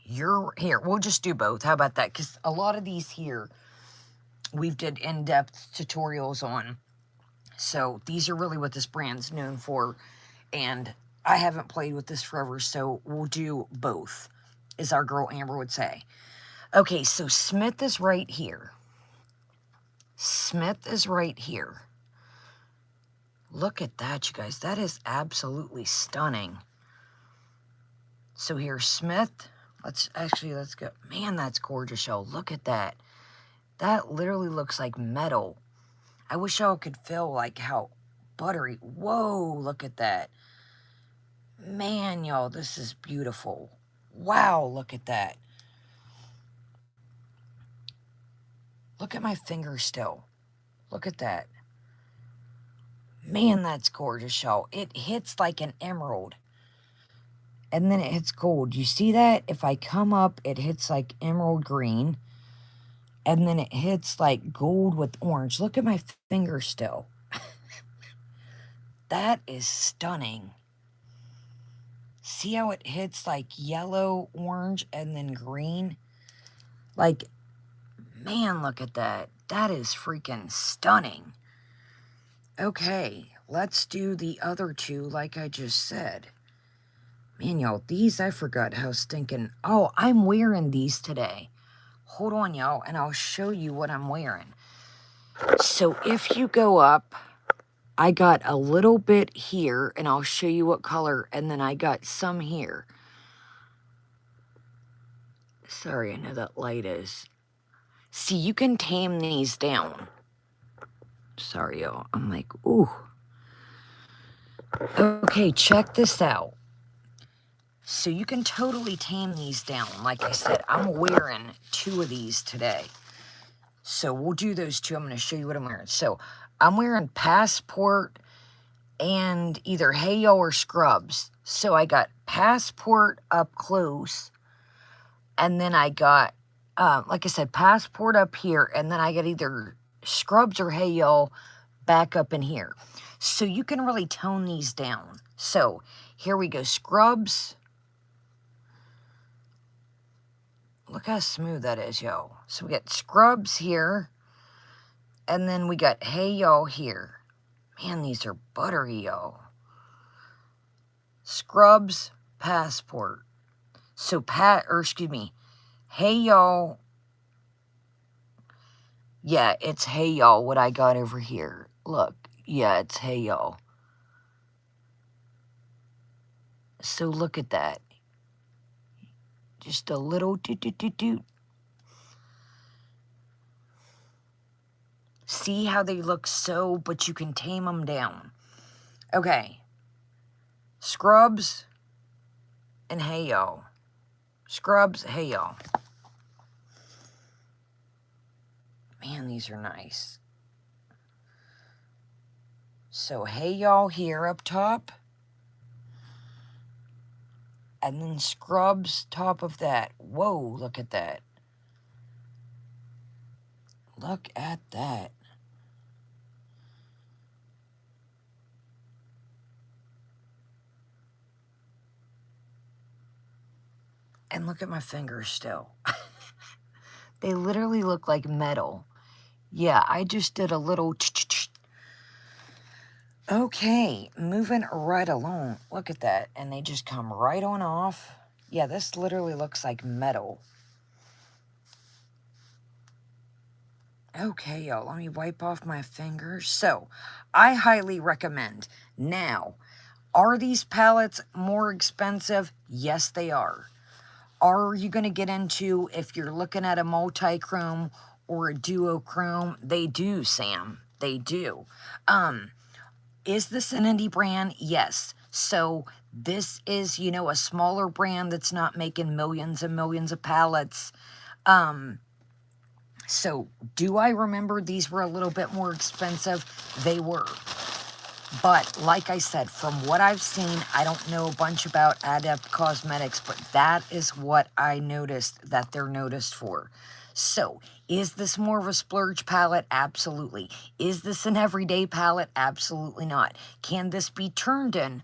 You're here. We'll just do both. How about that? Because a lot of these here, we've did in-depth tutorials on. So these are really what this brand's known for. And I haven't played with this forever, so we'll do both, as our girl Amber would say. Okay, so Smith is right here. Smith is right here. Look at that, you guys. That is absolutely stunning. So here's Smith. Let's go. Man, that's gorgeous, y'all. Look at that. That literally looks like metal. I wish y'all could feel like how buttery. Whoa, look at that. Man, y'all, this is beautiful. Wow, look at that. Look at my finger still. Look at that. Man, that's gorgeous, y'all. It hits like an emerald. And then it hits gold. You see that? If I come up, it hits like emerald green. And then it hits like gold with orange. Look at my finger still. That is stunning. See how it hits like yellow, orange, and then green? Like, man, look at that. That is freaking stunning. Okay, let's do the other two like I just said. Man, y'all, these, I forgot how stinking... Oh, I'm wearing these today. Hold on, y'all, and I'll show you what I'm wearing. So if you go up, I got a little bit here, and I'll show you what color, and then I got some here. Sorry, I know that light is... See, you can tame these down. Sorry, y'all. I'm like, ooh. Okay, check this out. So you can totally tame these down. Like I said, I'm wearing 2 of these today. So we'll do those 2. I'm going to show you what I'm wearing. So I'm wearing Passport and either Hey Yo or Scrubs. So I got Passport up close. And then I got, like I said, Passport up here. And then I got either Scrubs or Hey Yo back up in here. So you can really tone these down. So here we go. Scrubs. Look how smooth that is, yo. So we got Scrubs here. And then we got Hey Yo here. Man, these are buttery, yo. Scrubs, Passport. So Hey Yo. Yeah, it's Hey Yo, what I got over here. Look, yeah, it's Hey Yo. So look at that. Just a little doot. See how they look so, but you can tame them down. Okay. Scrubs and Hey Yo. Scrubs, Hey Yo. Man, these are nice. So Hey Y'all here up top. And then scrubs top of that. Whoa, look at that. Look at that. And look at my fingers still. They literally look like metal. Yeah, I just did a little Okay, moving right along. Look at that. And they just come right on off. Yeah, this literally looks like metal. Okay, y'all, let me wipe off my fingers. So, I highly recommend. Now, are these palettes more expensive? Yes, they are. Are you going to get into, if you're looking at a multi-chrome or a duochrome? They do, Sam. They do. Is this an indie brand? Yes. So this is, you know, a smaller brand that's not making millions and millions of palettes. So do I remember these were a little bit more expensive? They were. But like I said, from what I've seen, I don't know a bunch about Adept Cosmetics, but that is what I noticed that they're noticed for. So, is this more of a splurge palette? Absolutely. Is this an everyday palette? Absolutely not. Can this be turned in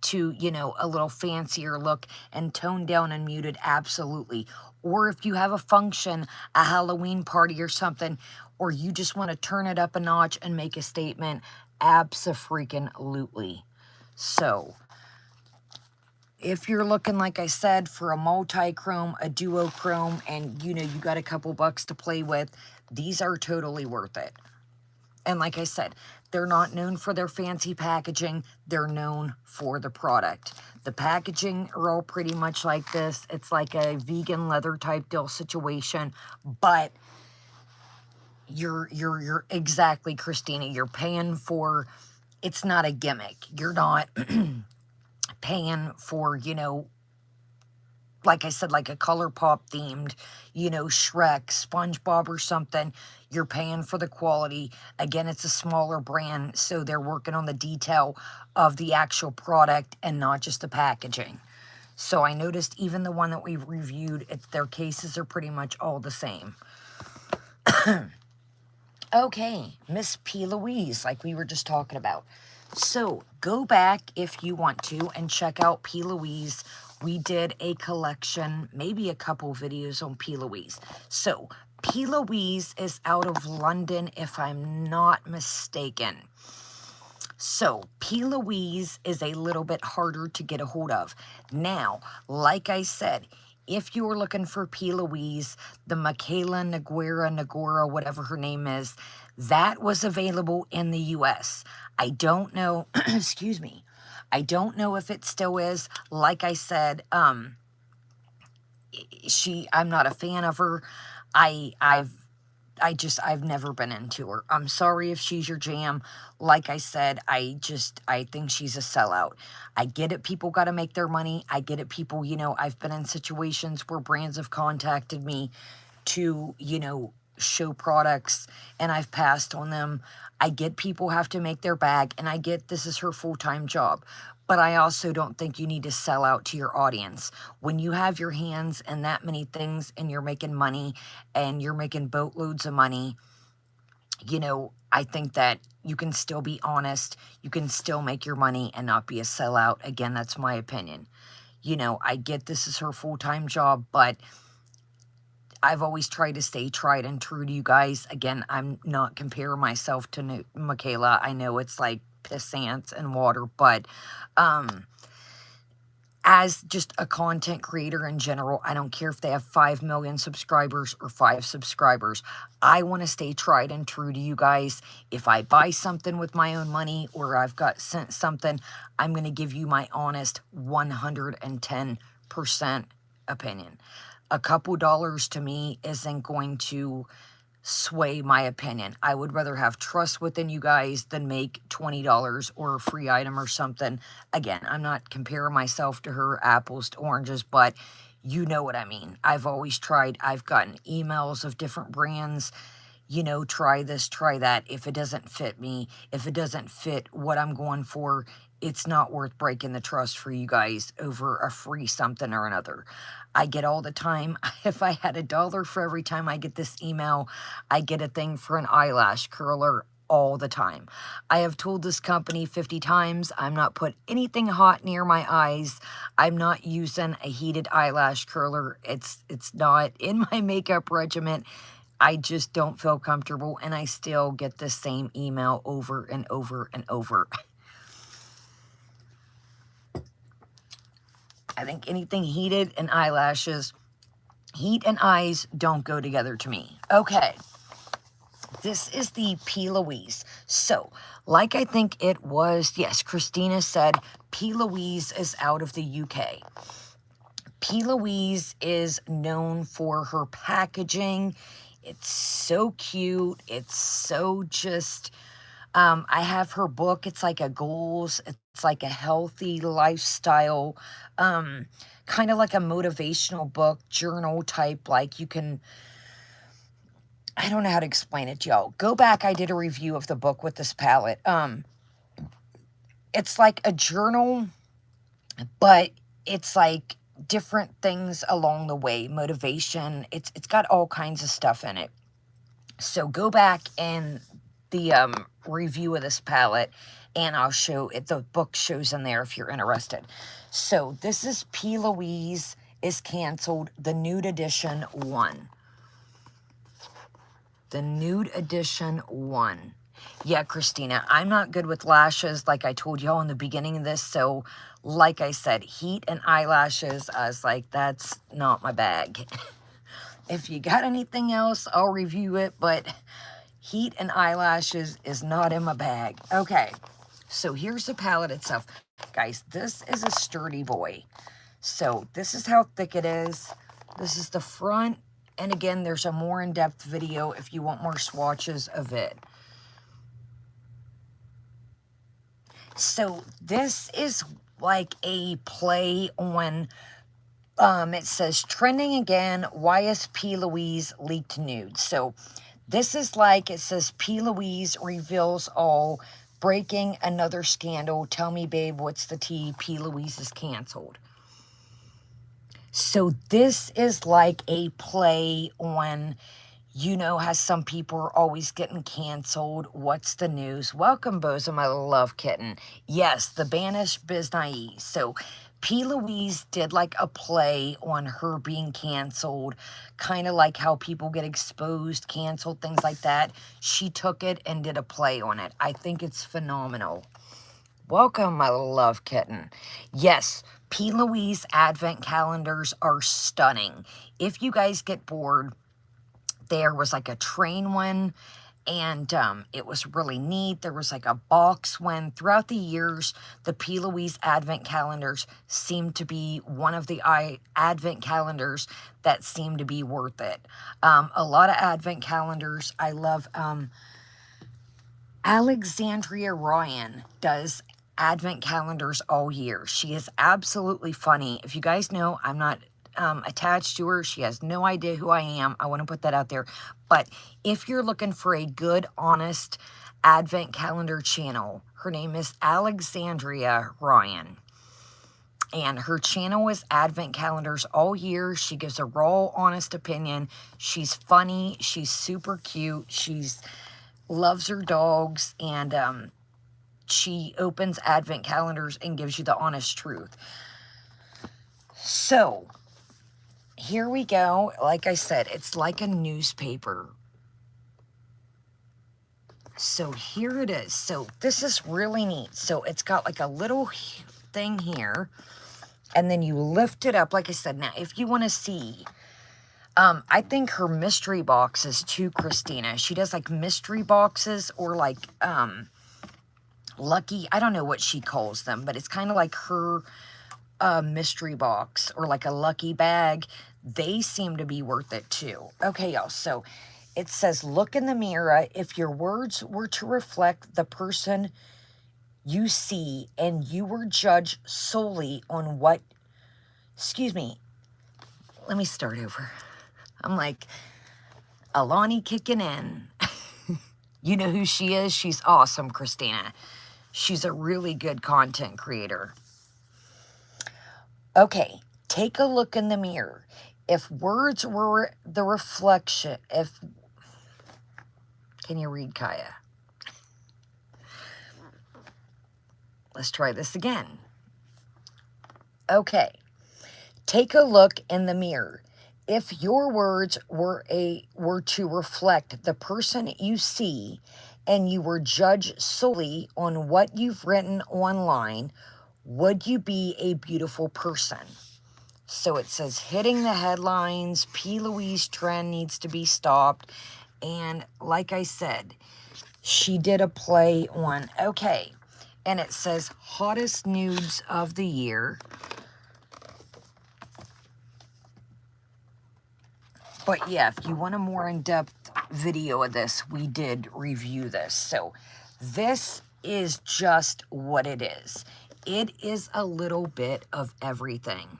to, you know, a little fancier look and toned down and muted? Absolutely. Or if you have a function, a Halloween party or something, or you just want to turn it up a notch and make a statement, abso-freaking-lutely. So, if you're looking, like I said, for a multi-chrome, a duochrome, and, you know, you got a couple bucks to play with, these are totally worth it. And like I said, they're not known for their fancy packaging. They're known for the product. The packaging are all pretty much like this. It's like a vegan leather type deal situation, but you're exactly, Christina. You're paying for, it's not a gimmick. You're not paying for, you know, like I said, like a ColourPop themed, you know, Shrek, SpongeBob or something. You're paying for the quality. Again, it's a smaller brand, so they're working on the detail of the actual product and not just the packaging. So I noticed even the one that we reviewed, their cases are pretty much all the same. Okay, Miss P. Louise, like we were just talking about. So go back if you want to and check out P. Louise. We did a collection, maybe a couple videos on P. Louise. So P. Louise is out of London, if I'm not mistaken. So P. Louise is a little bit harder to get a hold of. Now, like I said, if you're looking for P. Louise, the Michaela Nagora, whatever her name is, that was available in the U.S. I don't know, excuse me, I don't know if it still is. Like I said, I'm not a fan of her. I've never been into her. I'm sorry if she's your jam. Like I said, I think she's a sellout. I get it, people got to make their money. I get it, people, you know, I've been in situations where brands have contacted me to, you know, show products and I've passed on them. I get people have to make their bag and I get this is her full-time job. But I also don't think you need to sell out to your audience. When you have your hands in that many things and you're making money and you're making boatloads of money, you know, I think that you can still be honest. You can still make your money and not be a sellout. Again, that's my opinion. You know, I get this is her full-time job, but I've always tried to stay tried and true to you guys. Again, I'm not comparing myself to Michaela. I know it's like piss ants and water, but as just a content creator in general, I don't care if they have 5 million subscribers or 5 subscribers. I want to stay tried and true to you guys. If I buy something with my own money or I've got sent something, I'm going to give you my honest 110% opinion. A couple dollars to me isn't going to sway my opinion. I would rather have trust within you guys than make $20 or a free item or something. Again, I'm not comparing myself to her, apples to oranges, but you know what I mean. I've always tried. I've gotten emails of different brands, you know, try this, try that. If it doesn't fit me, if it doesn't fit what I'm going for, it's not worth breaking the trust for you guys over a free something or another. I get all the time, if I had $1 for every time I get this email, I get a thing for an eyelash curler all the time. I have told this company 50 times, I'm not put anything hot near my eyes. I'm not using a heated eyelash curler. It's not in my makeup regimen. I just don't feel comfortable, and I still get the same email over and over and over. I think anything heated and eyelashes, heat and eyes don't go together to me. Okay. This is the P. Louise. So, like I think it was, yes, Christina said, P. Louise is out of the UK. P. Louise is known for her packaging. It's so cute. It's so just, I have her book. It's like a goals. It's like a healthy lifestyle, kind of like a motivational book, journal type, like you can, I don't know how to explain it, y'all. Go back. I did a review of the book with this palette. It's like a journal, but it's like different things along the way. Motivation. It's got all kinds of stuff in it. So go back in the review of this palette, and I'll show it. The book shows in there if you're interested. So this is P. Louise is Canceled, the Nude Edition 1. The Nude Edition 1. Yeah, Christina, I'm not good with lashes like I told y'all in the beginning of this. So, like I said, heat and eyelashes, I was like, that's not my bag. If you got anything else, I'll review it. But heat and eyelashes is not in my bag. Okay, so here's the palette itself. Guys, this is a sturdy boy. So, this is how thick it is. This is the front. And again, there's a more in-depth video if you want more swatches of it. So this is like a play on, it says, trending again, why is P. Louise leaked nude? So this is like, it says, P. Louise reveals all, breaking another scandal. Tell me, babe, what's the tea? P. Louise is canceled. So this is like a play on, you know, how some people are always getting canceled. What's the news? Welcome, Bozo, my love kitten. Yes, the banished Biznae. So P. Louise did like a play on her being canceled, kind of like how people get exposed, canceled, things like that. She took it and did a play on it. I think it's phenomenal. Welcome, my love kitten. Yes, P. Louise advent calendars are stunning. If you guys get bored, there was like a train one, and it was really neat. There was like a box one. Throughout the years, the P. Louise advent calendars seemed to be one of the advent calendars that seemed to be worth it. A lot of advent calendars. I love Alexandria Ryan does advent calendars all year. She is absolutely funny. If you guys know, I'm not attached to her. She has no idea who I am. I want to put that out there. But if you're looking for a good, honest advent calendar channel, her name is Alexandria Ryan. And her channel is advent calendars all year. She gives a raw, honest opinion. She's funny. She's super cute. She's loves her dogs. And she opens advent calendars and gives you the honest truth. So here we go. Like I said, it's like a newspaper. So here it is. So this is really neat. So it's got like a little thing here, and then you lift it up. Like I said, now if you want to see, I think her mystery boxes too, Christina. She does like mystery boxes, or like lucky, I don't know what she calls them, but it's kind of like her mystery box, or like a lucky bag. They seem to be worth it too. Okay, y'all, so it says, look in the mirror. If your words were to reflect the person you see, and you were judged solely on what, excuse me, let me start over. I'm like, Alani kicking in. You know who she is? She's awesome, Christina. She's a really good content creator. Okay, take a look in the mirror. If words were the reflection, can you read, Kaya? Let's try this again. Okay, take a look in the mirror. If your words were to reflect the person you see, and you were judged solely on what you've written online, would you be a beautiful person? So it says, hitting the headlines, P. Louise trend needs to be stopped. And like I said, she did a play on, okay, and it says hottest nudes of the year. But yeah, if you want a more in-depth video of this, we did review this. So this is just what it is. It is a little bit of everything.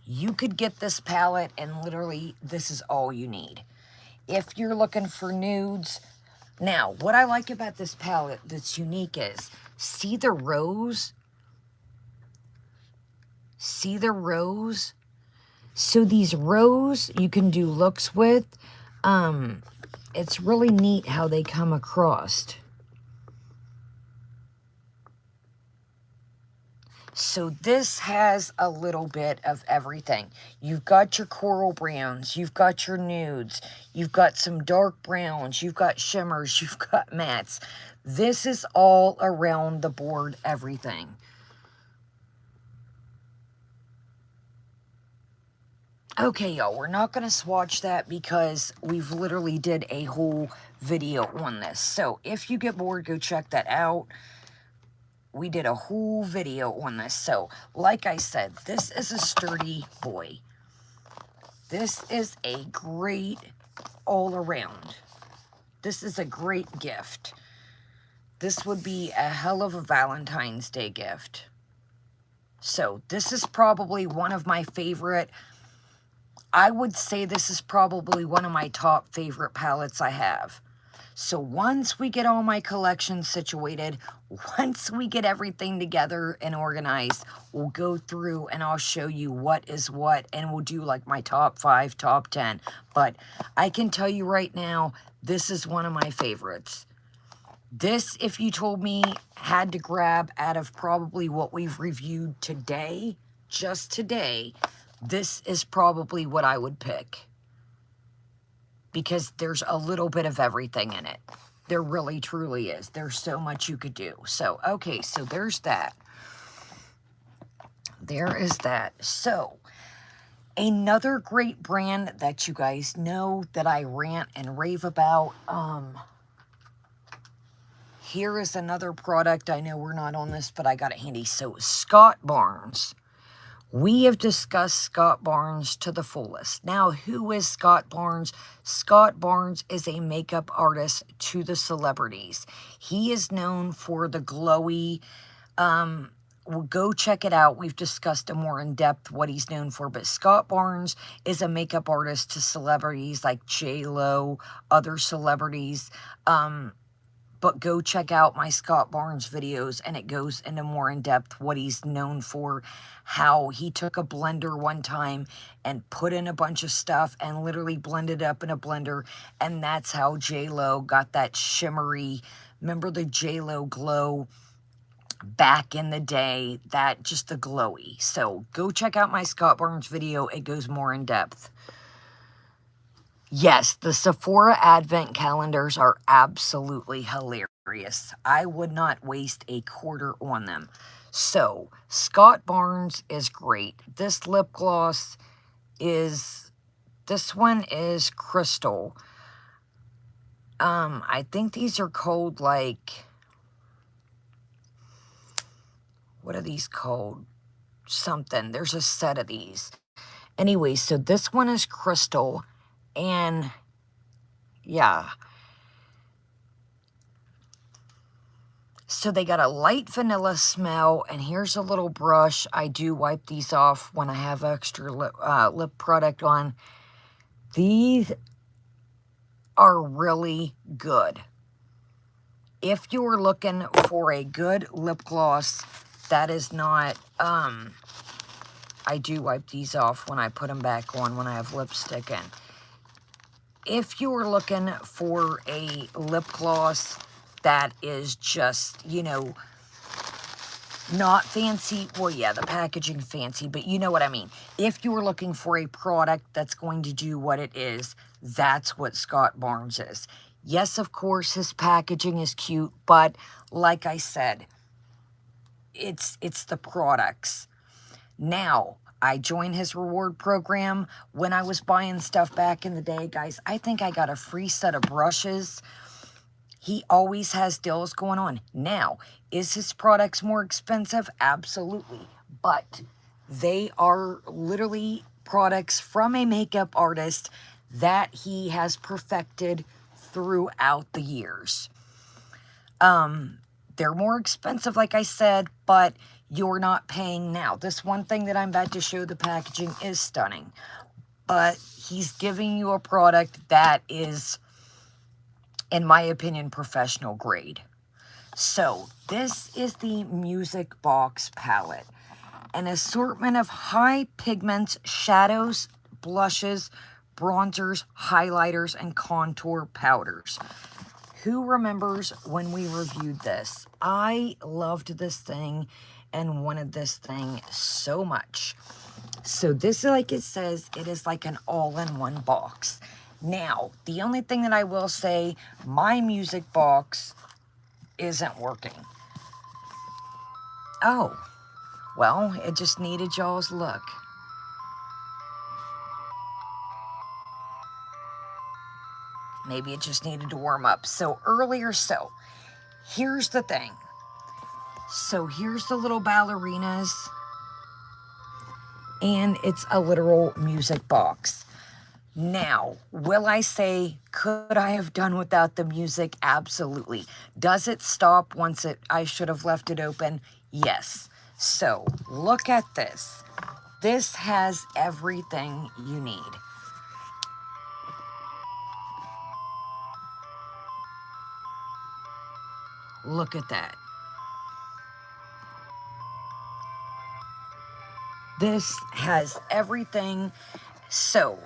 You could get this palette and literally this is all you need. If you're looking for nudes. Now, what I like about this palette that's unique is, see the rose? See the rose? So these rows you can do looks with. It's really neat how they come across. So this has a little bit of everything. You've got your coral browns, you've got your nudes, you've got some dark browns, you've got shimmers, you've got mattes. This is all around the board, everything. Okay, y'all, we're not going to swatch that because we've literally did a whole video on this. So if you get bored, go check that out. We did a whole video on this. So like I said, this is a sturdy boy. This is a great all around. This is a great gift. This would be a hell of a Valentine's Day gift. So this is probably one of my favorite. I would say this is probably one of my top favorite palettes I have. So once we get all my collections situated, once we get everything together and organized, we'll go through and I'll show you what is what, and we'll do like my top 5, top 10. But I can tell you right now, this is one of my favorites. This, if you told me, had to grab out of probably what we've reviewed today, just today, this is probably what I would pick. Because there's a little bit of everything in it. There really, truly is. There's so much you could do. So, okay, so there's that. There is that. So, another great brand that you guys know that I rant and rave about. Here is another product. I know we're not on this, but I got it handy. So, Scott Barnes. We have discussed Scott Barnes to the fullest. Now, who is Scott Barnes? Scott Barnes is a makeup artist to the celebrities. He is known for the glowy, well, go check it out. We've discussed a more in-depth what he's known for. But Scott Barnes is a makeup artist to celebrities like J-Lo, other celebrities. But go check out my Scott Barnes videos, and it goes into more in-depth what he's known for, how he took a blender one time and put in a bunch of stuff and literally blended up in a blender, and that's how J-Lo got that shimmery, remember the J-Lo glow back in the day, that just the glowy. So go check out my Scott Barnes video, it goes more in-depth. Yes, the Sephora Advent calendars are absolutely hilarious. I would not waste a quarter on them. So, Scott Barnes is great. This lip gloss is, this one is Crystal. I think these are called like, what are these called? Something. There's a set of these. Anyway, so this one is Crystal. And yeah, so they got a light vanilla smell, and here's a little brush. I do wipe these off when I have extra lip product on. These are really good. if you're looking for a good lip gloss, that is not, I do wipe these off when I put them back on when I have lipstick in. If you're looking for a lip gloss that is just, you know, not fancy, well, yeah, the packaging fancy, but you know what I mean. If you're looking for a product that's going to do what it is, that's what Scott Barnes is. Yes, of course, his packaging is cute, but like I said, it's the products. Now, I joined his reward program when I was buying stuff back in the day, guys. I think I got a free set of brushes. He always has deals going on. Now, is his products more expensive? Absolutely. But they are literally products from a makeup artist that he has perfected throughout the years. They're more expensive, like I said, but you're not paying now. This one thing that I'm about to show, the packaging is stunning. But he's giving you a product that is, in my opinion, professional grade. So, this is the Music Box palette. An assortment of high pigments, shadows, blushes, bronzers, highlighters, and contour powders. Who remembers when we reviewed this? I loved this thing and wanted this thing so much. So this, like it says, it is like an all-in-one box. Now, the only thing that I will say, my music box isn't working. Oh, well, it just needed y'all's look. Maybe it just needed to warm up. So here's the thing. So here's the little ballerinas. And it's a literal music box. Now, will I say, could I have done without the music? Absolutely. Does it stop once I should have left it open? Yes. So, look at this. This has everything you need. Look at that. This has everything. So,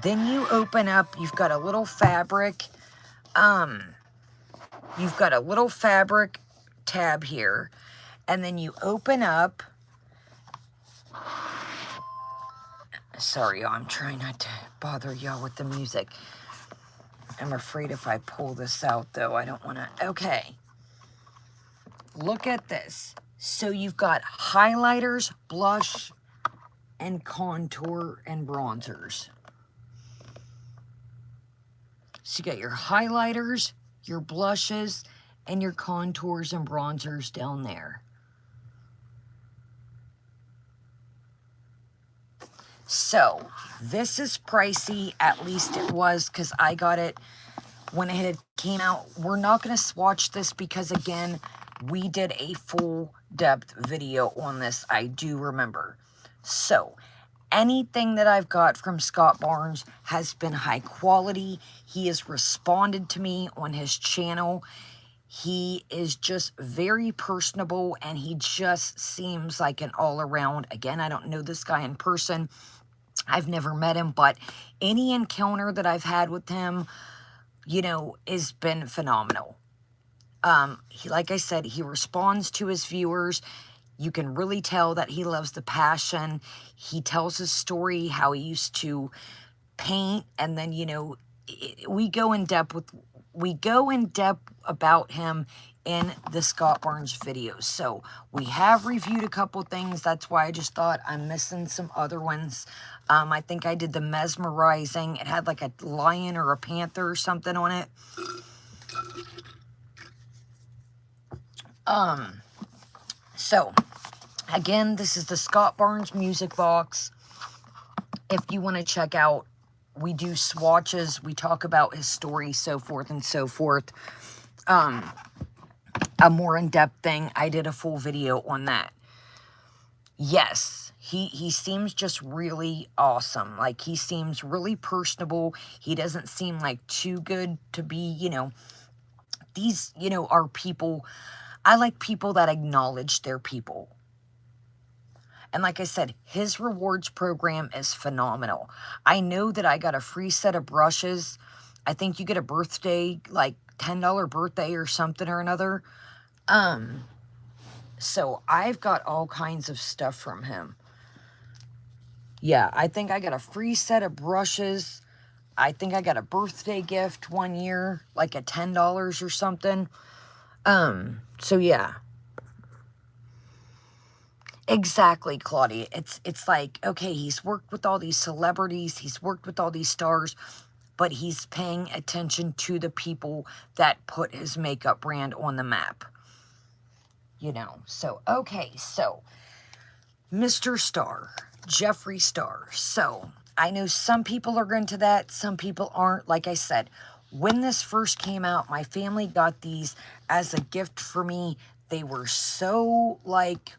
then you open up, you've got a little fabric, tab here, and then you open up, sorry, I'm trying not to bother y'all with the music. I'm afraid if I pull this out, though, I don't want to, okay. Look at this. So you've got highlighters, blush, and contour and bronzers. So you got your highlighters, your blushes, and your contours and bronzers down there. So, this is pricey, at least it was, because I got it when it had came out. We're not going to swatch this because, again, we did a full depth video on this, I do remember. So, anything that I've got from Scott Barnes has been high quality. He has responded to me on his channel. He is just very personable, and he just seems like an all-around, again, I don't know this guy in person. I've never met him, but any encounter that I've had with him, you know, has been phenomenal. Like I said, he responds to his viewers. You can really tell that he loves the passion. He tells his story, how he used to paint, and then, you know, we go in depth about him in the Scott Barnes videos. So we have reviewed a couple things. That's why I just thought I'm missing some other ones. I think I did the mesmerizing. It had like a lion or a panther or something on it. So again, this is the Scott Barnes music box. If you want to check out, we do swatches, we talk about his story, so forth and so forth. A more in-depth thing, I did a full video on that. Yes, he seems just really awesome. Like, he seems really personable. He doesn't seem like too good to be, you know, These, you know, are people, I like people that acknowledge their people. And like I said, his rewards program is phenomenal. I know that I got a free set of brushes. I think you get a birthday, like $10 birthday or something or another. So I've got all kinds of stuff from him. Yeah, I think I got a free set of brushes. I think I got a birthday gift one year, like at $10 or something. So yeah. Exactly, Claudia. It's like, okay, he's worked with all these celebrities, he's worked with all these stars, but he's paying attention to the people that put his makeup brand on the map. You know, so, okay, so, Mr. Star, Jeffree Star. So, I know some people are into that, some people aren't. Like I said, when this first came out, my family got these as a gift for me. They were so, like,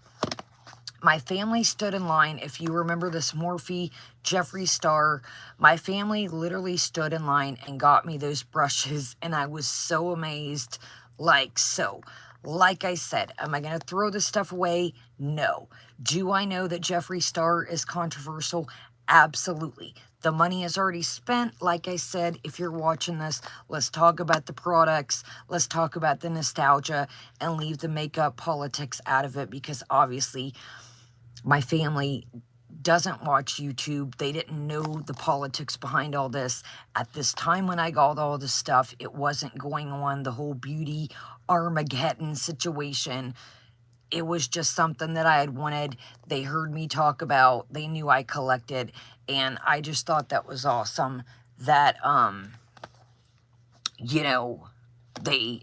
my family stood in line. If you remember this Morphe Jeffree Star, my family literally stood in line and got me those brushes, and I was so amazed. Like so. Like I said, am I going to throw this stuff away? No. Do I know that Jeffree Star is controversial? Absolutely. The money is already spent. Like I said, if you're watching this, let's talk about the products. Let's talk about the nostalgia and leave the makeup politics out of it, because obviously my family doesn't watch YouTube. They didn't know the politics behind all this. At this time when I got all this stuff, it wasn't going on the whole beauty Armageddon situation. It was just something that I had wanted. They heard me talk about. They knew I collected. And I just thought that was awesome that, you know, they,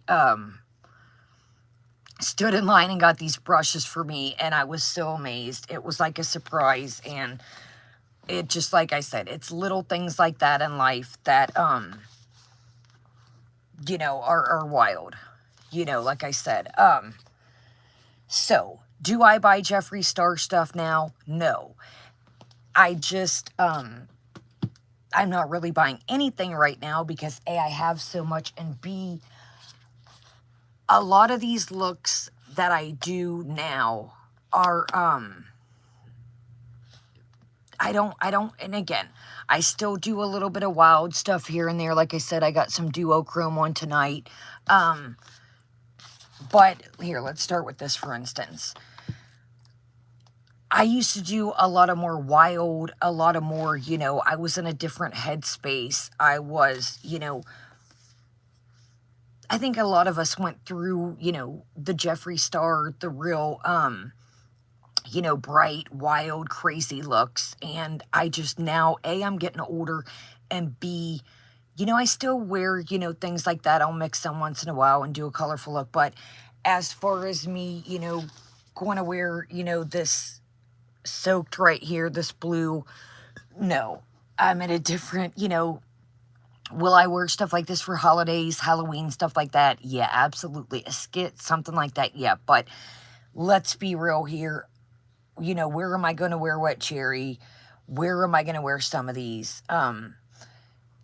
stood in line and got these brushes for me, and I was so amazed. It was like a surprise, and it just, like I said, it's little things like that in life that, you know, are wild. You know, like I said, so, do I buy Jeffree Star stuff now? No. I just, I'm not really buying anything right now because A, I have so much, and B, a lot of these looks that I do now are, I don't, and again, I still do a little bit of wild stuff here and there. Like I said, I got some duochrome on tonight. But here, let's start with this, for instance. I used to do a lot of more wild, a lot of more, you know, I was in a different headspace. I was, you know, I think a lot of us went through, you know, the Jeffree Star, the real, you know, bright, wild, crazy looks. And I just now, A, I'm getting older, and B, you know, I still wear, you know, things like that. I'll mix them once in a while and do a colorful look. But as far as me, you know, going to wear, you know, this soaked right here, this blue, no. I'm in a different, you know, will I wear stuff like this for holidays, Halloween, stuff like that? Yeah, absolutely. A skit, something like that, yeah. But let's be real here. You know, where am I going to wear Wet Cherry? Where am I going to wear some of these?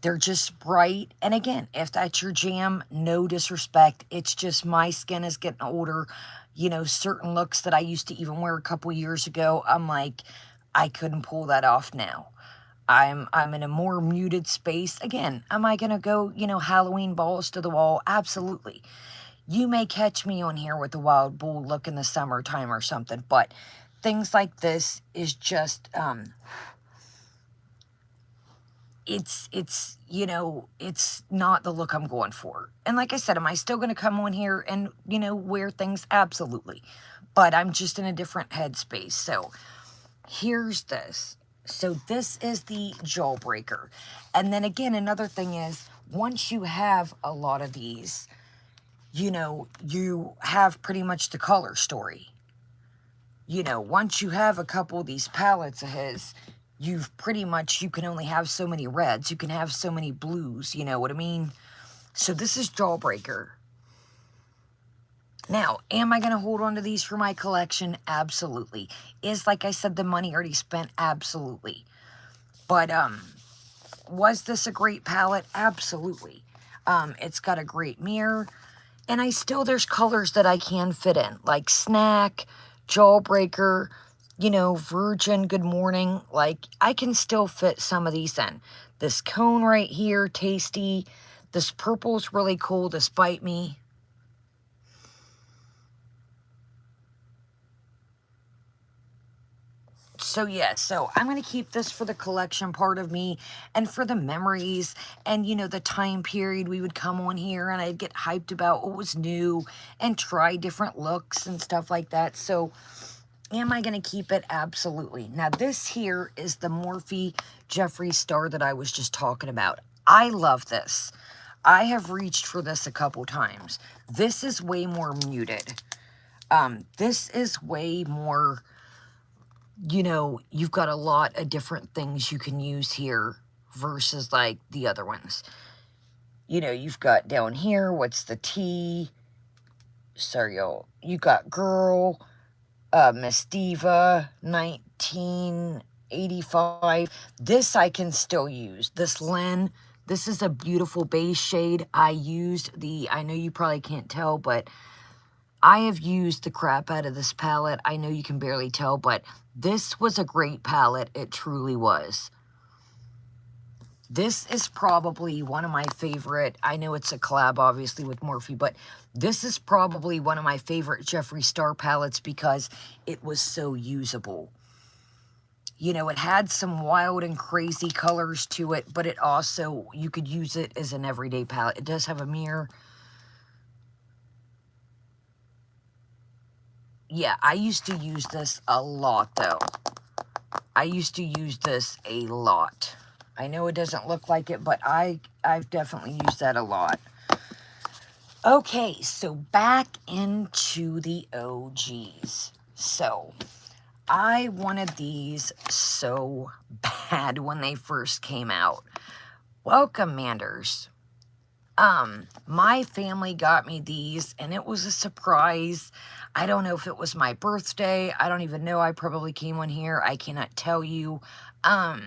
They're just bright. And again, if that's your jam, no disrespect. It's just my skin is getting older. You know, certain looks that I used to even wear a couple years ago, I'm like, I couldn't pull that off now. I'm in a more muted space. Again, am I going to go, you know, Halloween balls to the wall? Absolutely. You may catch me on here with the wild bull look in the summertime or something, but things like this is just, it's, you know, it's not the look I'm going for. And like I said, am I still going to come on here and, you know, wear things? Absolutely. But I'm just in a different headspace. So here's this. So this is the Jawbreaker. And then again, another thing is, once you have a lot of these, you know, you have pretty much the color story. You know, once you have a couple of these palettes of his, you've pretty much, you can only have so many reds. You can have so many blues, you know what I mean? So this is Jawbreaker. Now, am I going to hold on to these for my collection? Absolutely. Is, like I said, the money already spent? Absolutely. But, was this a great palette? Absolutely. It's got a great mirror. And there's colors that I can fit in, like Snack, Jawbreaker, you know, Virgin, Good Morning. Like, I can still fit some of these in. This cone right here, Tasty. This purple's really cool, this Bite Me. So yeah, so I'm going to keep this for the collection part of me and for the memories and, you know, the time period we would come on here and I'd get hyped about what was new and try different looks and stuff like that. So am I going to keep it? Absolutely. Now this here is the Morphe Jeffree Star that I was just talking about. I love this. I have reached for this a couple times. This is way more muted. This is way more... You know, you've got a lot of different things you can use here versus like the other ones. You know, you've got down here, what's the T? Sorry, y'all. You got Girl, Miss Diva, 1985. This I can still use. This Lynn, this is a beautiful base shade. I know you probably can't tell, but I have used the crap out of this palette. I know you can barely tell, but this was a great palette. It truly was. This is probably one of my favorite. I know it's a collab, obviously, with Morphe, but this is probably one of my favorite Jeffree Star palettes because it was so usable. You know, it had some wild and crazy colors to it, but it also, you could use it as an everyday palette. It does have a mirror. Yeah, I used to use this a lot, though. I used to use this a lot. I know it doesn't look like it, but I've definitely used that a lot. Okay, so back into the OGs. So, I wanted these so bad when they first came out. Welcome, Manders. My family got me these, and it was a surprise. I don't know if it was my birthday. I don't even know. I probably came on here. I cannot tell you. That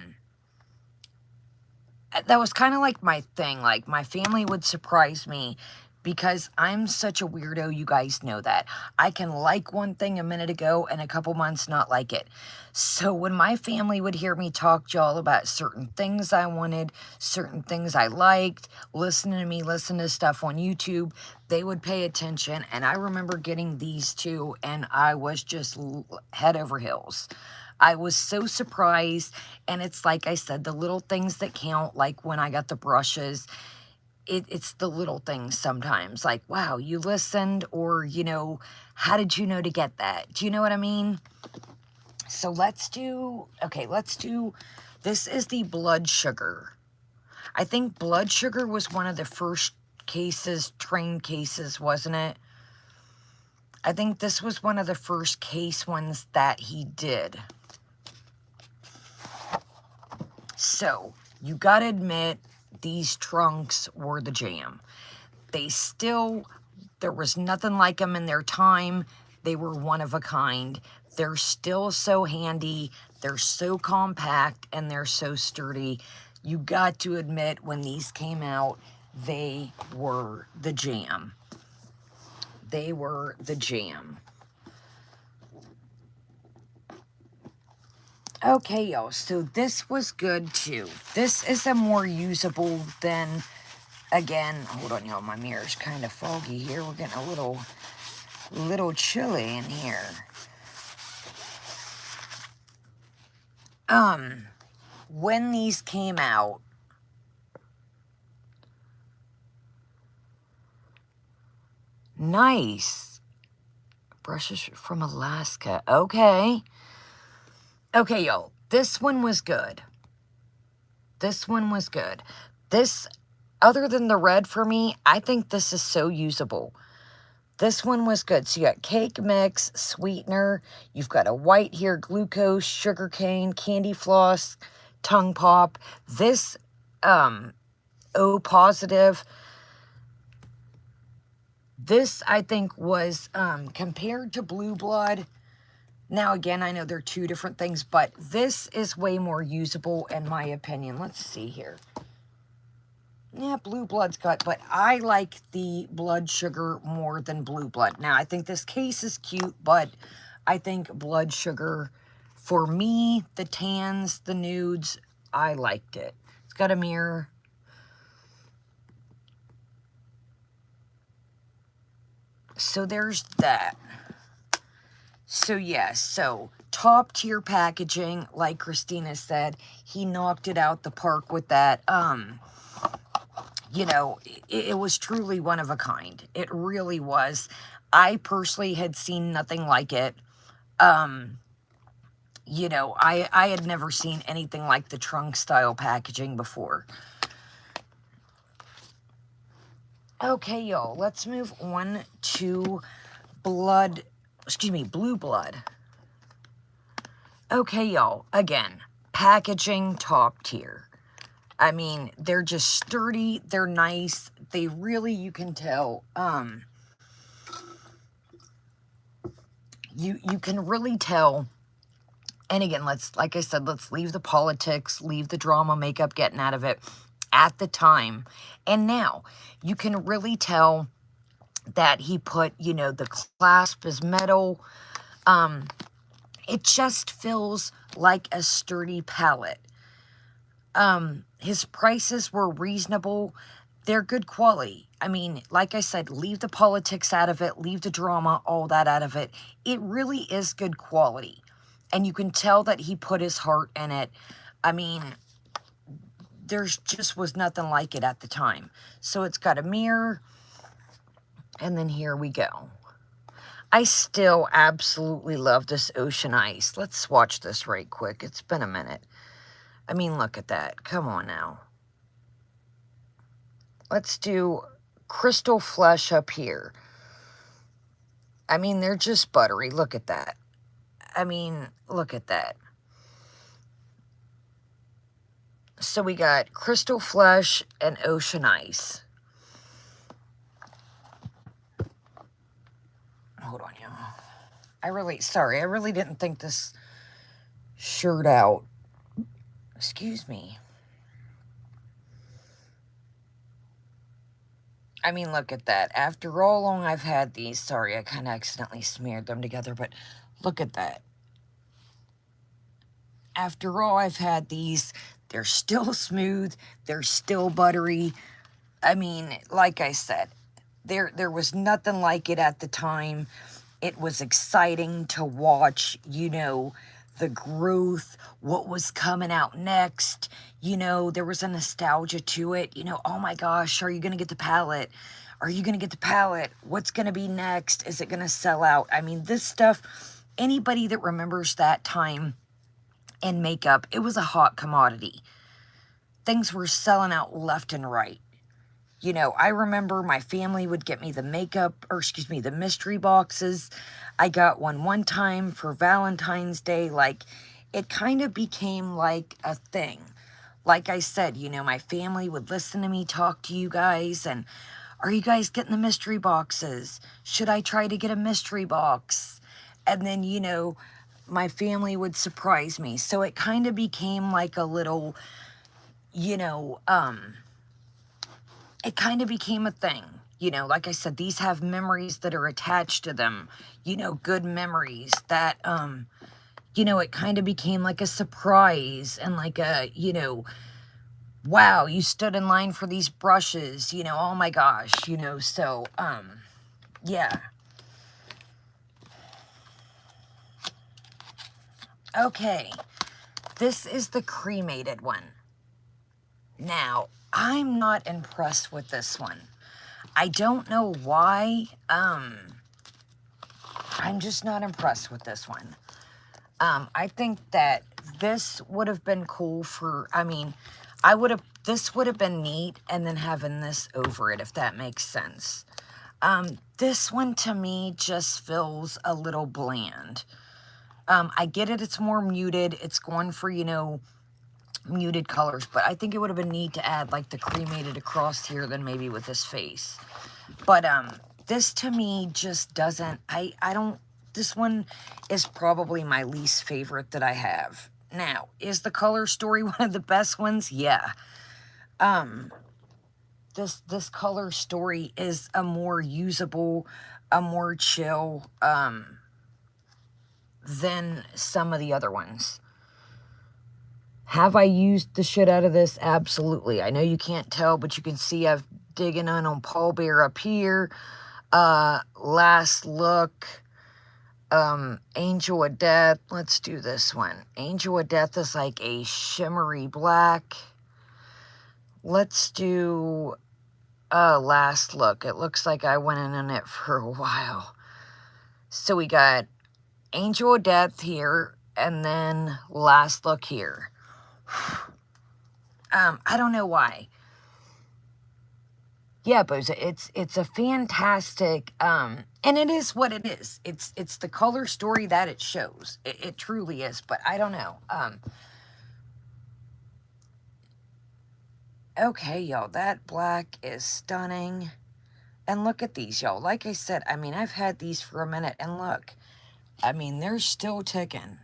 was kind of like my thing. Like, my family would surprise me because I'm such a weirdo. You guys know that. I can like one thing a minute ago and a couple months not like it. So when my family would hear me talk to y'all about certain things I wanted, certain things I liked, listening to me, listen to stuff on YouTube, they would pay attention. And I remember getting these two, and I was just head over heels. I was so surprised, and it's like I said, the little things that count, like when I got the brushes, it's the little things sometimes, like, wow, you listened, or, you know, how did you know to get that? Do you know what I mean? So let's do, this is the Blood Sugar. I think Blood Sugar was one of the first cases, train cases, wasn't it? I think this was one of the first case ones that he did. So, you gotta admit, these trunks were the jam. There was nothing like them in their time. They were one of a kind. They're still so handy. They're so compact, and they're so sturdy. You got to admit, when these came out, they were the jam. They were the jam. Okay, y'all, so this was good, too. This is a more usable than, again, hold on, y'all, my mirror's kind of foggy here. We're getting a little chilly in here. When these came out, nice. Brushes from Alaska, okay. Okay, y'all, this one was good. This one was good. This, other than the red for me, I think this is so usable. This one was good. So you got cake mix, sweetener. You've got a white here, glucose, sugarcane, candy floss, tongue pop. This, O positive. This, I think, was, compared to Blue Blood. Now, again, I know they're two different things, but this is way more usable in my opinion. Let's see here. Yeah, Blue Blood's got, but I like the Blood Sugar more than Blue Blood. Now, I think this case is cute, but I think Blood Sugar, for me, the tans, the nudes, I liked it. It's got a mirror. So there's that. So yes, so top tier packaging, like Christina said, he knocked it out the park with that. You know, it was truly one of a kind. It really was. I personally had seen nothing like it. You know, I had never seen anything like the trunk style packaging before. Okay, y'all, let's move on to Blue Blood. Okay, y'all, again, packaging top tier. I mean, they're just sturdy, they're nice, they really, you can tell, you can really tell. And again, like I said, let's leave the politics, leave the drama, makeup getting out of it at the time. And now, you can really tell that he put, you know, the clasp is metal. It just feels like a sturdy palette. His prices were reasonable. They're good quality. I mean, like I said, leave the politics out of it, leave the drama, all that out of it. It really is good quality. And you can tell that he put his heart in it. I mean, there's just was nothing like it at the time. So it's got a mirror. And then here we go. I still absolutely love this Ocean Ice. Let's swatch this right quick. It's been a minute. I mean, look at that. Come on now. Let's do Crystal Flesh up here. I mean, they're just buttery. Look at that. I mean, look at that. So we got Crystal Flesh and Ocean Ice. Hold on, y'all. I really didn't think this shirt out. Excuse me. I mean, look at that. After all long I've had these, sorry, I kind of accidentally smeared them together, but look at that. After all I've had these, they're still smooth, they're still buttery. I mean, like I said, there was nothing like it at the time. It was exciting to watch, you know, the growth, what was coming out next. You know, there was a nostalgia to it. You know, oh my gosh, are you going to get the palette? Are you going to get the palette? What's going to be next? Is it going to sell out? I mean, this stuff, anybody that remembers that time in makeup, it was a hot commodity. Things were selling out left and right. You know, I remember my family would get me the the mystery boxes. I got one time for Valentine's Day. Like, it kind of became like a thing. Like I said, you know, my family would listen to me talk to you guys, and are you guys getting the mystery boxes? Should I try to get a mystery box? And then, you know, my family would surprise me. So it kind of became like a little, you know, it kind of became a thing. You know, like I said, these have memories that are attached to them, you know, good memories that, you know, it kind of became like a surprise and like a, you know, wow, you stood in line for these brushes, you know, oh my gosh, you know, so, yeah. Okay, this is the cremated one. Now, I'm not impressed with this one. I don't know why. I'm just not impressed with this one. I think that this would have been cool for, I mean, this would have been neat, and then having this over it, if that makes sense. This one to me just feels a little bland. I get it, it's more muted, it's going for, you know, muted colors, but I think it would have been neat to add like the cremated across here than maybe with this face. But this to me just doesn't, I don't, this one is probably my least favorite that I have. Now, is the color story one of the best ones? Yeah. this color story is a more usable, a more chill than some of the other ones. Have I used the shit out of this? Absolutely. I know you can't tell, but you can see I've digging on Paul Bear up here. Last Look. Angel of Death. Let's do this one. Angel of Death is like a shimmery black. Let's do Last Look. It looks like I went in on it for a while. So we got Angel of Death here, and then Last Look here. I don't know why. Yeah, but it's a fantastic, and it is what it is. It's the color story that it shows. It truly is, but I don't know. Okay, y'all, that black is stunning. And look at these, y'all. Like I said, I mean, I've had these for a minute, and look. I mean, they're still ticking.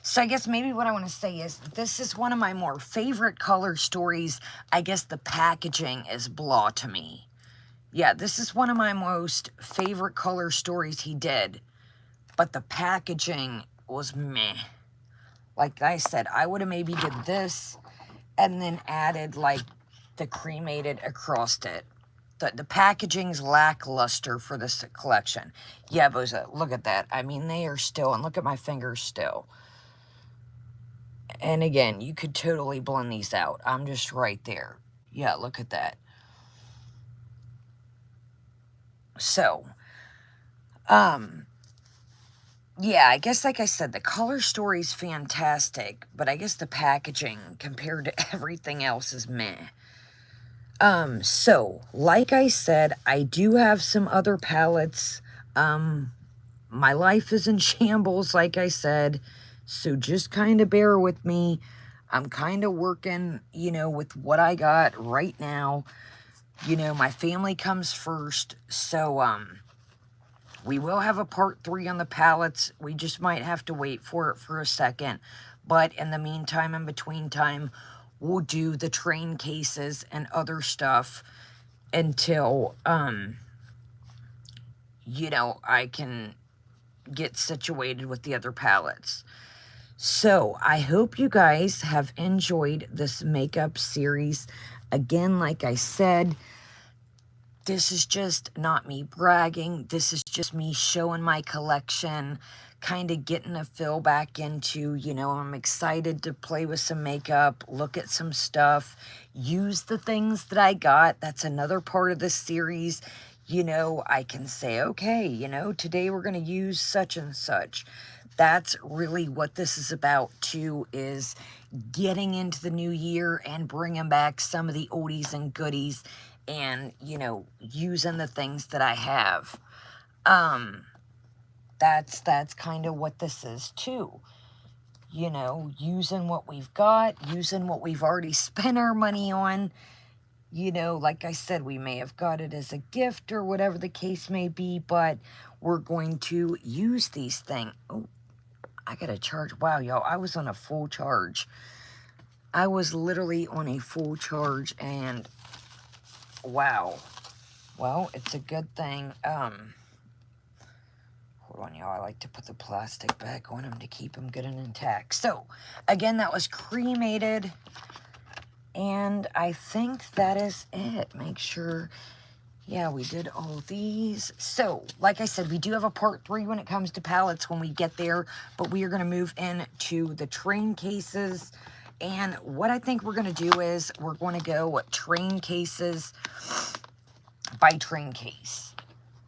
So I guess maybe what I want to say is this is one of my more favorite color stories. I guess the packaging is blah to me. Yeah, this is one of my most favorite color stories he did. But the packaging was meh. Like I said, I would have maybe did this and then added like the cremated across it. The packaging's lackluster for this collection. Yeah, Boza, look at that. I mean, they are still, and look at my fingers still. And again, you could totally blend these out. I'm just right there. Yeah, look at that. So, yeah, I guess like I said, the color story's fantastic, but I guess the packaging compared to everything else is meh. So, like I said, I do have some other palettes. My life is in shambles, like I said. So just kind of bear with me. I'm kind of working, you know, with what I got right now. You know, my family comes first. So, we will have a part 3 on the palettes. We just might have to wait for it for a second. But in the meantime, in between time, we'll do the train cases and other stuff until, you know, I can get situated with the other palettes. So, I hope you guys have enjoyed this makeup series. Again, like I said, this is just not me bragging. This is just me showing my collection, kind of getting a feel back into, you know, I'm excited to play with some makeup, look at some stuff, use the things that I got. That's another part of this series. You know, I can say, okay, you know, today we're going to use such and such. That's really what this is about, too, is getting into the new year and bringing back some of the oldies and goodies and, you know, using the things that I have. That's kind of what this is, too. You know, using what we've got, using what we've already spent our money on. You know, like I said, we may have got it as a gift or whatever the case may be, but we're going to use these things. Oh, I got to charge. Wow, y'all, I was on a full charge. I was literally on a full charge, and wow. Well, it's a good thing. Hold on, y'all. I like to put the plastic back on them to keep them good and intact. So, again, that was cremated. And I think that is it. Make sure, yeah, we did all these. So, like I said, we do have a part 3 when it comes to palettes when we get there. But we are going to move into the train cases. And what I think we're going to do is we're going to go train cases by train case.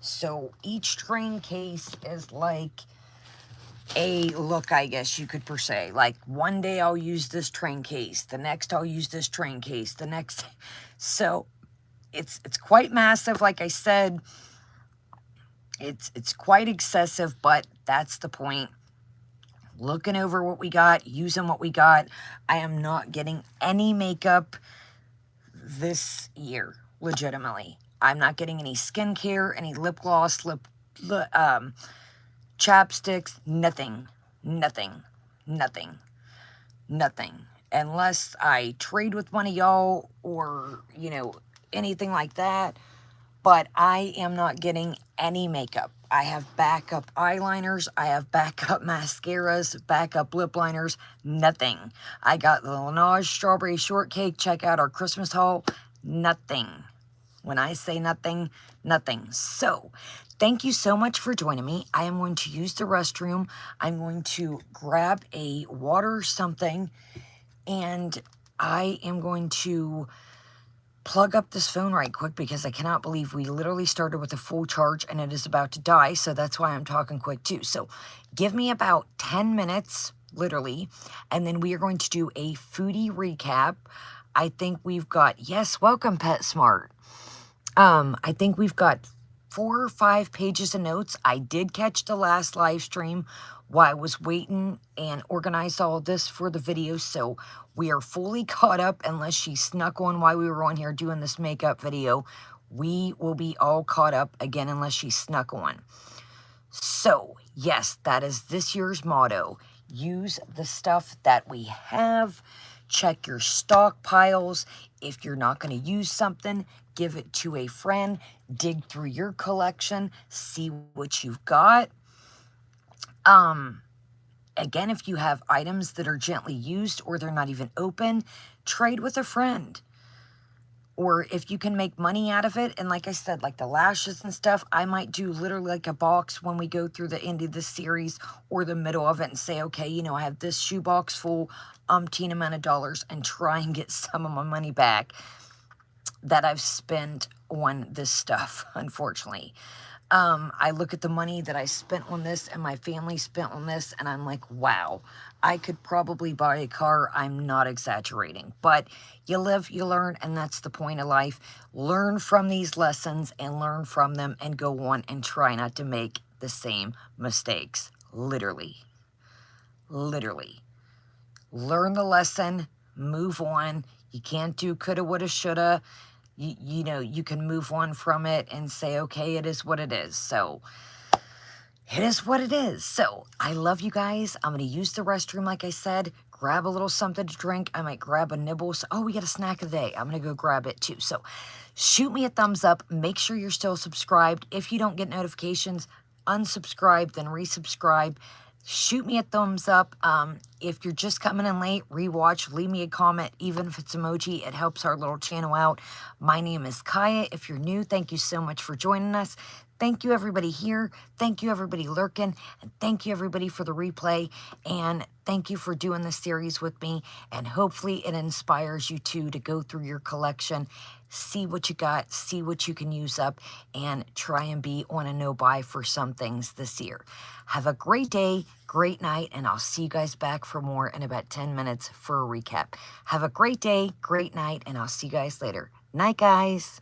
So each train case is like a look, I guess you could per se. Like one day I'll use this train case, the next I'll use this train case, the next. So it's quite massive. Like I said, it's quite excessive, but that's the point. Looking over what we got, using what we got. I am not getting any makeup this year, legitimately. I'm not getting any skincare, any lip gloss, chapsticks, nothing. Nothing. Unless I trade with one of y'all or, anything like that. But I am not getting any makeup. I have backup eyeliners. I have backup mascaras, backup lip liners, nothing. I got the Laneige Strawberry Shortcake. Check out our Christmas haul. Nothing. When I say nothing, nothing. So, thank you so much for joining me. I am going to use the restroom. I'm going to grab a water or something, and I am going to plug up this phone right quick because I cannot believe we literally started with a full charge and it is about to die. So that's why I'm talking quick too. So give me about 10 minutes, literally, and then we are going to do a foodie recap. I think we've got, yes, welcome PetSmart. I think we've got 4 or 5 pages of notes. I did catch the last live stream while I was waiting and organized all of this for the video, so we are fully caught up unless she snuck on while we were on here doing this makeup video. We will be all caught up again unless she snuck on. So, yes, that is this year's motto. Use the stuff that we have. Check your stockpiles. If you're not going to use something, give it to a friend. Dig through your collection. See what you've got. Again, if you have items that are gently used or they're not even open, trade with a friend. Or if you can make money out of it, and like I said, like the lashes and stuff, I might do literally like a box when we go through the end of this series or the middle of it and say, okay, I have this shoebox full, umpteen amount of dollars, and try and get some of my money back that I've spent on this stuff, unfortunately. I look at the money that I spent on this and my family spent on this, and I'm like, wow, I could probably buy a car. I'm not exaggerating, but you live, you learn, and that's the point of life. Learn from these lessons and learn from them and go on and try not to make the same mistakes. Literally. Literally. Learn the lesson, move on. You can't do coulda, woulda, shoulda. You can move on from it and say, okay, it is what it is. So, it is what it is. So, I love you guys. I'm going to use the restroom, like I said. Grab a little something to drink. I might grab a nibble. So, oh, we got a snack of the day. I'm going to go grab it too. So, shoot me a thumbs up. Make sure you're still subscribed. If you don't get notifications, unsubscribe, then resubscribe. Shoot me a thumbs up. If you're just coming in late, rewatch, leave me a comment, even if it's emoji. It helps our little channel out. My name is Kaya. If you're new, thank you so much for joining us. Thank you, everybody here. Thank you, everybody lurking. And thank you, everybody, for the replay. And thank you for doing this series with me. And hopefully it inspires you, too, to go through your collection, see what you got, see what you can use up, and try and be on a no-buy for some things this year. Have a great day, great night, and I'll see you guys back for more in about 10 minutes for a recap. Have a great day, great night, and I'll see you guys later. Night, guys.